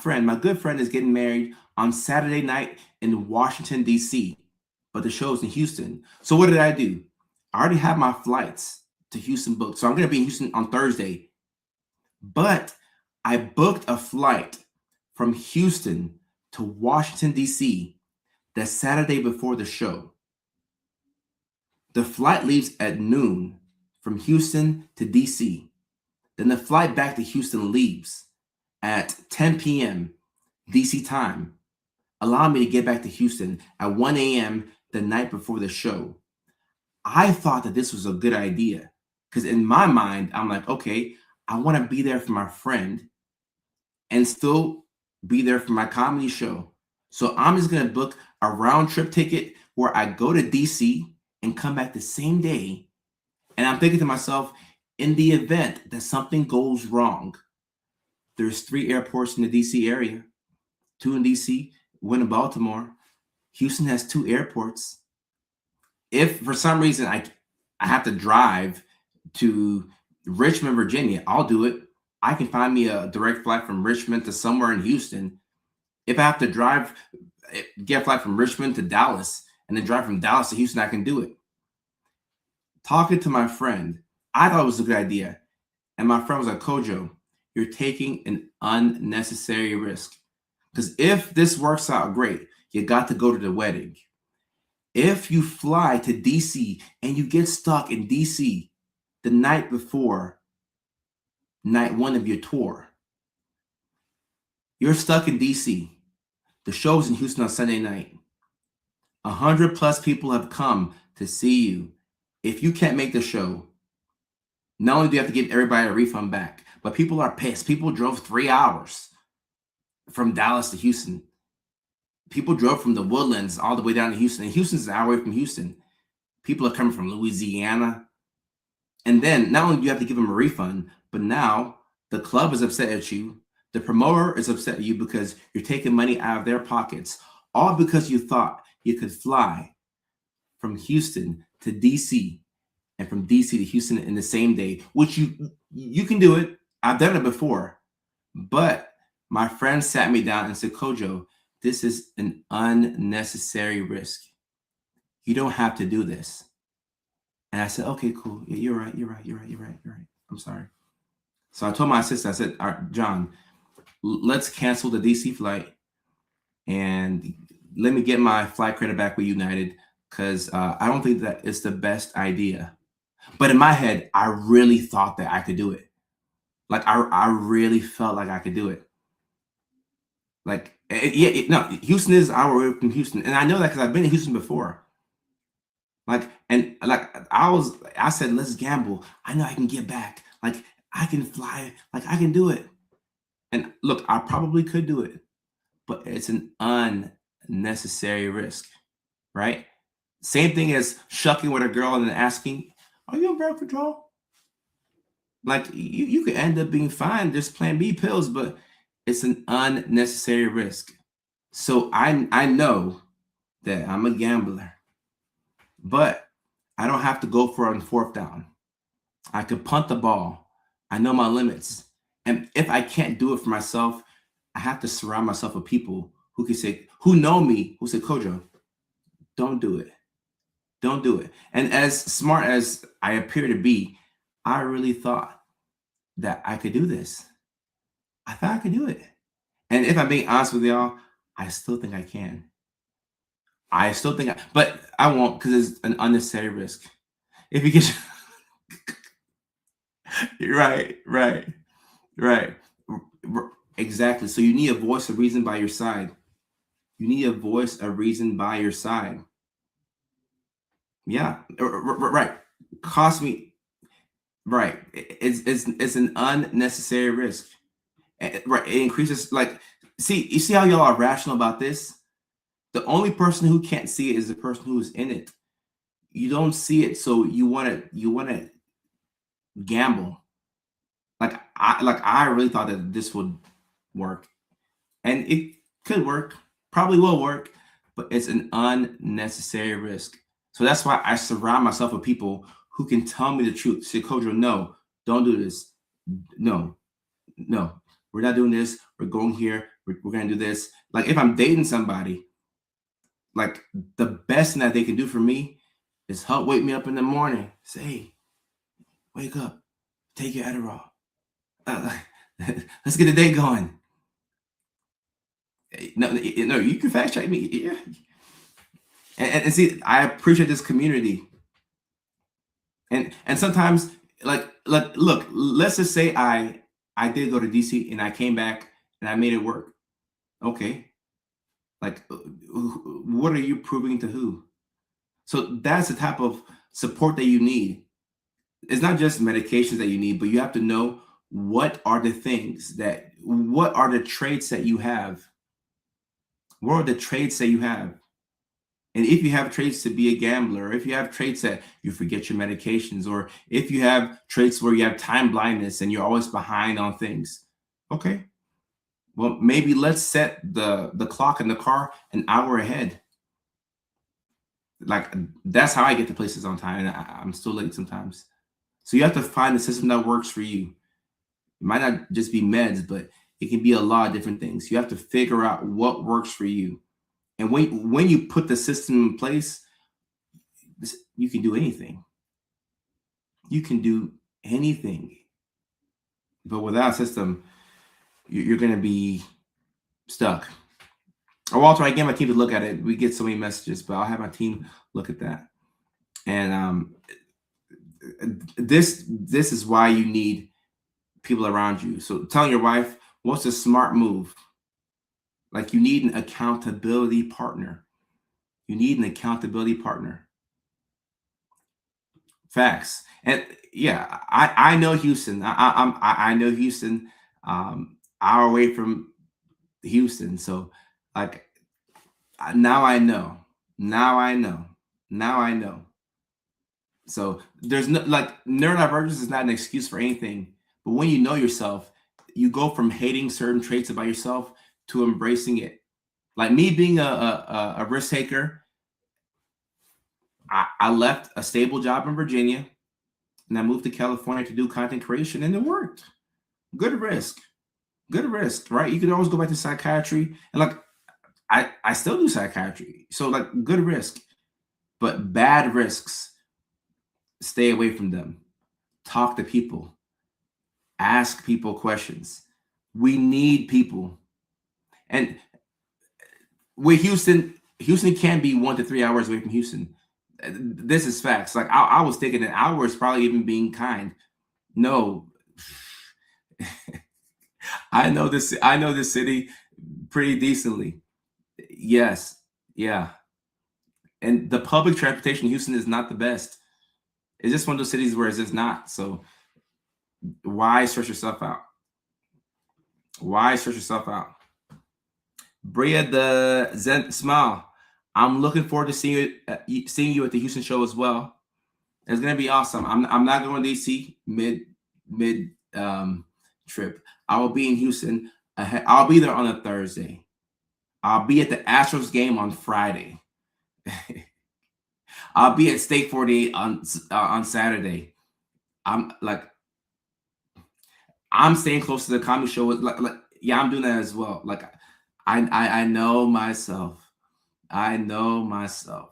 good friend is getting married on Saturday night in Washington, D.C., but the show is in Houston. So what did I do? I already have my flights to Houston booked. So I'm going to be in Houston on Thursday, but I booked a flight from Houston to Washington, D.C. the Saturday before the show. The flight leaves at noon from Houston to D.C. Then the flight back to Houston leaves at 10 p.m. D.C. time, allowing me to get back to Houston at 1 a.m. the night before the show. I thought that this was a good idea because in my mind, I'm like, okay, I want to be there for my friend and still be there for my comedy show. So I'm just going to book a round trip ticket where I go to DC and come back the same day. And I'm thinking to myself, in the event that something goes wrong, there's 3 airports in the DC area, 2 in DC, 1 in Baltimore. Houston has 2 airports. If for some reason I have to drive to Richmond, Virginia, I'll do it. I can find me a direct flight from Richmond to somewhere in Houston. If I have to get a flight from Richmond to Dallas and then drive from Dallas to Houston, I can do it. Talking to my friend, I thought it was a good idea. And my friend was like, Kojo, you're taking an unnecessary risk. Because if this works out great, you got to go to the wedding. If you fly to DC and you get stuck in DC the night before night 1 of your tour, you're stuck in DC. The show's in Houston on Sunday night. 100+ people have come to see you. If you can't make the show, not only do you have to give everybody a refund back, but people are pissed. People drove 3 hours from Dallas to Houston. People drove from the Woodlands all the way down to Houston. And Houston's an hour away from Houston. People are coming from Louisiana. And then not only do you have to give them a refund, but now the club is upset at you. The promoter is upset at you because you're taking money out of their pockets, all because you thought you could fly from Houston to DC and from DC to Houston in the same day, which you can do it. I've done it before. But my friend sat me down and said, Kojo, this is an unnecessary risk. You don't have to do this. And I said, okay, cool. Yeah, you're right. I'm sorry. So I told my assistant, I said, all right, John, let's cancel the DC flight and let me get my flight credit back with United because I don't think that it's the best idea. But in my head, I really thought that I could do it. Like I really felt like I could do it. Like, Houston is an hour away from Houston. And I know that because I've been in Houston before. I said, let's gamble. I know I can get back. Like, I can fly. Like, I can do it. And look, I probably could do it, but it's an unnecessary risk, right? Same thing as shucking with a girl and then asking, are you on birth control? Like you could end up being fine. There's Plan B pills, but it's an unnecessary risk. So I know that I'm a gambler, but I don't have to go for it on fourth down. I could punt the ball. I know my limits. And if I can't do it for myself, I have to surround myself with people who can say, who know me, who say, Kojo, don't do it. Don't do it. And as smart as I appear to be, I really thought that I could do this. I thought I could do it. And if I'm being honest with y'all, I still think I can. I still think, but I won't because it's an unnecessary risk. If you get right, right, right, exactly. So you need a voice of reason by your side. You need a voice of reason by your side. Yeah, right. Cost me right. It's an unnecessary risk. Right, it increases like see you see how y'all are rational about this. The only person who can't see it is the person who is in it. You don't see it, so you want to gamble. I really thought that this would work, and it could work, probably will work, but it's an unnecessary risk. So that's why I surround myself with people who can tell me the truth. Say, Kojo, no, don't do this. No, no, we're not doing this. We're going here. We're gonna do this. Like if I'm dating somebody, like the best thing that they can do for me is help wake me up in the morning. Say, hey, wake up, take your Adderall. Uh, let's get the day going. No, no, you can fact check me. Yeah. And see, I appreciate this community. And sometimes, like, look, let's just say I did go to DC and I came back and I made it work. Okay, like, what are you proving to who? So that's the type of support that you need. It's not just medications that you need, but you have to know what are the traits that you have? What are the traits that you have? And if you have traits to be a gambler, or if you have traits that you forget your medications, or if you have traits where you have time blindness and you're always behind on things, okay, well, maybe let's set the clock in the car an hour ahead. Like that's how I get to places on time, and I'm still late sometimes. So you have to find the system that works for you. It might not just be meds, but it can be a lot of different things. You have to figure out what works for you. And when you put the system in place, you can do anything. You can do anything. But without a system, you're going to be stuck. Or Walter, I get my team to look at it. We get so many messages, but I'll have my team look at that. And this is why you need people around you. So telling your wife, what's a smart move? Like you need an accountability partner. You need an accountability partner. Facts. And yeah, I know Houston. I know Houston. Hour away from Houston. So like now I know. Now I know. Now I know. So there's no like neurodivergence is not an excuse for anything. But when you know yourself, you go from hating certain traits about yourself to embracing it. Like me being a risk taker, I left a stable job in Virginia and I moved to California to do content creation, and it worked. Good risk. Good risk, right? You could always go back to psychiatry, and like I still do psychiatry. So like good risk, but bad risks, stay away from them. Talk to people. Ask people questions. We need people. And with Houston can be 1 to 3 hours away from Houston. This is facts. Like I was thinking an hour is probably even being kind. No, I know this. I know this city pretty decently. Yes, yeah. And the public transportation in Houston is not the best. It's just one of those cities where it's just not. So why stress yourself out? Why stress yourself out? Bria the Zen Smile. I'm looking forward to seeing you at the Houston show as well. It's gonna be awesome. I'm not going to DC mid mid trip. I will be in Houston. I'll be there on a Thursday. I'll be at the Astros game on Friday. I'll be at Steak 48 on Saturday. I'm like, I'm staying close to the comedy show. Yeah, I'm doing that as well. Like, I know myself. I know myself.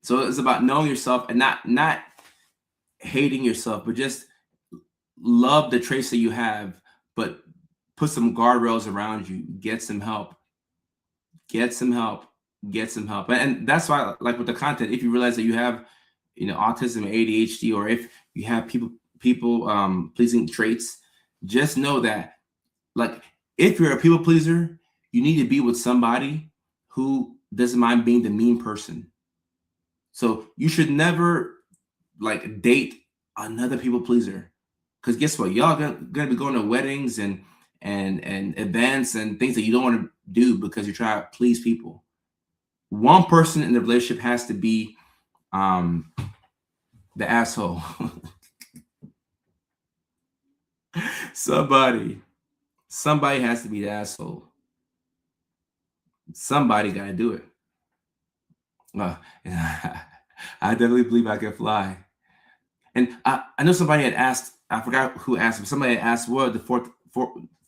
So it's about knowing yourself and not hating yourself, but just love the traits that you have, but put some guardrails around you. Get some help. Get some help. Get some help. And that's why, like with the content, if you realize that you have, autism, ADHD, or if you have people pleasing traits, just know that, like, if you're a people pleaser, you need to be with somebody who doesn't mind being the mean person. So you should never like date another people pleaser, because guess what? Y'all gonna be going to weddings and events and things that you don't want to do because you're trying to please people. One person in the relationship has to be the asshole. somebody has to be the asshole. Somebody got to do it. I definitely believe I can fly. And I know somebody had asked, I forgot who asked, but somebody had asked what are the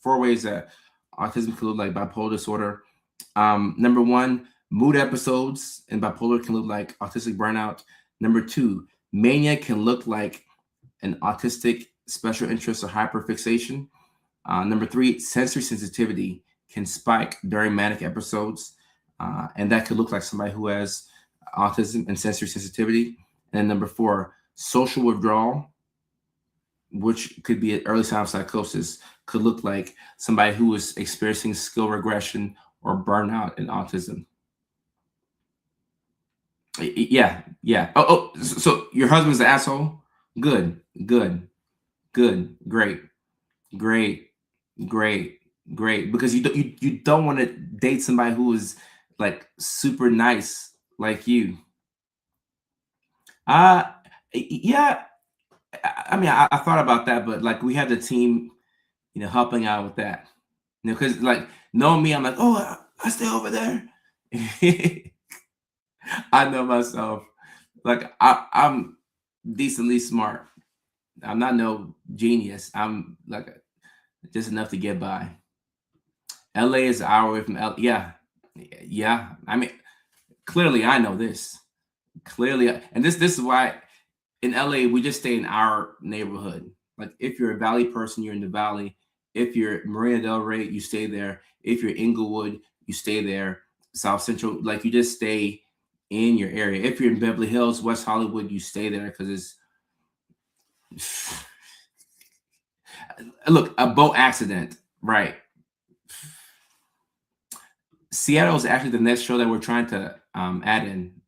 four ways that autism could look like bipolar disorder. Number one, mood episodes and bipolar can look like autistic burnout. Number two, mania can look like an autistic special interest or hyperfixation. Number three, sensory sensitivity can spike during manic episodes. And that could look like somebody who has autism and sensory sensitivity. And number four, social withdrawal, which could be an early sign of psychosis, could look like somebody who is experiencing skill regression or burnout in autism. Yeah. Oh, so your husband's an asshole? Good. Great. Because you don't want to date somebody who is like super nice like you. Yeah. I mean, I thought about that, but like we had the team, helping out with that. Because like knowing me, I'm like, oh, I stay over there. I know myself. Like I'm decently smart. I'm not no genius. I'm like just enough to get by. LA is an hour away from L. Yeah. I mean, clearly I know this. Clearly, and this is why in LA we just stay in our neighborhood. Like if you're a Valley person, you're in the Valley. If you're Marina Del Rey, you stay there. If you're Inglewood, you stay there. South Central, like you just stay in your area. If you're in Beverly Hills, West Hollywood, you stay there because it's look, a boat accident, right? Seattle is actually the next show that we're trying to add in.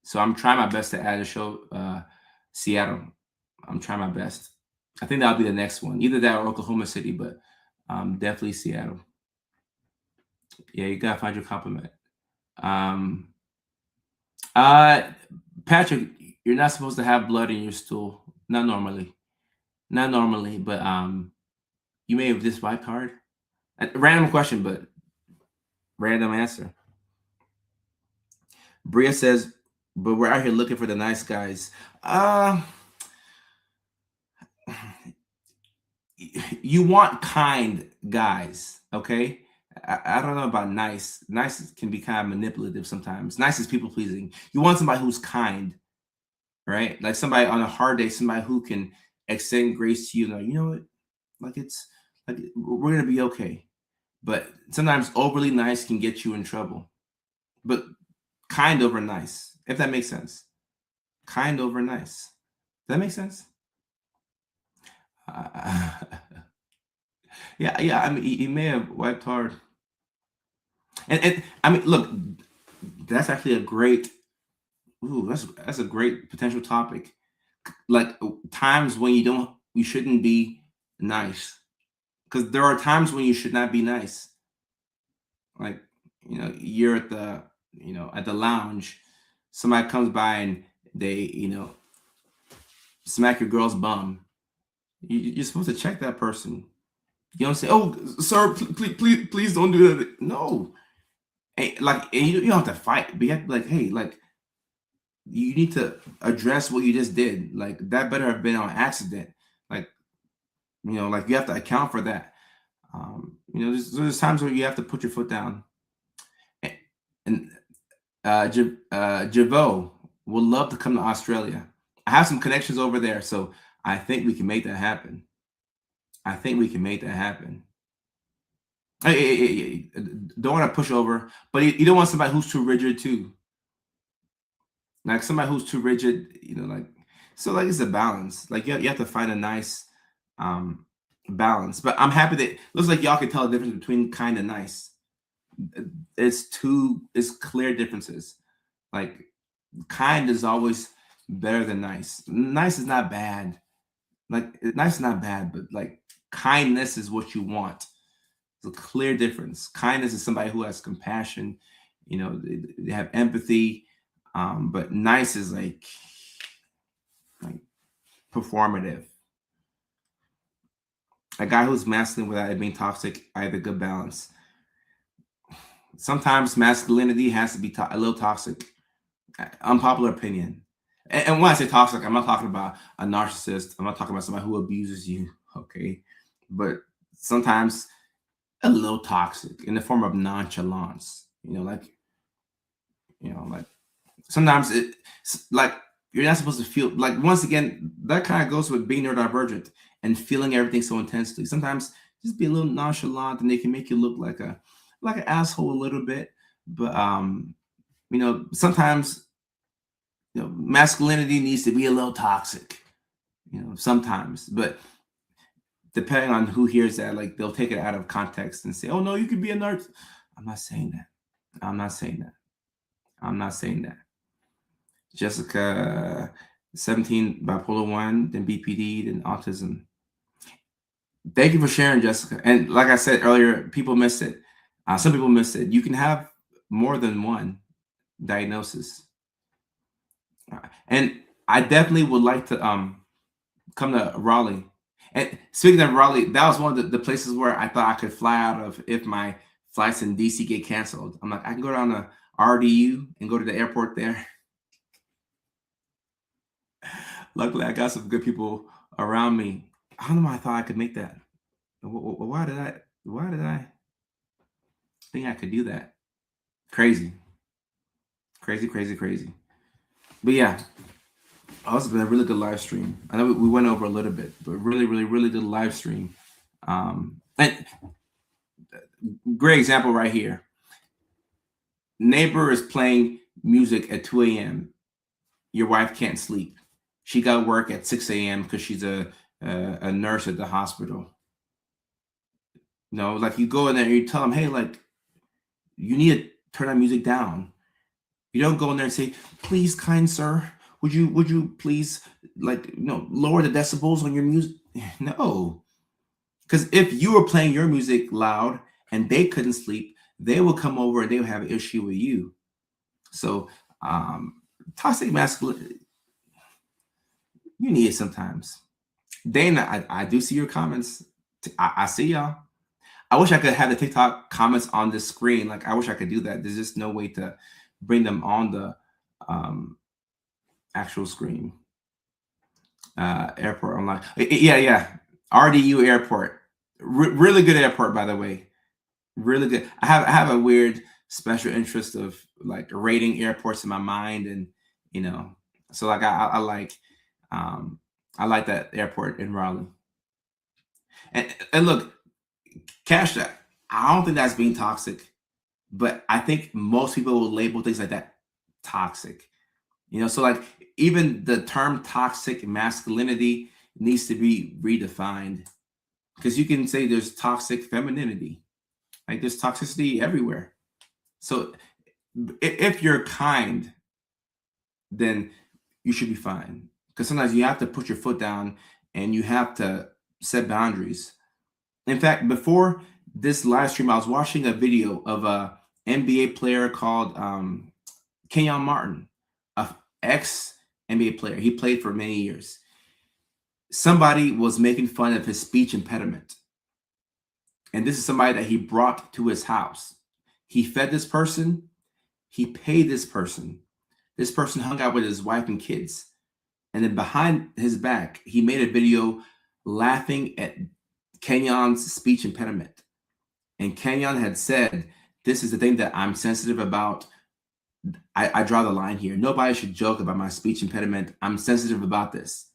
So I'm trying my best to add a show, Seattle. I'm trying my best. I think that'll be the next one, either that or Oklahoma City, but definitely Seattle. Yeah, you gotta find your compliment. Patrick, you're not supposed to have blood in your stool. Not normally. Not normally, but you may have just wiped hard. A random question, but random answer. Bria says, but we're out here looking for the nice guys. You want kind guys, okay? I don't know about nice. Nice can be kind of manipulative sometimes. Nice is people pleasing. You want somebody who's kind, right? Like somebody on a hard day, somebody who can extend grace to you. Like, you know what? Like it's like we're gonna be okay. But sometimes overly nice can get you in trouble. But kind over nice, if that makes sense. Kind over nice. Does that make sense? Yeah. I mean, he may have wiped hard. And I mean, look, that's actually a great. Ooh, that's a great potential topic. Like times when you shouldn't be nice, because there are times when you should not be nice. Like you're at the lounge, somebody comes by and they smack your girl's bum, You're supposed to check that person. You don't say, "Oh, sir, please don't do that." No, and you don't have to fight, but you have to be like, "Hey, like you need to address what you just did. Like that better have been on accident. Like like you have to account for that." There's times where you have to put your foot down. A- And Javo would love to come to Australia. I have some connections over there, so I think we can make that happen. I think we can make that happen. Hey, don't want to push over, but you don't want somebody who's too rigid too. Like somebody who's too rigid, like so like it's a balance. Like you have to find a nice um balance. But I'm happy that looks like y'all can tell the difference between kind and nice. It's clear differences. Like kind is always better than nice. Nice is not bad. Like nice is not bad, but like kindness is what you want. It's a clear difference. Kindness is somebody who has compassion, they have empathy. But nice is like performative. A guy who's masculine without it being toxic, I have a good balance. Sometimes masculinity has to be a little toxic. Unpopular opinion. And when I say toxic, I'm not talking about a narcissist. I'm not talking about somebody who abuses you. Okay, but sometimes a little toxic in the form of nonchalance. Like sometimes like you're not supposed to feel like once again that kind of goes with being neurodivergent and feeling everything so intensely. Sometimes just be a little nonchalant and they can make you look like an asshole a little bit. But sometimes masculinity needs to be a little toxic. Sometimes, but depending on who hears that, like they'll take it out of context and say, "Oh no, you could be a nerd." I'm not saying that. I'm not saying that. I'm not saying that. Jessica, 17, bipolar 1, then BPD, then autism. Thank you for sharing, Jessica. And like I said earlier, people miss it. Some people miss it. You can have more than one diagnosis. And I definitely would like to come to Raleigh. And speaking of Raleigh, that was one of the places where I thought I could fly out of if my flights in DC get canceled. I'm like, I can go down to RDU and go to the airport there. Luckily, I got some good people around me. I don't know why I thought I could make that. Why did I? Why did I think I could do that? Crazy, crazy, crazy, crazy. But yeah, it's been a really good live stream. I know we went over a little bit, but really, really, really good live stream. And great example right here. Neighbor is playing music at 2 a.m. Your wife can't sleep. She got work at 6 a.m. because she's a nurse at the hospital. Like you go in there and you tell them, hey, like you need to turn that music down. You don't go in there and say, please, kind sir, would you please lower the decibels on your music? No, because if you were playing your music loud and they couldn't sleep, they will come over and they will have an issue with you. So toxic masculinity, you need it sometimes. Dana, I do see your comments. I see y'all. I wish I could have the TikTok comments on the screen. Like I wish I could do that. There's just no way to bring them on the um, actual screen. Airport online. Yeah. RDU airport. Really good airport, by the way. Really good. I have a weird special interest of like rating airports in my mind, and so like um I like that airport in Raleigh. And look, cash that. I don't think that's being toxic, but I think most people will label things like that toxic. So like even the term toxic masculinity needs to be redefined because you can say there's toxic femininity, like there's toxicity everywhere. So if you're kind, then you should be fine. Because sometimes you have to put your foot down and you have to set boundaries. In fact, before this live stream, I was watching a video of a NBA player called Kenyon Martin, a ex NBA player. He played for many years. somebody was making fun of his speech impediment. And this is somebody that he brought to his house. He fed this person, he paid this person. This person hung out with his wife and kids. And then behind his back, he made a video laughing at Kenyon's speech impediment. And Kenyon had said, this is the thing that I'm sensitive about. I draw the line here. Nobody should joke about my speech impediment. I'm sensitive about this.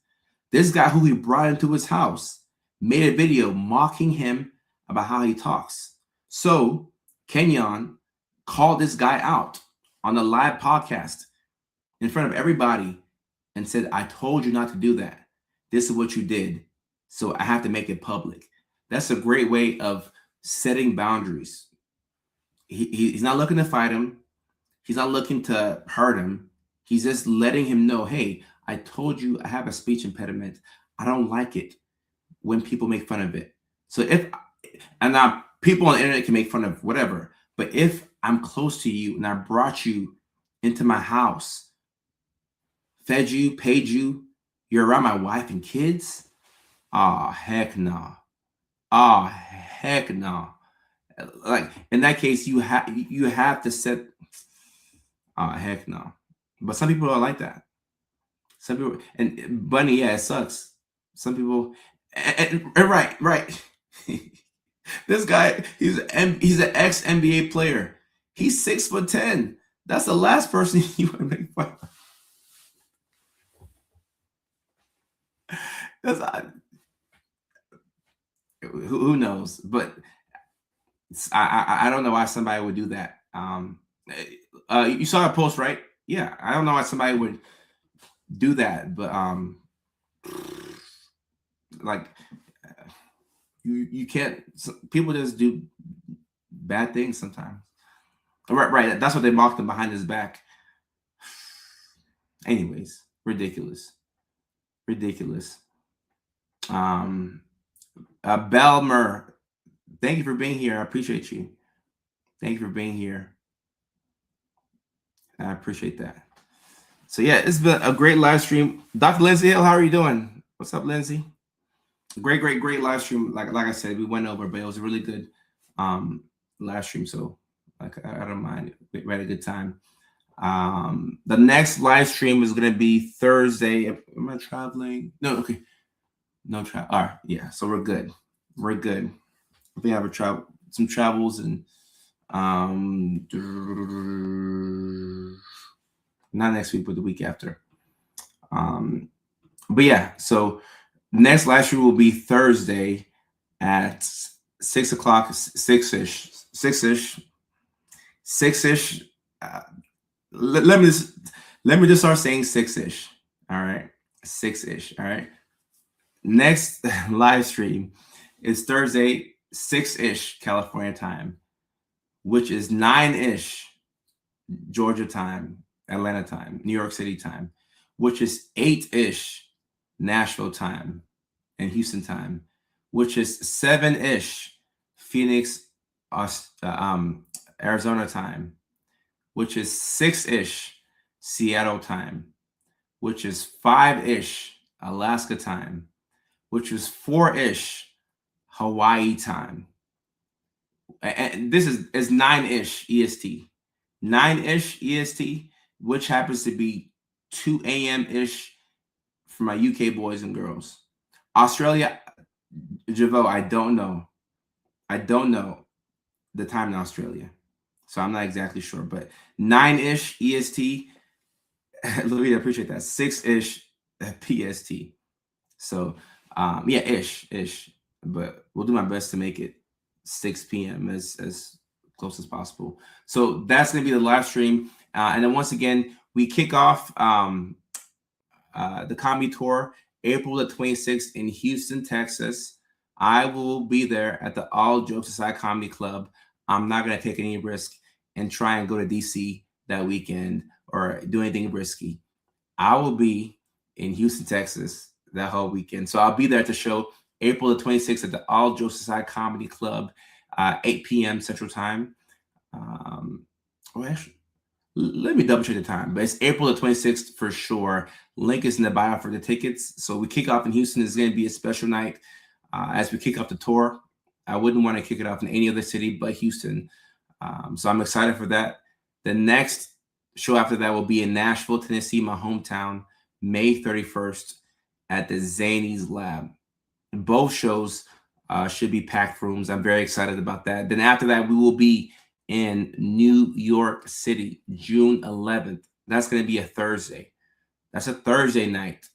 This guy who he brought into his house made a video mocking him about how he talks. So Kenyon called this guy out on a live podcast in front of everybody and said, I told you not to do that. This is what you did. So I have to make it public. That's a great way of setting boundaries. He's not looking to fight him. He's not looking to hurt him. He's just letting him know, hey, I told you I have a speech impediment. I don't like it when people make fun of it. So and now people on the internet can make fun of whatever, but if I'm close to you and I brought you into my house, fed you, paid you, you're around my wife and kids, heck no. Heck no. Like in that case, you have to set, heck no. But some people are like that. Some people, and Bunny, yeah, it sucks. Some people, and right. This guy, he's an ex NBA player. He's 6'10". That's the last person you want to make fun of. That's who knows, but I don't know why somebody would do that. You saw a post, right? Yeah, I don't know why somebody would do that, but like you can't. People just do bad things sometimes. Right. That's what they mocked him behind his back. Anyways, ridiculous. Belmer, thank you for being here. I appreciate you. Thank you for being here. I appreciate that. So yeah, it's been a great live stream. Dr. Lindsay Hill, how are you doing? What's up, Lindsay? Great live stream. Like I said, we went over, but it was a really good live stream. So like I don't mind. We had a good time. The next live stream is gonna be Thursday. Am I traveling? No, okay. No travel. All right, yeah. So we're good. We have some travels and not next week, but the week after. But yeah, so next live stream will be Thursday at 6 o'clock, 6-ish. Let me just start saying 6-ish. All right, 6-ish. All right. Next live stream is Thursday, 6-ish California time, which is 9-ish Georgia time, Atlanta time, New York City time, which is 8-ish Nashville time and Houston time, which is 7-ish Phoenix, Arizona time, which is 6-ish Seattle time, which is 5-ish Alaska time, which is 4-ish Hawaii time. And this is 9-ish EST. 9-ish EST, which happens to be 2 a.m.-ish for my UK boys and girls. Australia, Javo, I don't know. I don't know the time in Australia. So I'm not exactly sure, but 9-ish EST. Louis, I appreciate that. 6-ish PST. So yeah, ish. But we'll do my best to make it 6 p.m. as close as possible. So that's gonna be the live stream. And then once again, we kick off the comedy tour April the 26th in Houston, Texas. I will be there at the All Jokes Aside Comedy Club. I'm not gonna take any risk and try and go to DC that weekend or do anything risky. I will be in Houston, Texas that whole weekend. So I'll be there at the show April the 26th at the All Jokes Aside Comedy Club, 8 p.m. Central Time. Actually, Let me double check the time, but it's April the 26th for sure. Link is in the bio for the tickets. So we kick off in Houston. It's going to be a special night as we kick off the tour. I wouldn't want to kick it off in any other city but Houston. So I'm excited for that. The next show after that will be in Nashville, Tennessee, my hometown, May 31st at the Zanies Lab. And both shows should be packed rooms. I'm very excited about that. Then after that, we will be in New York City, June 11th. That's going to be a Thursday. That's a Thursday night.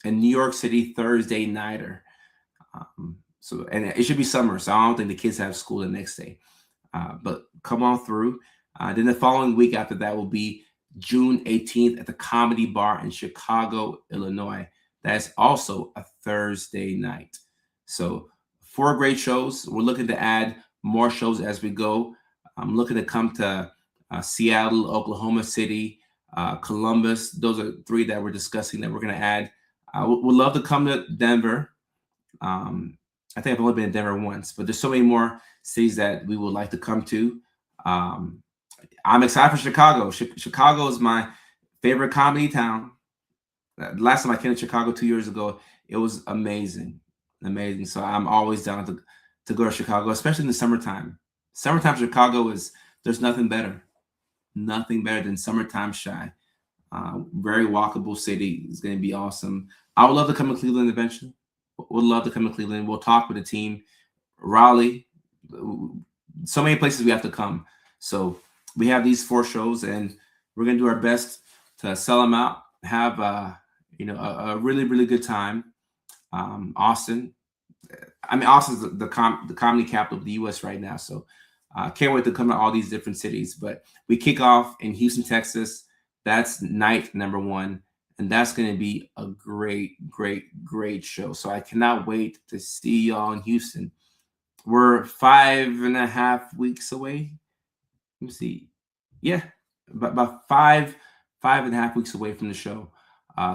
In New York City, Thursday nighter. And it should be summer, so I don't think the kids have school the next day. But come on through. Then the following week after that will be June 18th at the Comedy Bar in Chicago, Illinois. That's also a Thursday night. So 4 great shows. We're looking to add more shows as we go. I'm looking to come to Seattle, Oklahoma City, Columbus. Those are 3 that we're discussing that we're going to add. We'd love to come to Denver. I think I've only been in Denver once, but there's so many more cities that we would like to come to. I'm excited for Chicago. Chicago is my favorite comedy town. Last time I came to Chicago 2 years ago, it was amazing. So I'm always down to go to Chicago, especially in the summertime. Summertime Chicago there's nothing better than summertime Shy. Very walkable city. It's going to be awesome. I would love to come to Cleveland eventually. Would love to come to Cleveland. We'll talk with the team. Raleigh, so many places we have to come. So we have these 4 shows, and we're going to do our best to sell them out. Have a really, really good time. Austin. Austin's the comedy capital of the U.S. right now. So can't wait to come to all these different cities. But we kick off in Houston, Texas. That's night number 1. And that's going to be a great, great, great show. So I cannot wait to see y'all in Houston. We're 5.5 weeks away. Let me see. Yeah, about 5.5 weeks away from the show.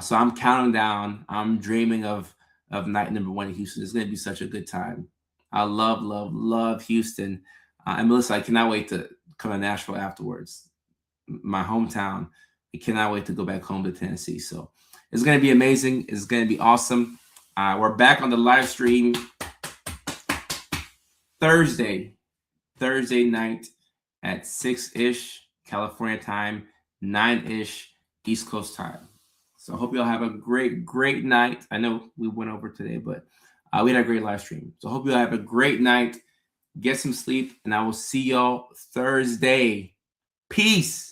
So I'm counting down. I'm dreaming of night number 1 in Houston. It's going to be such a good time. I love Houston. And Melissa, I cannot wait to come to Nashville afterwards. My hometown. I cannot wait to go back home to Tennessee. So it's going to be amazing. It's going to be awesome. We're back on the live stream Thursday night at 6-ish California time, 9-ish East Coast time. So I hope y'all have a great, great night. I know we went over today, but we had a great live stream. So I hope y'all have a great night. Get some sleep, and I will see y'all Thursday. Peace.